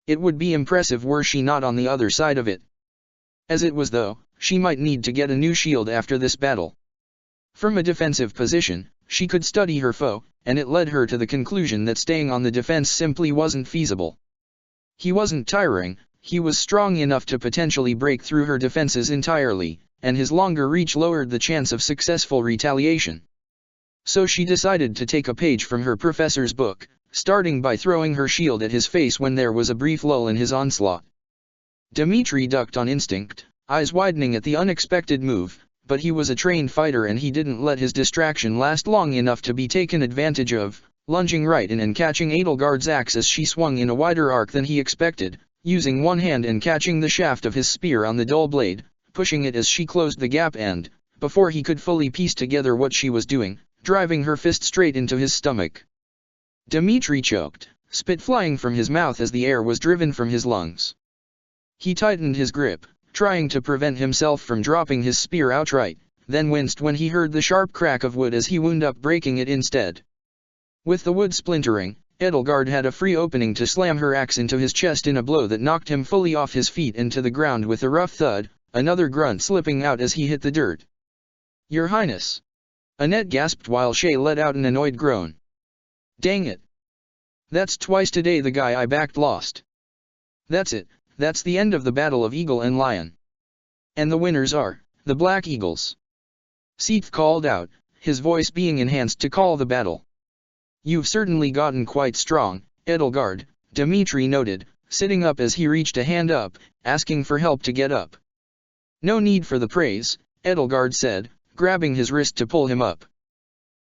It would be impressive were she not on the other side of it. As it was though, she might need to get a new shield after this battle. From a defensive position, she could study her foe, and it led her to the conclusion that staying on the defense simply wasn't feasible. He wasn't tiring, he was strong enough to potentially break through her defenses entirely, and his longer reach lowered the chance of successful retaliation. So she decided to take a page from her professor's book, starting by throwing her shield at his face when there was a brief lull in his onslaught. Dimitri ducked on instinct, eyes widening at the unexpected move, but he was a trained fighter and he didn't let his distraction last long enough to be taken advantage of, lunging right in and catching Edelgard's axe as she swung in a wider arc than he expected, using one hand and catching the shaft of his spear on the dull blade, pushing it as she closed the gap and, before he could fully piece together what she was doing, driving her fist straight into his stomach. Dmitri choked, spit flying from his mouth as the air was driven from his lungs. He tightened his grip, trying to prevent himself from dropping his spear outright, then winced when he heard the sharp crack of wood as he wound up breaking it instead. With the wood splintering, Edelgard had a free opening to slam her axe into his chest in a blow that knocked him fully off his feet and to the ground with a rough thud, another grunt slipping out as he hit the dirt. "Your Highness!" Annette gasped while Shay let out an annoyed groan. "Dang it! That's twice today the guy I backed lost. That's it, that's the end of the Battle of Eagle and Lion. And the winners are, the Black Eagles." Seath called out, his voice being enhanced to call the battle. "You've certainly gotten quite strong, Edelgard," Dmitri noted, sitting up as he reached a hand up, asking for help to get up. "No need for the praise," Edelgard said, grabbing his wrist to pull him up.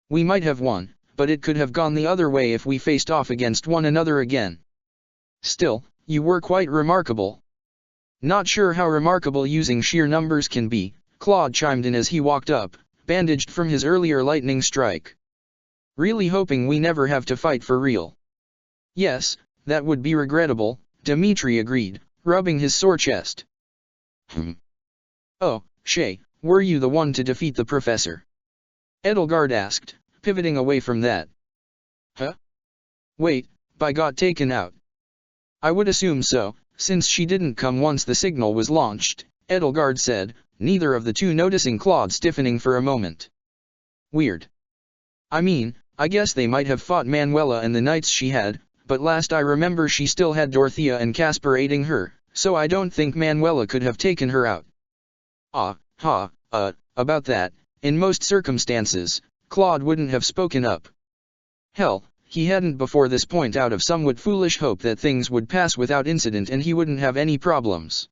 "We might have won, but it could have gone the other way if we faced off against one another again. Still, you were quite remarkable." "Not sure how remarkable using sheer numbers can be," Claude chimed in as he walked up, bandaged from his earlier lightning strike. "Really hoping we never have to fight for real." "Yes, that would be regrettable," Dmitri agreed, rubbing his sore chest. "Oh, Shay, were you the one to defeat the professor?" Edelgard asked, pivoting away from that. "Huh? Wait, got taken out?" "I would assume so, since she didn't come once the signal was launched," Edelgard said, neither of the two noticing Claude stiffening for a moment. "Weird. I mean, I guess they might have fought Manuela and the knights she had, but last I remember she still had Dorothea and Caspar aiding her, so I don't think Manuela could have taken her out." About that, in most circumstances, Claude wouldn't have spoken up. Hell, he hadn't before this point out of somewhat foolish hope that things would pass without incident and he wouldn't have any problems.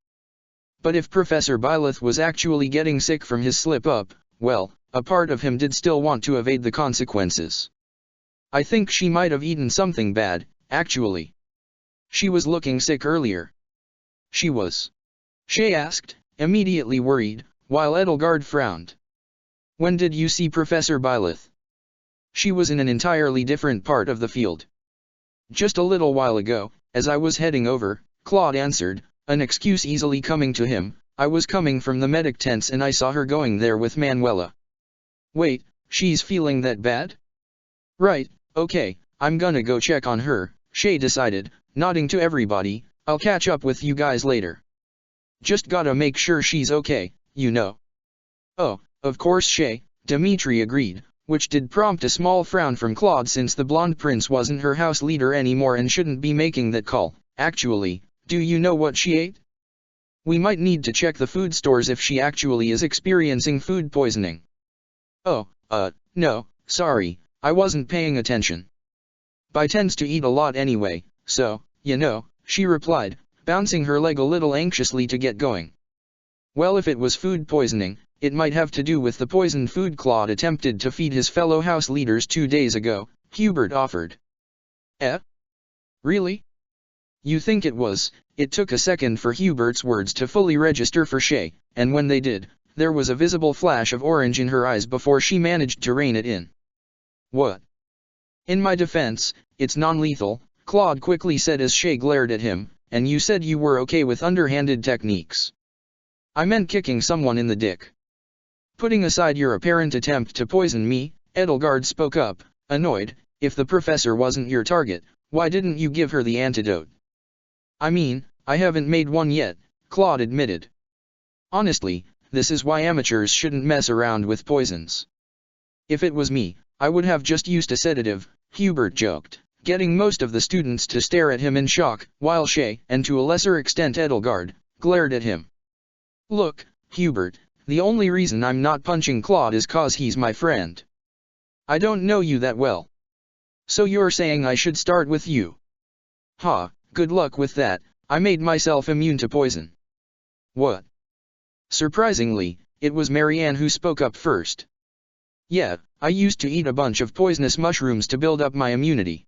But if Professor Byleth was actually getting sick from his slip-up, well, a part of him did still want to evade the consequences. "I think she might have eaten something bad, actually. She was looking sick earlier." "She was?" Shay asked, immediately worried, while Edelgard frowned. "When did you see Professor Byleth?" "She was in an entirely different part of the field." "Just a little while ago, as I was heading over," Claude answered, an excuse easily coming to him. "I was coming from the medic tents and I saw her going there with Manuela." "Wait, she's feeling that bad?" "Right, okay, I'm gonna go check on her," Shay decided, nodding to everybody. "I'll catch up with you guys later. Just gotta make sure she's okay, you know." "Oh, of course Shay," Dmitri agreed, which did prompt a small frown from Claude since the blonde prince wasn't her house leader anymore and shouldn't be making that call. "Actually, do you know what she ate? We might need to check the food stores if she actually is experiencing food poisoning." "Oh, no, sorry, I wasn't paying attention. Bai tends to eat a lot anyway, so, you know," she replied, bouncing her leg a little anxiously to get going. "Well, if it was food poisoning, it might have to do with the poisoned food Claude attempted to feed his fellow house leaders 2 days ago," Hubert offered. "Eh? Really? You think it was?" It took a second for Hubert's words to fully register for Shay, and when they did, there was a visible flash of orange in her eyes before she managed to rein it in. "What?" "In my defense, it's non-lethal," Claude quickly said as Shay glared at him, "and you said you were okay with underhanded techniques." "I meant kicking someone in the dick." "Putting aside your apparent attempt to poison me," Edelgard spoke up, annoyed, "if the professor wasn't your target, why didn't you give her the antidote?" "I mean, I haven't made one yet," Claude admitted. "Honestly, this is why amateurs shouldn't mess around with poisons. If it was me, I would have just used a sedative," Hubert joked, getting most of the students to stare at him in shock, while Shay, and to a lesser extent Edelgard, glared at him. "Look, Hubert, the only reason I'm not punching Claude is 'cause he's my friend. I don't know you that well. So you're saying I should start with you? Ha, good luck with that, I made myself immune to poison." "What?" Surprisingly, it was Marianne who spoke up first. "Yeah, I used to eat a bunch of poisonous mushrooms to build up my immunity.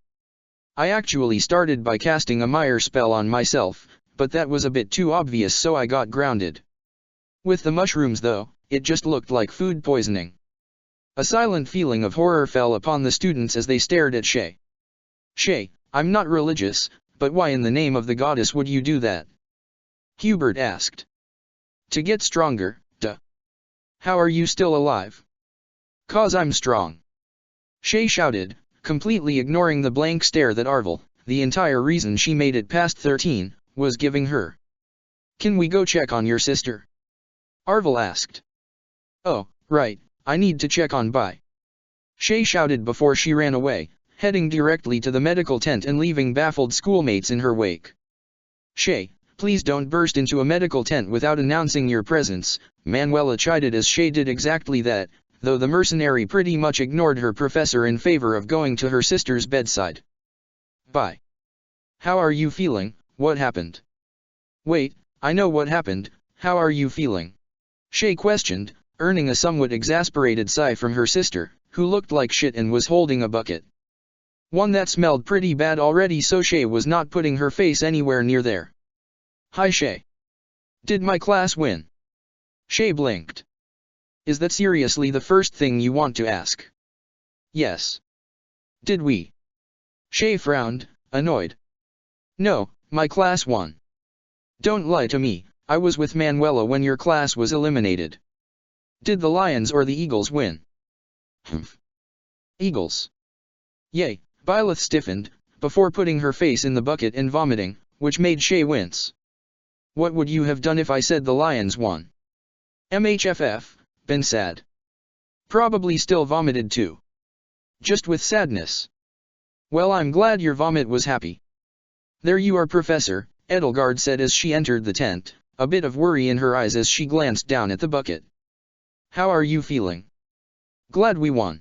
I actually started by casting a Mire spell on myself, but that was a bit too obvious, so I got grounded. With the mushrooms though, it just looked like food poisoning. A silent feeling of horror fell upon the students as they stared at Shay. Shay, I'm not religious, but why in the name of the goddess would you do that? Hubert asked. To get stronger, duh. How are you still alive? 'Cause I'm strong. Shay shouted, completely ignoring the blank stare that Arvel, the entire reason she made it past 13, was giving her. Can we go check on your sister? Arvel asked. Oh, right, I need to check on Bai. Shay shouted before she ran away, heading directly to the medical tent and leaving baffled schoolmates in her wake. Shay, please don't burst into a medical tent without announcing your presence, Manuela chided as Shay did exactly that, though the mercenary pretty much ignored her professor in favor of going to her sister's bedside. Bai. How are you feeling? What happened? Wait, I know what happened, how are you feeling? Shay questioned, earning a somewhat exasperated sigh from her sister, who looked like shit and was holding a bucket. One that smelled pretty bad already, so Shay was not putting her face anywhere near there. Hi Shay. Did my class win? Shay blinked. Is that seriously the first thing you want to ask? Yes. Did we? Shay frowned, annoyed. No, my class won. Don't lie to me, I was with Manuela when your class was eliminated. Did the Lions or the Eagles win? Humph. Eagles. Yay, Byleth stiffened, before putting her face in the bucket and vomiting, which made Shay wince. What would you have done if I said the Lions won? MHFF, been sad. Probably still vomited too. Just with sadness. Well, I'm glad your vomit was happy. There you are, Professor, Edelgard said as she entered the tent, a bit of worry in her eyes as she glanced down at the bucket. How are you feeling? Glad we won.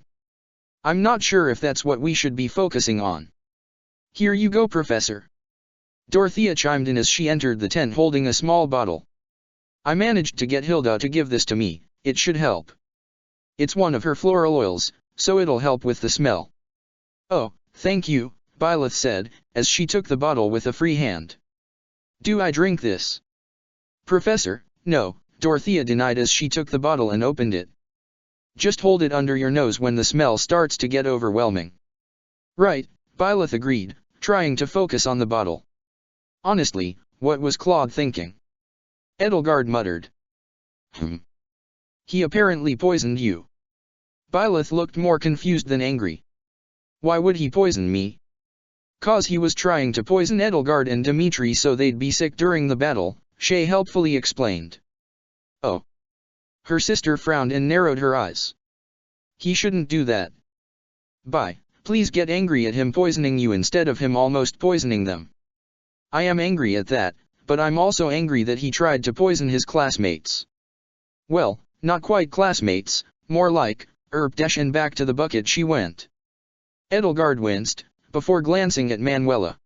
I'm not sure if that's what we should be focusing on. Here you go, Professor. Dorothea chimed in as she entered the tent holding a small bottle. I managed to get Hilda to give this to me, it should help. It's one of her floral oils, so it'll help with the smell. Oh, thank you, Byleth said, as she took the bottle with a free hand. Do I drink this? Professor, no, Dorothea denied as she took the bottle and opened it. Just hold it under your nose when the smell starts to get overwhelming. Right, Byleth agreed, trying to focus on the bottle. Honestly, what was Claude thinking? Edelgard muttered. He apparently poisoned you. Byleth looked more confused than angry. Why would he poison me? 'Cause he was trying to poison Edelgard and Dimitri so they'd be sick during the battle, Shay helpfully explained. Oh. Her sister frowned and narrowed her eyes. He shouldn't do that. Bai, please get angry at him poisoning you instead of him almost poisoning them. I am angry at that, but I'm also angry that he tried to poison his classmates. Well, not quite classmates, more like, and back to the bucket she went. Edelgard winced, before glancing at Manuela.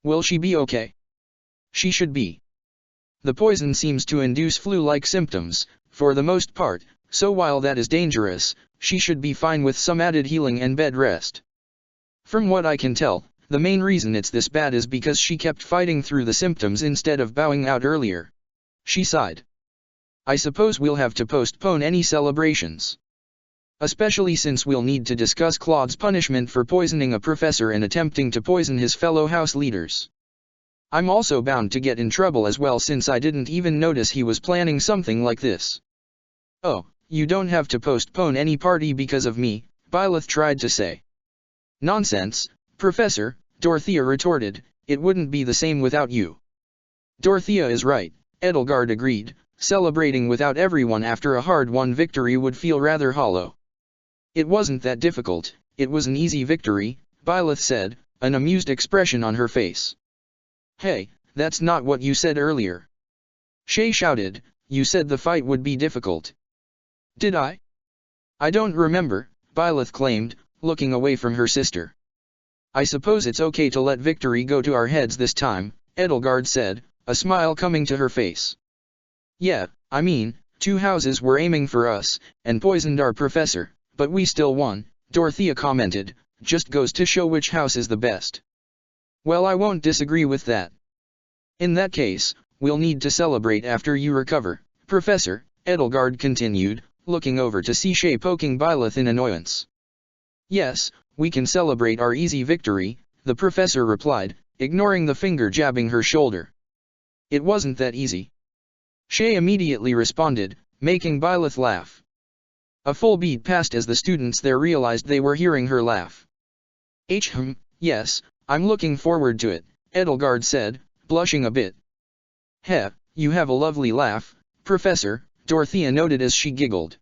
Will she be okay? She should be. The poison seems to induce flu-like symptoms, for the most part, so while that is dangerous, she should be fine with some added healing and bed rest. From what I can tell, the main reason it's this bad is because she kept fighting through the symptoms instead of bowing out earlier. She sighed. I suppose we'll have to postpone any celebrations. Especially since we'll need to discuss Claude's punishment for poisoning a professor and attempting to poison his fellow house leaders. I'm also bound to get in trouble as well since I didn't even notice he was planning something like this. Oh, you don't have to postpone any party because of me, Byleth tried to say. Nonsense, Professor, Dorothea retorted, it wouldn't be the same without you. Dorothea is right, Edelgard agreed, celebrating without everyone after a hard-won victory would feel rather hollow. It wasn't that difficult, it was an easy victory, Byleth said, an amused expression on her face. Hey, that's not what you said earlier. Shay shouted, you said the fight would be difficult. Did I? I don't remember, Byleth claimed, looking away from her sister. I suppose it's okay to let victory go to our heads this time, Edelgard said, a smile coming to her face. Yeah, I mean, 2 houses were aiming for us, and poisoned our professor, but we still won, Dorothea commented, just goes to show which house is the best. Well, I won't disagree with that. In that case, we'll need to celebrate after you recover, Professor, Edelgard continued, looking over to see Shay poking Byleth in annoyance. Yes, we can celebrate our easy victory, the professor replied, ignoring the finger jabbing her shoulder. It wasn't that easy. Shay immediately responded, making Byleth laugh. A full beat passed as the students there realized they were hearing her laugh. Yes, I'm looking forward to it, Edelgard said, blushing a bit. Heh, you have a lovely laugh, Professor, Dorothea noted as she giggled.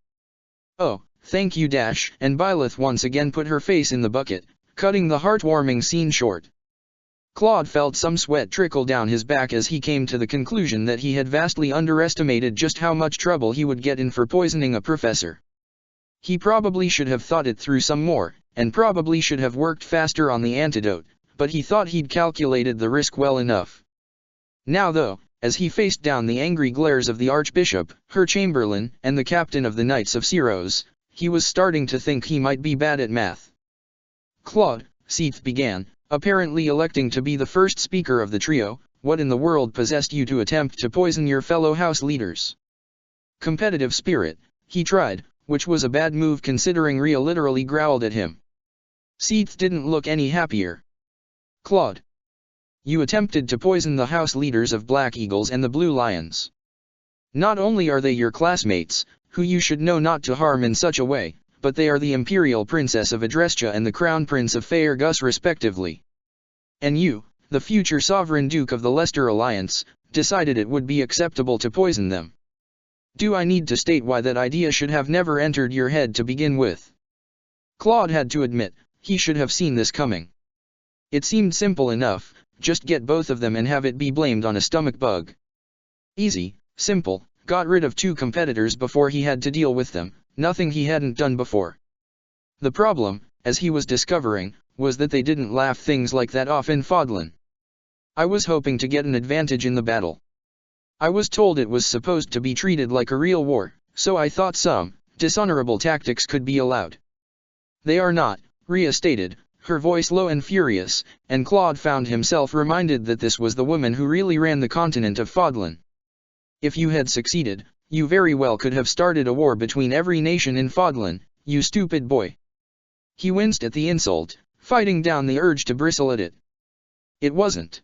Oh, thank you dash, and Byleth once again put her face in the bucket, cutting the heartwarming scene short. Claude felt some sweat trickle down his back as he came to the conclusion that he had vastly underestimated just how much trouble he would get in for poisoning a professor. He probably should have thought it through some more, and probably should have worked faster on the antidote, but he thought he'd calculated the risk well enough. Now though, as he faced down the angry glares of the Archbishop, her Chamberlain, and the captain of the Knights of Syros, he was starting to think he might be bad at math. Claude, Seath began, apparently electing to be the first speaker of the trio, what in the world possessed you to attempt to poison your fellow house leaders? Competitive spirit, he tried, which was a bad move considering Rhea literally growled at him. Seath didn't look any happier. Claude. You attempted to poison the house leaders of Black Eagles and the Blue Lions. Not only are they your classmates, who you should know not to harm in such a way, but they are the Imperial Princess of Adrestia and the Crown Prince of Faerghus respectively. And you, the future Sovereign Duke of the Leicester Alliance, decided it would be acceptable to poison them. Do I need to state why that idea should have never entered your head to begin with? Claude had to admit, he should have seen this coming. It seemed simple enough, just get both of them and have it be blamed on a stomach bug. Easy, simple, got rid of two competitors before he had to deal with them, nothing he hadn't done before. The problem, as he was discovering, was that they didn't laugh things like that off in Fodlan. I was hoping to get an advantage in the battle. I was told it was supposed to be treated like a real war, so I thought some dishonorable tactics could be allowed. They are not, Rhea stated, her voice low and furious, and Claude found himself reminded that this was the woman who really ran the continent of Fodlan. If you had succeeded, you very well could have started a war between every nation in Fodlan, you stupid boy. He winced at the insult, fighting down the urge to bristle at it. It wasn't.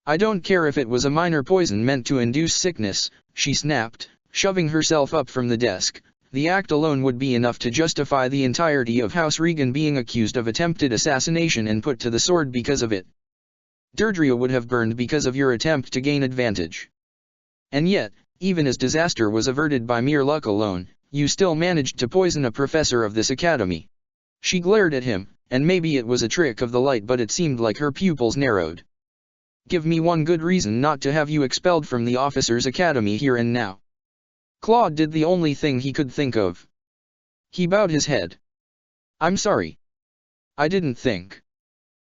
I don't care if it was a minor poison meant to induce sickness, she snapped, shoving herself up from the desk. The act alone would be enough to justify the entirety of House Regan being accused of attempted assassination and put to the sword because of it. Deirdre would have burned because of your attempt to gain advantage. And yet, even as disaster was averted by mere luck alone, you still managed to poison a professor of this academy. She glared at him, and maybe it was a trick of the light, but it seemed like her pupils narrowed. Give me one good reason not to have you expelled from the officers' academy here and now. Claude did the only thing he could think of. He bowed his head. I'm sorry. I didn't think.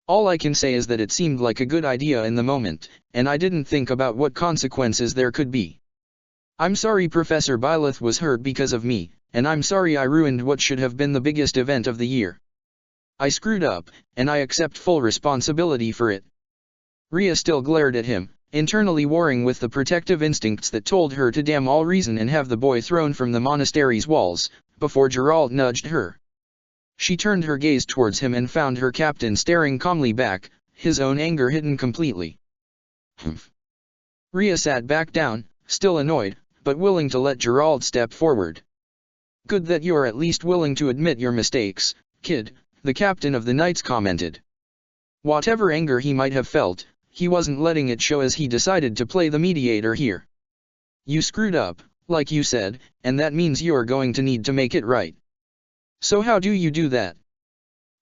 All I can say is that it seemed like a good idea in the moment, and I didn't think about what consequences there could be. I'm sorry Professor Byleth was hurt because of me, and I'm sorry I ruined what should have been the biggest event of the year. I screwed up, and I accept full responsibility for it. Rhea still glared at him, internally warring with the protective instincts that told her to damn all reason and have the boy thrown from the monastery's walls, before Geralt nudged her. She turned her gaze towards him and found her captain staring calmly back, his own anger hidden completely. Humph. Rhea sat back down, still annoyed, but willing to let Geralt step forward. Good that you're at least willing to admit your mistakes, kid, the captain of the Knights commented. Whatever anger he might have felt, he wasn't letting it show as he decided to play the mediator here. You screwed up, like you said, and that means you're going to need to make it right. So how do you do that?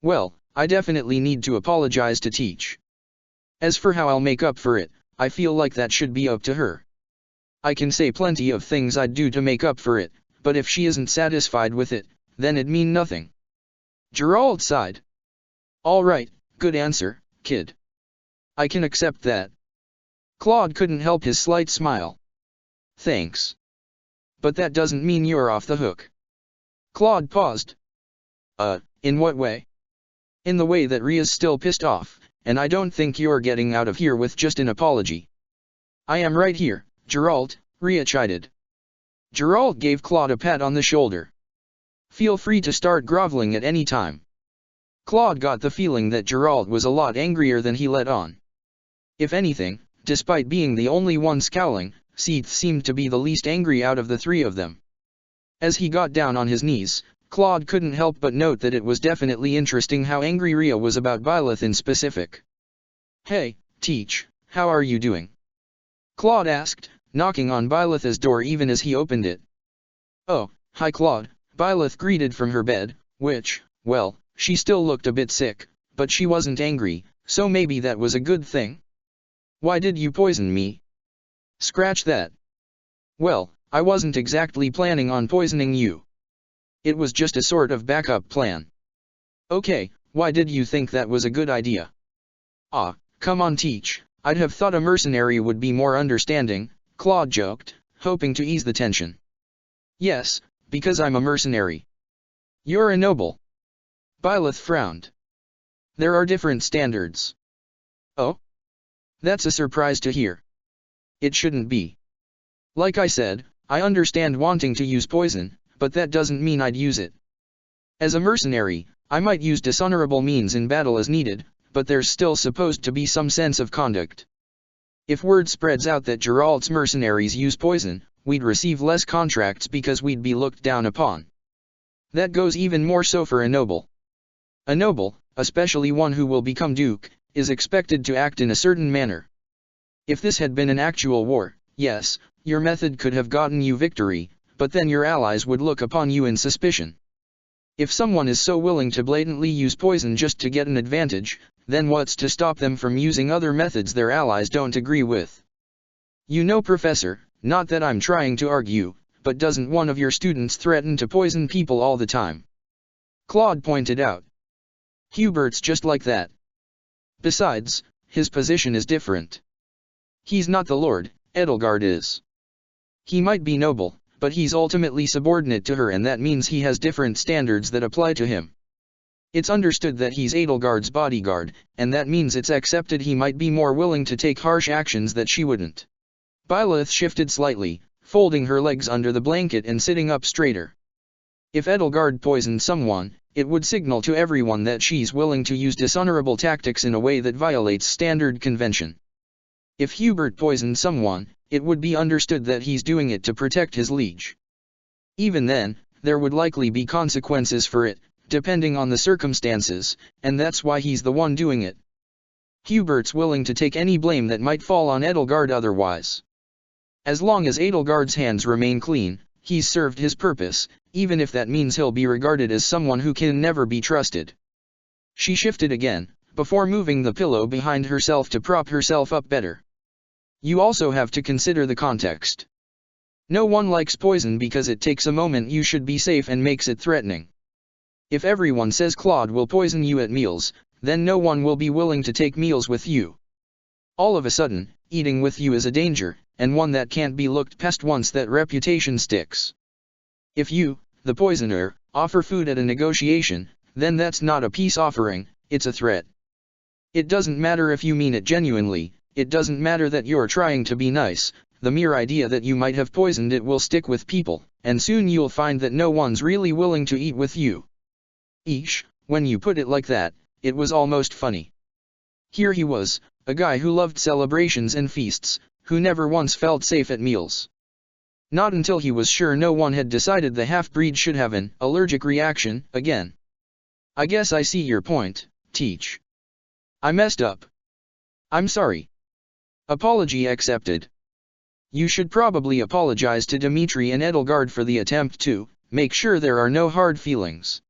Well, I definitely need to apologize to Teach. As for how I'll make up for it, I feel like that should be up to her. I can say plenty of things I'd do to make up for it, but if she isn't satisfied with it, then it'd mean nothing. Geralt sighed. All right, good answer, kid. I can accept that. Claude couldn't help his slight smile. Thanks. But that doesn't mean you're off the hook. Claude paused. In what way? In the way that Rhea's still pissed off, and I don't think you're getting out of here with just an apology. I am right here, Geralt, Rhea chided. Geralt gave Claude a pat on the shoulder. Feel free to start groveling at any time. Claude got the feeling that Geralt was a lot angrier than he let on. If anything, despite being the only one scowling, Seath seemed to be the least angry out of the three of them. As he got down on his knees, Claude couldn't help but note that it was definitely interesting how angry Rhea was about Byleth in specific. Hey, Teach, how are you doing? Claude asked, knocking on Byleth's door even as he opened it. Oh, hi Claude, Byleth greeted from her bed, which, well, she still looked a bit sick, but she wasn't angry, so maybe that was a good thing. Why did you poison me? Scratch that. Well, I wasn't exactly planning on poisoning you. It was just a sort of backup plan. Okay, why did you think that was a good idea? Ah, come on Teach, I'd have thought a mercenary would be more understanding, Claude joked, hoping to ease the tension. Yes, because I'm a mercenary. You're a noble. Byleth frowned. There are different standards. Oh? That's a surprise to hear. It shouldn't be. Like I said, I understand wanting to use poison, but that doesn't mean I'd use it. As a mercenary, I might use dishonorable means in battle as needed, but there's still supposed to be some sense of conduct. If word spreads out that Geralt's mercenaries use poison, we'd receive less contracts because we'd be looked down upon. That goes even more so for a noble. A noble, especially one who will become duke, is expected to act in a certain manner. If this had been an actual war, yes, your method could have gotten you victory, but then your allies would look upon you in suspicion. If someone is so willing to blatantly use poison just to get an advantage, then what's to stop them from using other methods their allies don't agree with? You know, Professor, not that I'm trying to argue, but doesn't one of your students threaten to poison people all the time? Claude pointed out. Hubert's just like that. Besides, his position is different. He's not the Lord, Edelgard is. He might be noble, but he's ultimately subordinate to her, and that means he has different standards that apply to him. It's understood that he's Edelgard's bodyguard, and that means it's accepted he might be more willing to take harsh actions that she wouldn't. Byleth shifted slightly, folding her legs under the blanket and sitting up straighter. If Edelgard poisoned someone, it would signal to everyone that she's willing to use dishonorable tactics in a way that violates standard convention. If Hubert poisoned someone, it would be understood that he's doing it to protect his liege. Even then, there would likely be consequences for it, depending on the circumstances, and that's why he's the one doing it. Hubert's willing to take any blame that might fall on Edelgard otherwise. As long as Edelgard's hands remain clean, he's served his purpose, even if that means he'll be regarded as someone who can never be trusted. She shifted again, before moving the pillow behind herself to prop herself up better. You also have to consider the context. No one likes poison because it takes a moment you should be safe and makes it threatening. If everyone says Claude will poison you at meals, then no one will be willing to take meals with you. All of a sudden, eating with you is a danger, and one that can't be looked past once that reputation sticks. If you, the poisoner, offer food at a negotiation, then that's not a peace offering, it's a threat. It doesn't matter if you mean it genuinely, it doesn't matter that you're trying to be nice, the mere idea that you might have poisoned it will stick with people, and soon you'll find that no one's really willing to eat with you. Eesh, when you put it like that, it was almost funny. Here he was, a guy who loved celebrations and feasts, who never once felt safe at meals. Not until he was sure no one had decided the half-breed should have an allergic reaction again. I guess I see your point, Teach. I messed up. I'm sorry. Apology accepted. You should probably apologize to Dimitri and Edelgard for the attempt too, make sure there are no hard feelings.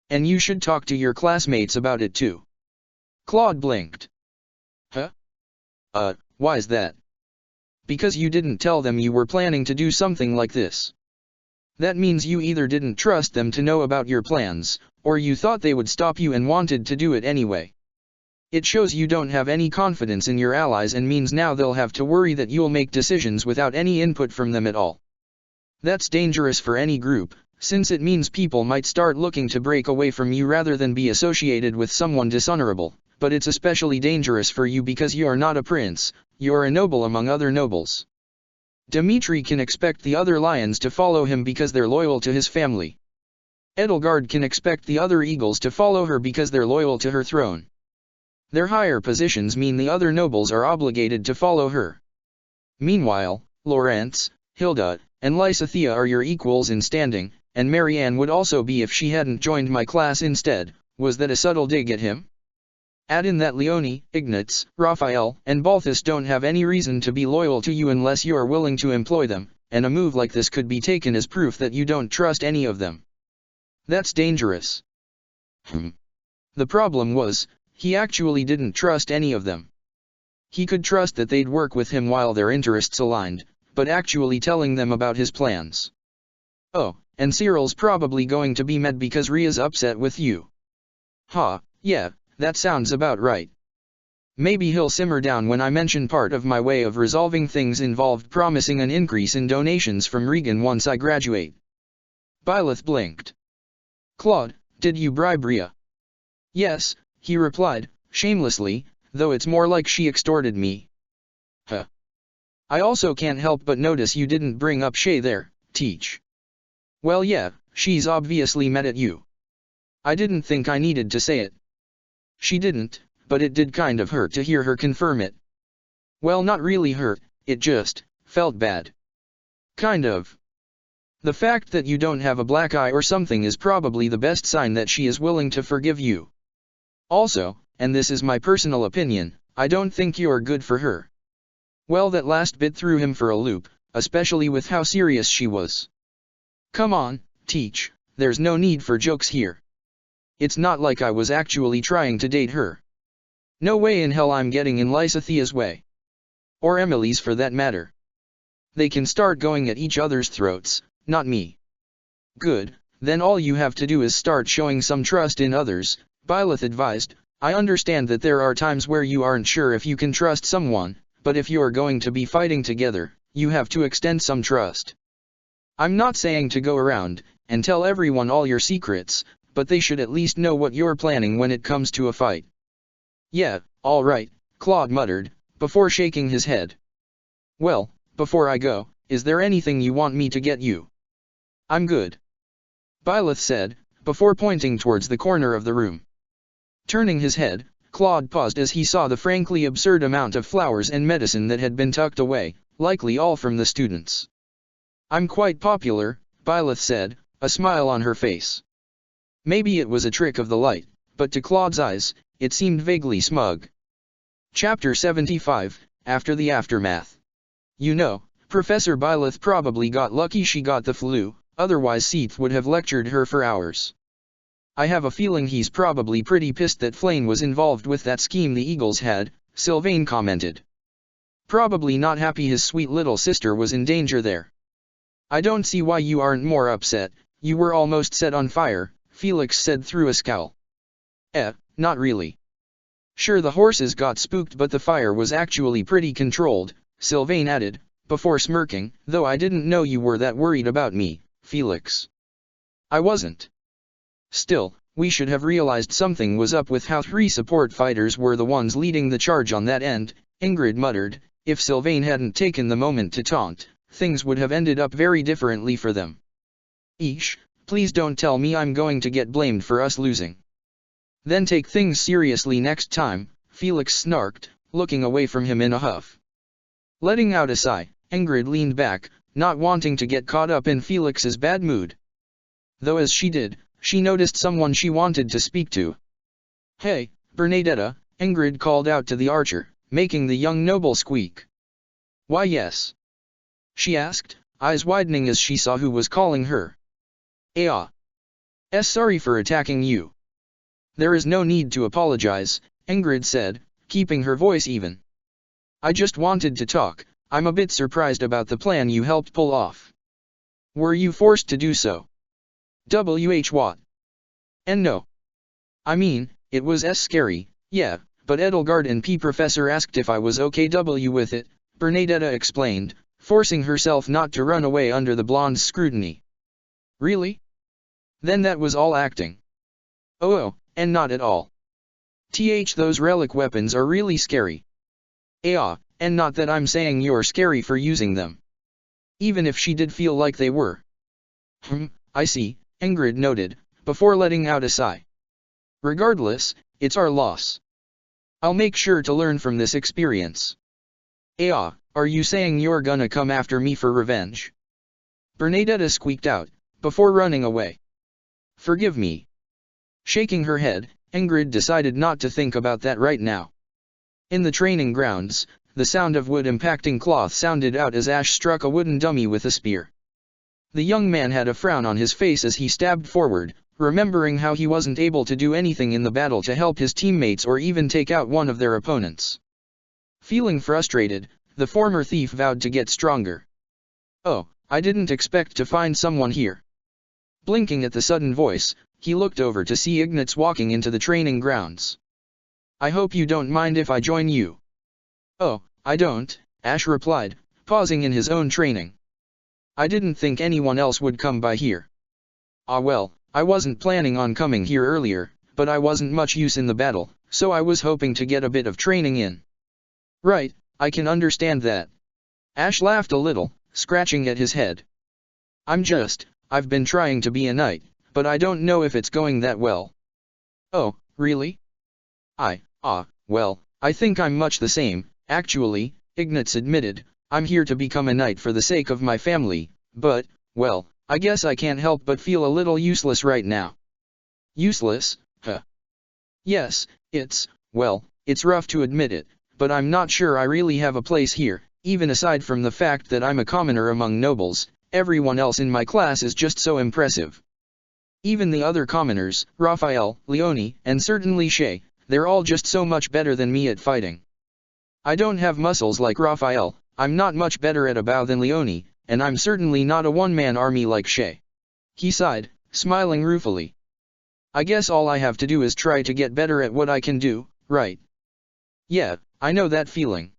And you should talk to your classmates about it too. Claude blinked. Huh? Why's that? Because you didn't tell them you were planning to do something like this. That means you either didn't trust them to know about your plans, or you thought they would stop you and wanted to do it anyway. It shows you don't have any confidence in your allies and means now they'll have to worry that you'll make decisions without any input from them at all. That's dangerous for any group, since it means people might start looking to break away from you rather than be associated with someone dishonorable, but it's especially dangerous for you because you are not a prince, you're a noble among other nobles. Dimitri can expect the other lions to follow him because they're loyal to his family. Edelgard can expect the other eagles to follow her because they're loyal to her throne. Their higher positions mean the other nobles are obligated to follow her. Meanwhile, Lawrence, Hilda, and Lysithea are your equals in standing, and Marianne would also be if she hadn't joined my class instead. Was that a subtle dig at him? Add in that Leone, Ignatz, Raphael, and Balthus don't have any reason to be loyal to you unless you are willing to employ them, and a move like this could be taken as proof that you don't trust any of them. That's dangerous. The problem was, he actually didn't trust any of them. He could trust that they'd work with him while their interests aligned, but actually telling them about his plans. Oh, and Cyril's probably going to be mad because Ria's upset with you. Yeah, that sounds about right. Maybe he'll simmer down when I mention part of my way of resolving things involved promising an increase in donations from Regan once I graduate. Byleth blinked. Claude, did you bribe Ria? Yes, he replied, shamelessly, though it's more like she extorted me. I also can't help but notice you didn't bring up Shay there, Teach. Well yeah, she's obviously mad at you. I didn't think I needed to say it. She didn't, but it did kind of hurt to hear her confirm it. Well, not really hurt, it just felt bad. Kind of. The fact that you don't have a black eye or something is probably the best sign that she is willing to forgive you. Also, and this is my personal opinion, I don't think you're good for her. Well, that last bit threw him for a loop, especially with how serious she was. Come on, Teach, there's no need for jokes here. It's not like I was actually trying to date her. No way in hell I'm getting in Lysithea's way. Or Emily's for that matter. They can start going at each other's throats, not me. Good, then all you have to do is start showing some trust in others, Byleth advised. I understand that there are times where you aren't sure if you can trust someone, but if you're going to be fighting together, you have to extend some trust. I'm not saying to go around and tell everyone all your secrets, but they should at least know what you're planning when it comes to a fight. Yeah, all right, Claude muttered, before shaking his head. Well, before I go, is there anything you want me to get you? I'm good. Byleth said, before pointing towards the corner of the room. Turning his head, Claude paused as he saw the frankly absurd amount of flowers and medicine that had been tucked away, likely all from the students. I'm quite popular, Byleth said, a smile on her face. Maybe it was a trick of the light, but to Claude's eyes, it seemed vaguely smug. Chapter 75, After the Aftermath. You know, Professor Byleth probably got lucky she got the flu, otherwise Seath would have lectured her for hours. I have a feeling he's probably pretty pissed that Flane was involved with that scheme the Eagles had, Sylvain commented. Probably not happy his sweet little sister was in danger there. I don't see why you aren't more upset, you were almost set on fire, Felix said through a scowl. Not really. Sure, the horses got spooked, but the fire was actually pretty controlled, Sylvain added, before smirking, though I didn't know you were that worried about me, Felix. I wasn't. Still, we should have realized something was up with how 3 support fighters were the ones leading the charge on that end, Ingrid muttered. If Sylvain hadn't taken the moment to taunt, things would have ended up very differently for them. Eesh, please don't tell me I'm going to get blamed for us losing. Then take things seriously next time, Felix snarked, looking away from him in a huff. Letting out a sigh, Ingrid leaned back, not wanting to get caught up in Felix's bad mood. Though as she did, she noticed someone she wanted to speak to. Hey, Bernadetta, Ingrid called out to the archer, making the young noble squeak. Why yes? She asked, eyes widening as she saw who was calling her. Sorry for attacking you. There is no need to apologize, Ingrid said, keeping her voice even. I just wanted to talk. I'm a bit surprised about the plan you helped pull off. Were you forced to do so? What? And no. I mean, it was scary, yeah, but Edelgard and Professor asked if I was okay with it, Bernadetta explained, forcing herself not to run away under the blonde's scrutiny. Really? Then that was all acting. Oh, and not at all. Those relic weapons are really scary. and not that I'm saying you're scary for using them. Even if she did feel like they were. I see, Ingrid noted, before letting out a sigh. Regardless, it's our loss. I'll make sure to learn from this experience. Are you saying you're gonna come after me for revenge? Bernadetta squeaked out, before running away. Forgive me. Shaking her head, Ingrid decided not to think about that right now. In the training grounds, the sound of wood impacting cloth sounded out as Ash struck a wooden dummy with a spear. The young man had a frown on his face as he stabbed forward, remembering how he wasn't able to do anything in the battle to help his teammates or even take out one of their opponents. Feeling frustrated, the former thief vowed to get stronger. Oh, I didn't expect to find someone here. Blinking at the sudden voice, he looked over to see Ignatz walking into the training grounds. I hope you don't mind if I join you. Oh, I don't, Ash replied, pausing in his own training. I didn't think anyone else would come by here. Well, I wasn't planning on coming here earlier, but I wasn't much use in the battle, so I was hoping to get a bit of training in. Right, I can understand that. Ash laughed a little, scratching at his head. I've been trying to be a knight, but I don't know if it's going that well. Oh, really? Well, I think I'm much the same, actually, Ignatz admitted. I'm here to become a knight for the sake of my family, but, well, I guess I can't help but feel a little useless right now. Useless? Yes, it's rough to admit it, but I'm not sure I really have a place here, even aside from the fact that I'm a commoner among nobles. Everyone else in my class is just so impressive. Even the other commoners, Raphael, Leonie, and certainly Shay, they're all just so much better than me at fighting. I don't have muscles like Raphael, I'm not much better at a bow than Leonie, and I'm certainly not a one-man army like Shay. He sighed, smiling ruefully. I guess all I have to do is try to get better at what I can do, right? Yeah, I know that feeling.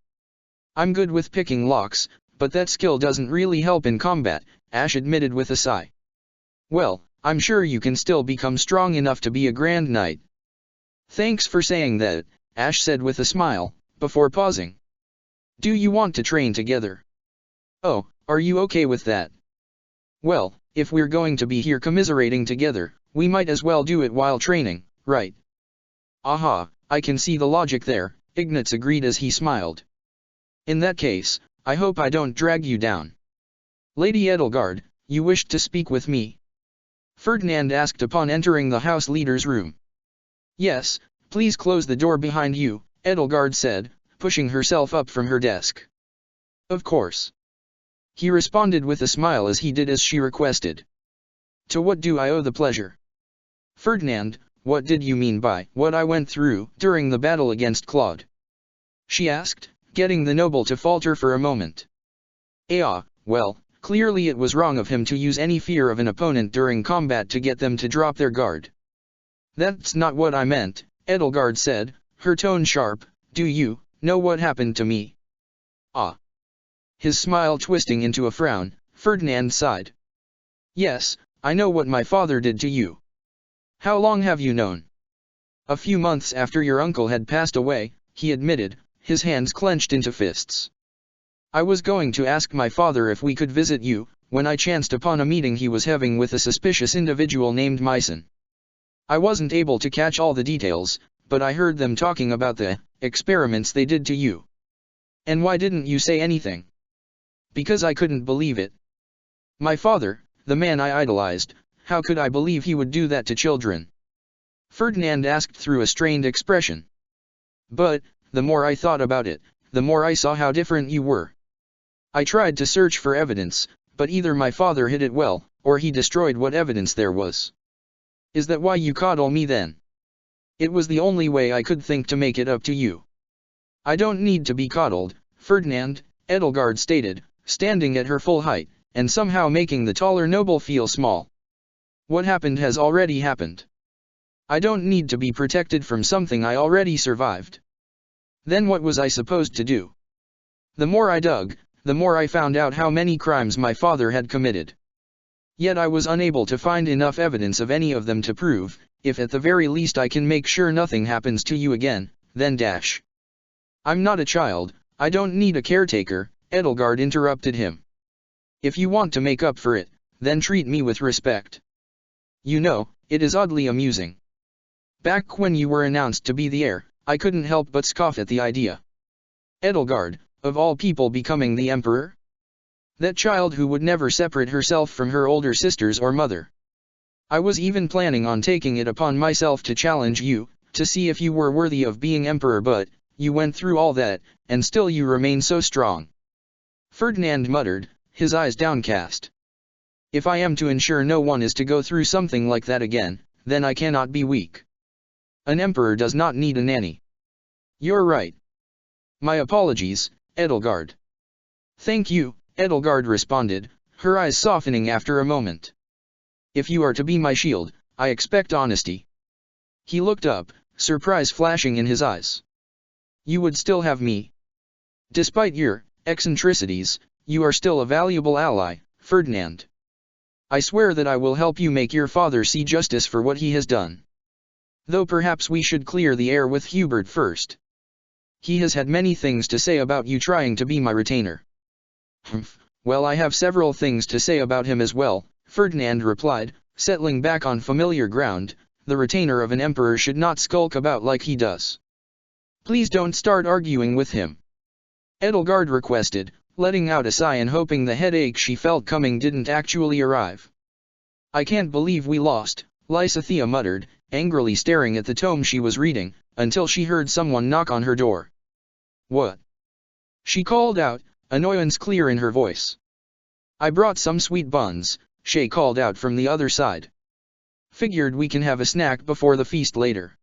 I'm good with picking locks, but that skill doesn't really help in combat, Ash admitted with a sigh. Well, I'm sure you can still become strong enough to be a grand knight. Thanks for saying that, Ash said with a smile, before pausing. Do you want to train together? Oh, are you okay with that? Well, if we're going to be here commiserating together, we might as well do it while training, right? Aha, I can see the logic there, Ignatz agreed as he smiled. In that case, I hope I don't drag you down. Lady Edelgard, you wished to speak with me? Ferdinand asked upon entering the house leader's room. Yes, please close the door behind you, Edelgard said, pushing herself up from her desk. Of course. He responded with a smile as he did as she requested. To what do I owe the pleasure? Ferdinand, what did you mean by what I went through during the battle against Claude? She asked, getting the noble to falter for a moment. Well, clearly it was wrong of him to use any fear of an opponent during combat to get them to drop their guard. That's not what I meant, Edelgard said, her tone sharp. Do you know what happened to me? His smile twisting into a frown, Ferdinand sighed. Yes, I know what my father did to you. How long have you known? A few months after your uncle had passed away, he admitted, his hands clenched into fists. I was going to ask my father if we could visit you, when I chanced upon a meeting he was having with a suspicious individual named Myson. I wasn't able to catch all the details, but I heard them talking about the experiments they did to you. And why didn't you say anything? Because I couldn't believe it. My father, the man I idolized, how could I believe he would do that to children? Ferdinand asked through a strained expression. But, the more I thought about it, the more I saw how different you were. I tried to search for evidence, but either my father hid it well, or he destroyed what evidence there was. Is that why you coddle me then? It was the only way I could think to make it up to you. I don't need to be coddled, Ferdinand, Edelgard stated, standing at her full height, and somehow making the taller noble feel small. What happened has already happened. I don't need to be protected from something I already survived. Then what was I supposed to do? The more I dug, the more I found out how many crimes my father had committed. Yet I was unable to find enough evidence of any of them to prove, if at the very least I can make sure nothing happens to you again, then dash. I'm not a child, I don't need a caretaker, Edelgard interrupted him. If you want to make up for it, then treat me with respect. You know, it is oddly amusing. Back when you were announced to be the heir, I couldn't help but scoff at the idea. Edelgard, of all people becoming the emperor? That child who would never separate herself from her older sisters or mother. I was even planning on taking it upon myself to challenge you, to see if you were worthy of being emperor, but you went through all that, and still you remain so strong. Ferdinand muttered, his eyes downcast. If I am to ensure no one is to go through something like that again, then I cannot be weak. An emperor does not need a nanny. You're right. My apologies, Edelgard. Thank you, Edelgard responded, her eyes softening after a moment. If you are to be my shield, I expect honesty. He looked up, surprise flashing in his eyes. You would still have me. Despite your eccentricities, you are still a valuable ally, Ferdinand. I swear that I will help you make your father see justice for what he has done. Though perhaps we should clear the air with Hubert first. He has had many things to say about you trying to be my retainer. Humph, well, I have several things to say about him as well, Ferdinand replied, settling back on familiar ground. The retainer of an emperor should not skulk about like he does. Please don't start arguing with him. Edelgard requested, letting out a sigh and hoping the headache she felt coming didn't actually arrive. I can't believe we lost, Lysithea muttered, angrily staring at the tome she was reading, until she heard someone knock on her door. What? She called out, annoyance clear in her voice. I brought some sweet buns, Shay called out from the other side. Figured we can have a snack before the feast later.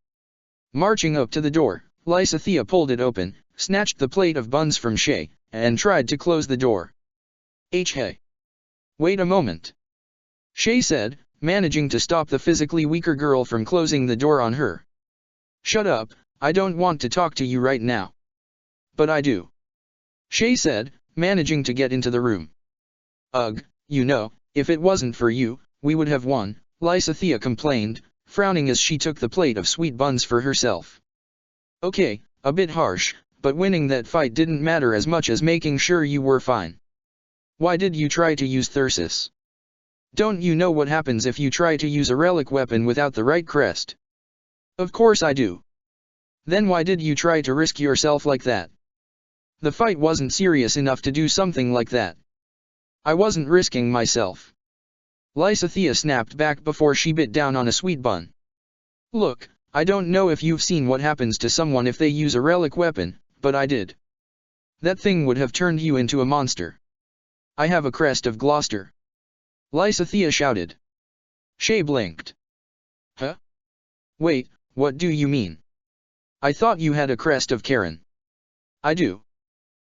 Marching up to the door, Lysithea pulled it open, snatched the plate of buns from Shay, and tried to close the door. Hey. Wait a moment. Shay said, managing to stop the physically weaker girl from closing the door on her. Shut up, I don't want to talk to you right now. But I do. Shay said, managing to get into the room. Ugh, you know, if it wasn't for you, we would have won, Lysithea complained, frowning as she took the plate of sweet buns for herself. Okay, a bit harsh, but winning that fight didn't matter as much as making sure you were fine. Why did you try to use Thyrsus? Don't you know what happens if you try to use a relic weapon without the right crest? Of course I do. Then why did you try to risk yourself like that? The fight wasn't serious enough to do something like that. I wasn't risking myself. Lysithea snapped back before she bit down on a sweet bun. Look, I don't know if you've seen what happens to someone if they use a relic weapon, but I did. That thing would have turned you into a monster. I have a crest of Gloucester. Lysithea shouted. Shay blinked. Huh? Wait, what do you mean? I thought you had a crest of Karen. I do.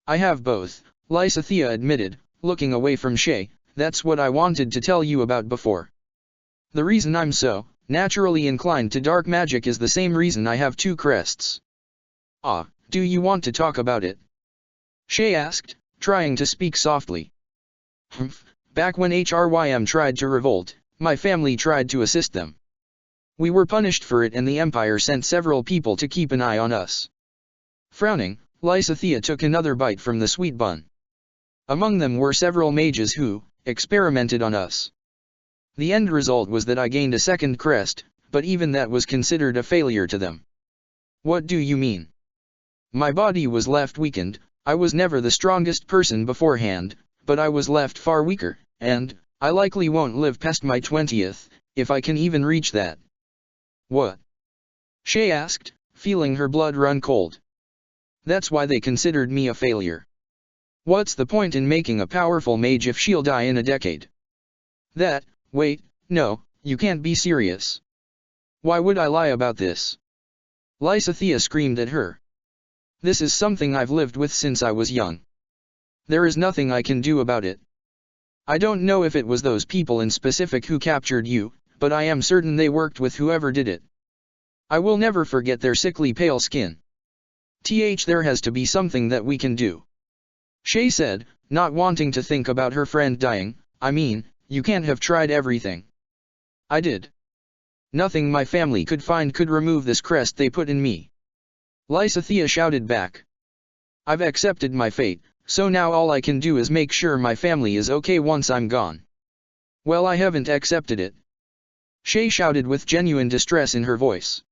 I have both, Lysithea admitted, looking away from Shay. That's what I wanted to tell you about before. The reason I'm so naturally inclined to dark magic is the same reason I have two crests. Ah, do you want to talk about it? Shay asked, trying to speak softly. Humph, back when HRYM tried to revolt, my family tried to assist them. We were punished for it and the Empire sent several people to keep an eye on us. Frowning, Lysithea took another bite from the sweet bun. Among them were several mages who experimented on us. The end result was that I gained a second crest, but even that was considered a failure to them. What do you mean? My body was left weakened. I was never the strongest person beforehand, but I was left far weaker, and I likely won't live past my 20th, if I can even reach that. What? Shay asked, feeling her blood run cold. That's why they considered me a failure. What's the point in making a powerful mage if she'll die in a decade? Wait, no, you can't be serious. Why would I lie about this? Lysithea screamed at her. This is something I've lived with since I was young. There is nothing I can do about it. I don't know if it was those people in specific who captured you, but I am certain they worked with whoever did it. I will never forget their sickly pale skin. There has to be something that we can do. Shay said, not wanting to think about her friend dying. I mean, you can't have tried everything. I did. Nothing my family could find could remove this crest they put in me. Lysithea shouted back. I've accepted my fate, so now all I can do is make sure my family is okay once I'm gone. Well, I haven't accepted it, Shay shouted with genuine distress in her voice.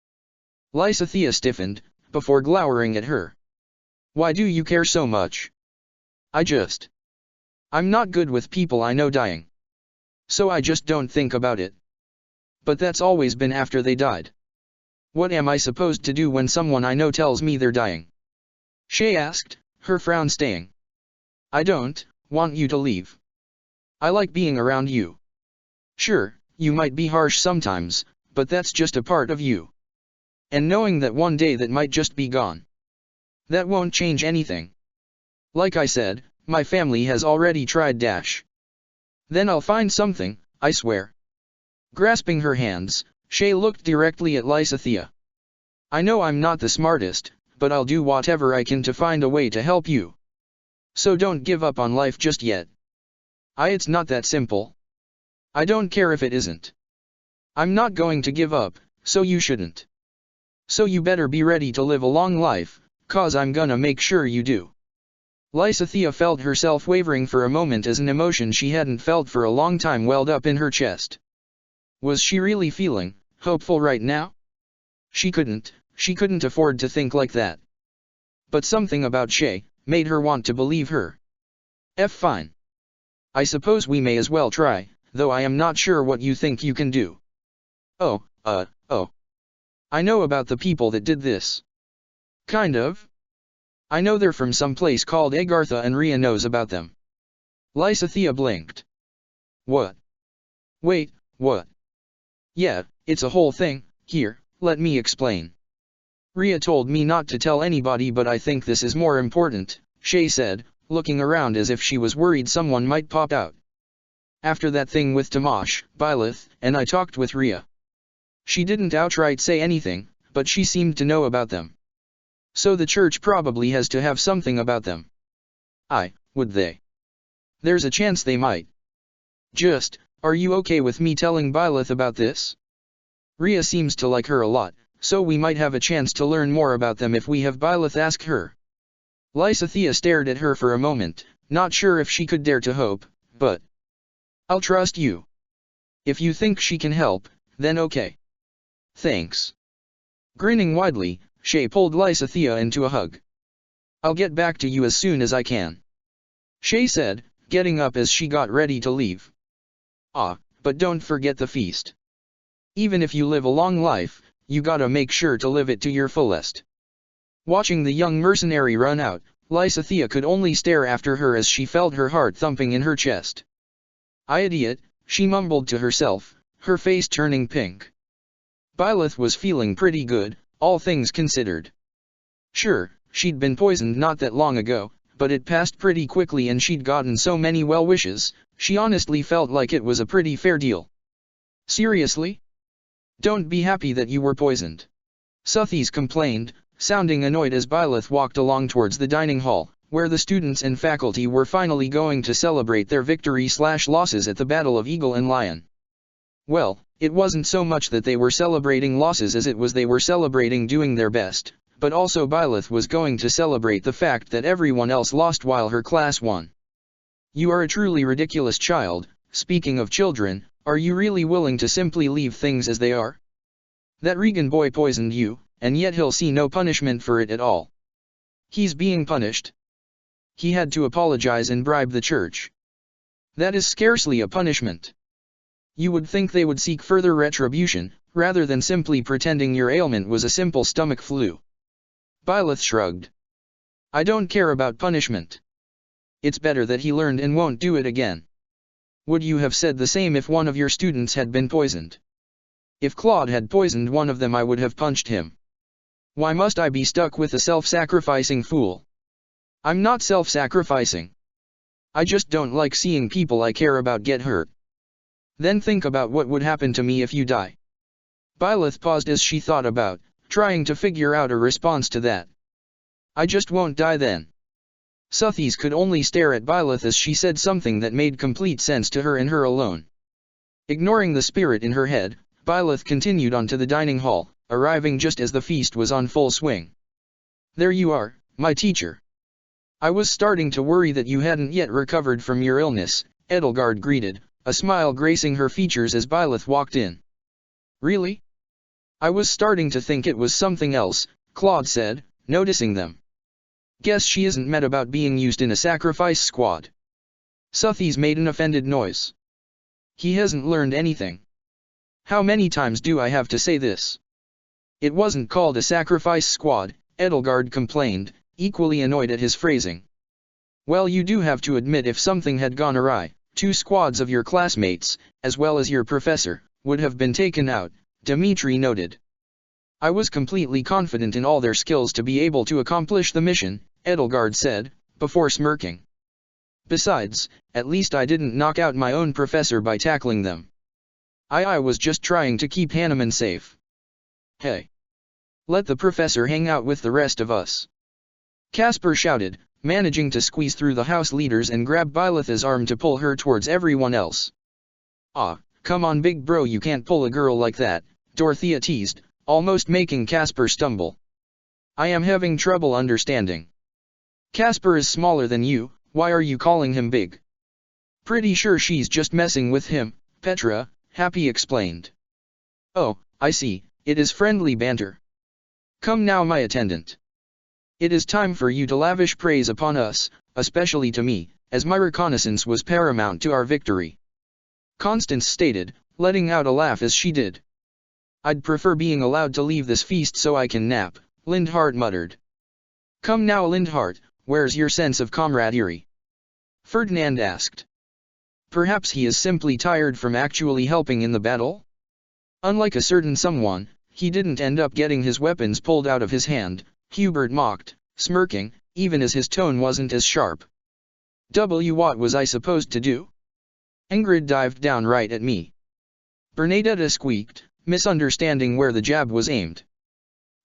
Lysithea stiffened, before glowering at her. Why do you care so much? I'm not good with people I know dying. So I just don't think about it. But that's always been after they died. What am I supposed to do when someone I know tells me they're dying? Shay asked, her frown staying. I don't want you to leave. I like being around you. Sure, you might be harsh sometimes, but that's just a part of you. And knowing that one day that might just be gone. That won't change anything. Like I said, my family has already tried dash. Then I'll find something, I swear. Grasping her hands, Shay looked directly at Lysithea. I know I'm not the smartest, but I'll do whatever I can to find a way to help you. So don't give up on life just yet. It's not that simple. I don't care if it isn't. I'm not going to give up, so you shouldn't. So you better be ready to live a long life, 'cause I'm gonna make sure you do. Lysithea felt herself wavering for a moment as an emotion she hadn't felt for a long time welled up in her chest. Was she really feeling hopeful right now? She couldn't afford to think like that. But something about Shay made her want to believe her. Fine. I suppose we may as well try, though I am not sure what you think you can do. Oh. I know about the people that did this. Kind of. I know they're from some place called Agartha and Rhea knows about them. Lysithea blinked. What? Wait, what? Yeah, it's a whole thing. Here, let me explain. Rhea told me not to tell anybody, but I think this is more important, Shay said, looking around as if she was worried someone might pop out. After that thing with Tamash, Byleth, and I talked with Rhea. She didn't outright say anything, but she seemed to know about them. So the church probably has to have something about them. Would they? There's a chance they might. Are you okay with me telling Byleth about this? Rhea seems to like her a lot, so we might have a chance to learn more about them if we have Byleth ask her. Lysithea stared at her for a moment, not sure if she could dare to hope, but I'll trust you. If you think she can help, then okay. Thanks. Grinning widely, Shay pulled Lysithea into a hug. I'll get back to you as soon as I can. Shay said, getting up as she got ready to leave. But don't forget the feast. Even if you live a long life, you gotta make sure to live it to your fullest. Watching the young mercenary run out, Lysithea could only stare after her as she felt her heart thumping in her chest. Idiot, she mumbled to herself, her face turning pink. Byleth was feeling pretty good, all things considered. Sure, she'd been poisoned not that long ago, but it passed pretty quickly and she'd gotten so many well wishes, she honestly felt like it was a pretty fair deal. Seriously? Don't be happy that you were poisoned. Suthies complained, sounding annoyed as Byleth walked along towards the dining hall, where the students and faculty were finally going to celebrate their victory/losses at the Battle of Eagle and Lion. Well, it wasn't so much that they were celebrating losses as it was they were celebrating doing their best, but also Byleth was going to celebrate the fact that everyone else lost while her class won. You are a truly ridiculous child. Speaking of children, are you really willing to simply leave things as they are? That Regan boy poisoned you, and yet he'll see no punishment for it at all. He's being punished. He had to apologize and bribe the church. That is scarcely a punishment. You would think they would seek further retribution, rather than simply pretending your ailment was a simple stomach flu. Byleth shrugged. I don't care about punishment. It's better that he learned and won't do it again. Would you have said the same if one of your students had been poisoned? If Claude had poisoned one of them, I would have punched him. Why must I be stuck with a self-sacrificing fool? I'm not self-sacrificing. I just don't like seeing people I care about get hurt. Then think about what would happen to me if you die. Byleth paused as she thought about, trying to figure out a response to that. I just won't die then. Suthies could only stare at Byleth as she said something that made complete sense to her and her alone. Ignoring the spirit in her head, Byleth continued on to the dining hall, arriving just as the feast was on full swing. There you are, my teacher. I was starting to worry that you hadn't yet recovered from your illness, Edelgard greeted, a smile gracing her features as Byleth walked in. Really? I was starting to think it was something else, Claude said, noticing them. Guess she isn't mad about being used in a sacrifice squad. Suthies made an offended noise. He hasn't learned anything. How many times do I have to say this? It wasn't called a sacrifice squad, Edelgard complained, equally annoyed at his phrasing. Well, you do have to admit if something had gone awry, 2 squads of your classmates, as well as your professor, would have been taken out, Dimitri noted. I was completely confident in all their skills to be able to accomplish the mission, Edelgard said, before smirking. Besides, at least I didn't knock out my own professor by tackling them. I was just trying to keep Hanneman safe. Hey! Let the professor hang out with the rest of us. Casper shouted, managing to squeeze through the house leaders and grab Byleth's arm to pull her towards everyone else. Ah, come on big bro, you can't pull a girl like that, Dorothea teased, almost making Casper stumble. I am having trouble understanding. Casper is smaller than you, why are you calling him big? Pretty sure she's just messing with him, Petra, Happy explained. Oh, I see, it is friendly banter. Come now my attendant. It is time for you to lavish praise upon us, especially to me, as my reconnaissance was paramount to our victory. Constance stated, letting out a laugh as she did. I'd prefer being allowed to leave this feast so I can nap, Lindhart muttered. Come now Lindhart, where's your sense of camaraderie? Ferdinand asked. Perhaps he is simply tired from actually helping in the battle? Unlike a certain someone, he didn't end up getting his weapons pulled out of his hand, Hubert mocked, smirking, even as his tone wasn't as sharp. What was I supposed to do? Ingrid dived down right at me. Bernadetta squeaked, misunderstanding where the jab was aimed.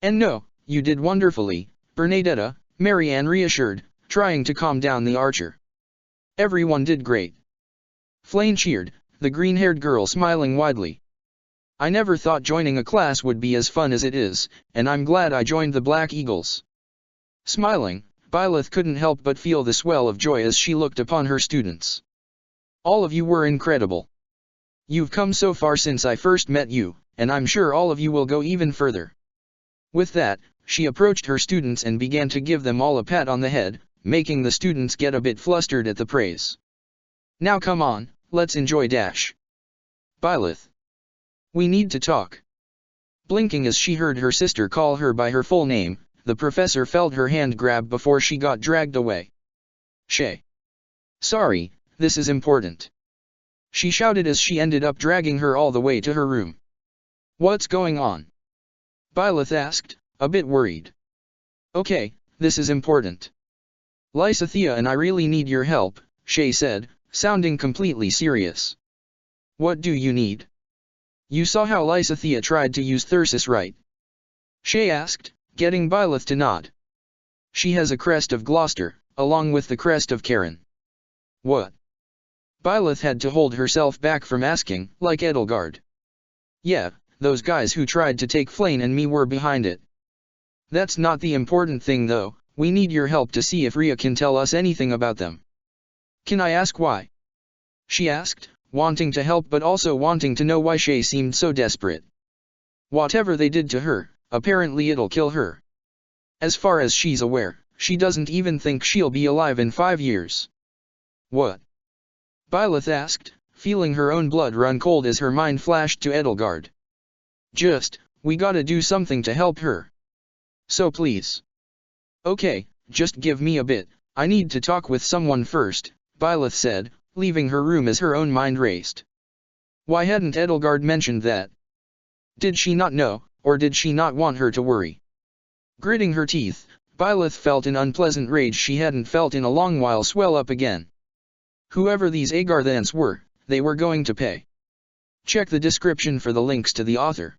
And no, you did wonderfully, Bernadetta, Marianne reassured, trying to calm down the archer. Everyone did great. Flane cheered, the green-haired girl smiling widely. I never thought joining a class would be as fun as it is, and I'm glad I joined the Black Eagles. Smiling, Byleth couldn't help but feel the swell of joy as she looked upon her students. All of you were incredible. You've come so far since I first met you, and I'm sure all of you will go even further. With that, she approached her students and began to give them all a pat on the head, making the students get a bit flustered at the praise. Now come on, let's enjoy Dash. Byleth. We need to talk. Blinking as she heard her sister call her by her full name, the professor felt her hand grab before she got dragged away. Shay. Sorry, this is important. She shouted as she ended up dragging her all the way to her room. What's going on? Byleth asked, a bit worried. Okay, this is important. Lysithea and I really need your help, Shay said, sounding completely serious. What do you need? You saw how Lysithea tried to use Thyrsus, right? Shay asked, getting Byleth to nod. She has a crest of Gloucester, along with the crest of Karen. What? Byleth had to hold herself back from asking, like Edelgard. Yeah, those guys who tried to take Flane and me were behind it. That's not the important thing though, we need your help to see if Rhea can tell us anything about them. Can I ask why? She asked, wanting to help but also wanting to know why Shay seemed so desperate. Whatever they did to her, apparently it'll kill her. As far as she's aware, she doesn't even think she'll be alive in 5 years. What? Byleth asked, feeling her own blood run cold as her mind flashed to Edelgard. We gotta do something to help her. So please. Okay, just give me a bit, I need to talk with someone first, Byleth said, leaving her room as her own mind raced. Why hadn't Edelgard mentioned that? Did she not know, or did she not want her to worry? Gritting her teeth, Byleth felt an unpleasant rage she hadn't felt in a long while swell up again. Whoever these Agarthans were, they were going to pay. Check the description for the links to the author.